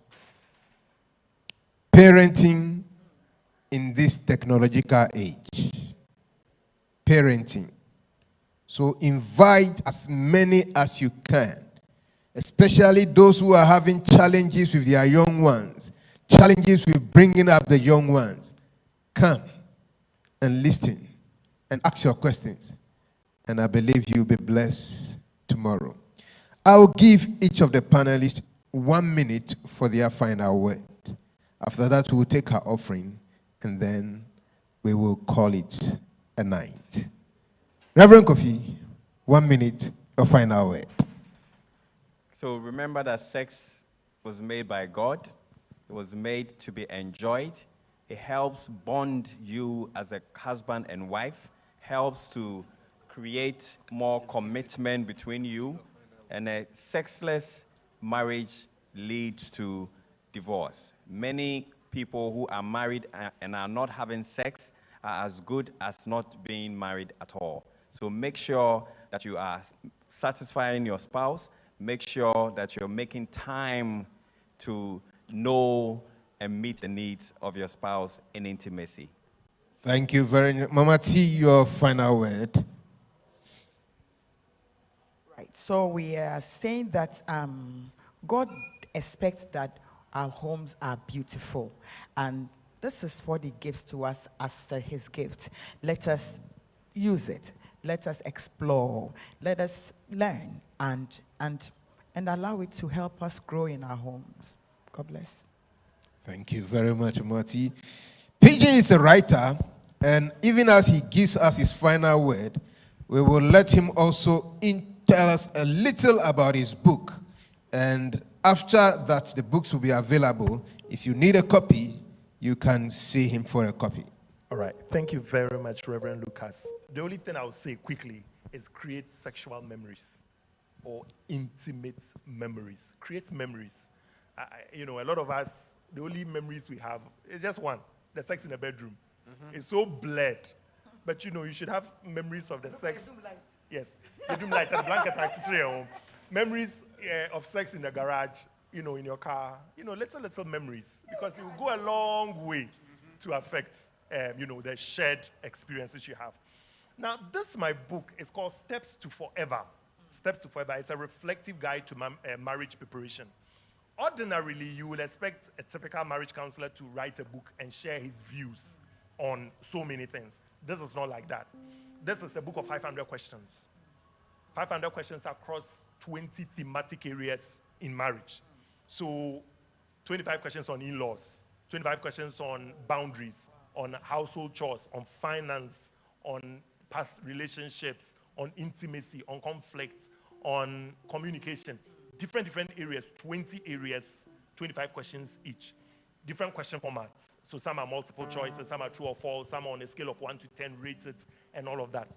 parenting in this technological age. Parenting. So invite as many as you can, especially those who are having challenges with their young ones. challenges with bringing up the young ones. Come and listen and ask your questions. And I believe you'll be blessed tomorrow. I'll give each of the panelists 1 minute for their final word. After that, we'll take our offering, and then we will call it a night. Reverend Kofi, 1 minute of final word. So remember that sex was made by God. It was made to be enjoyed. It helps bond you as a husband and wife, helps to create more commitment between you, and a sexless marriage leads to divorce. Many people who are married and are not having sex are as good as not being married at all. So make sure that you are satisfying your spouse. Make sure that you're making time to know and meet the needs of your spouse in intimacy. Thank you very much. Mama T, your final word. Right. So we are saying that God expects that our homes are beautiful, and this is what He gives to us as His gift. Let us use it. Let us explore. Let us learn and allow it to help us grow in our homes. God bless. Thank you very much, Marty. PJ is a writer, and even as he gives us his final word, we will let him also tell us a little about his book. And after that, the books will be available. If you need a copy, you can see him for a copy. All right. Thank you very much, Reverend Lucas. The only thing I will say quickly is create sexual memories or intimate memories. Create memories. A lot of us, the only memories we have is just one, the sex in the bedroom. Mm-hmm. It's so blurred. But, you should have memories of the sex. Yes. The doom light and the blanket actually at home. Memories of sex in the garage, in your car. Little memories. Because it will go a long way to affect, the shared experiences you have. Now, my book is called Steps to Forever. Steps to Forever. It's a reflective guide to marriage preparation. Ordinarily, you will expect a typical marriage counselor to write a book and share his views on so many things. This is not like that. This is a book of 500 questions. 500 questions across 20 thematic areas in marriage. So 25 questions on in-laws, 25 questions on boundaries, on household chores, on finance, on past relationships, on intimacy, on conflict, on communication. Different areas, 20 areas, 25 questions each. Different question formats. So some are multiple choices, some are true or false, some are on a scale of 1 to 10 rated, and all of that.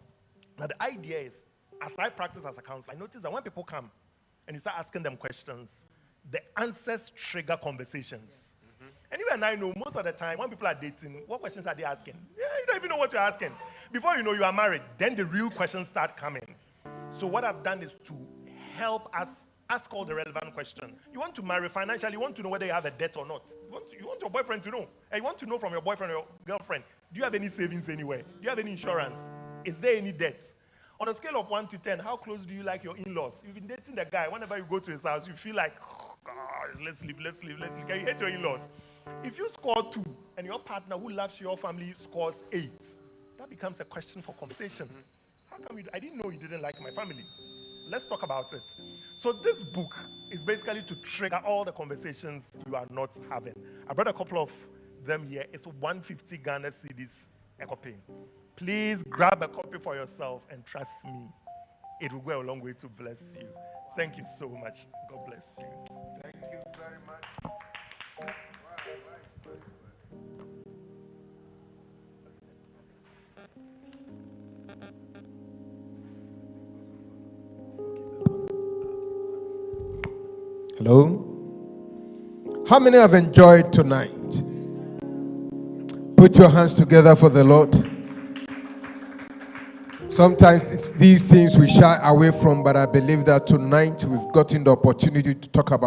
Now the idea is, as I practice as a counselor, I notice that when people come and you start asking them questions, the answers trigger conversations. Mm-hmm. And you and I know most of the time when people are dating, what questions are they asking? Yeah, you don't even know what you're asking. Before you know you are married, then the real questions start coming. So what I've done is to help us ask all the relevant questions. You want to marry financially, you want to know whether you have a debt or not. You want your boyfriend to know. And you want to know from your boyfriend or your girlfriend, do you have any savings anywhere? Do you have any insurance? Is there any debt? On a scale of 1 to 10, how close do you like your in-laws? You've been dating the guy. Whenever you go to his house, you feel like, oh, God, let's leave. Can you hate your in-laws? If you score 2 and your partner who loves your family scores 8, that becomes a question for conversation. How come I didn't know you didn't like my family? Let's talk about it. So this book is basically to trigger all the conversations you are not having. I brought a couple of them here. It's 150 Ghana cedis a copy. Please grab a copy for yourself and trust me, it will go a long way to bless you. Thank you so much. God bless you. Thank you very much. Hello? How many have enjoyed tonight? Put your hands together for the Lord. Sometimes these things we shy away from, but I believe that tonight we've gotten the opportunity to talk about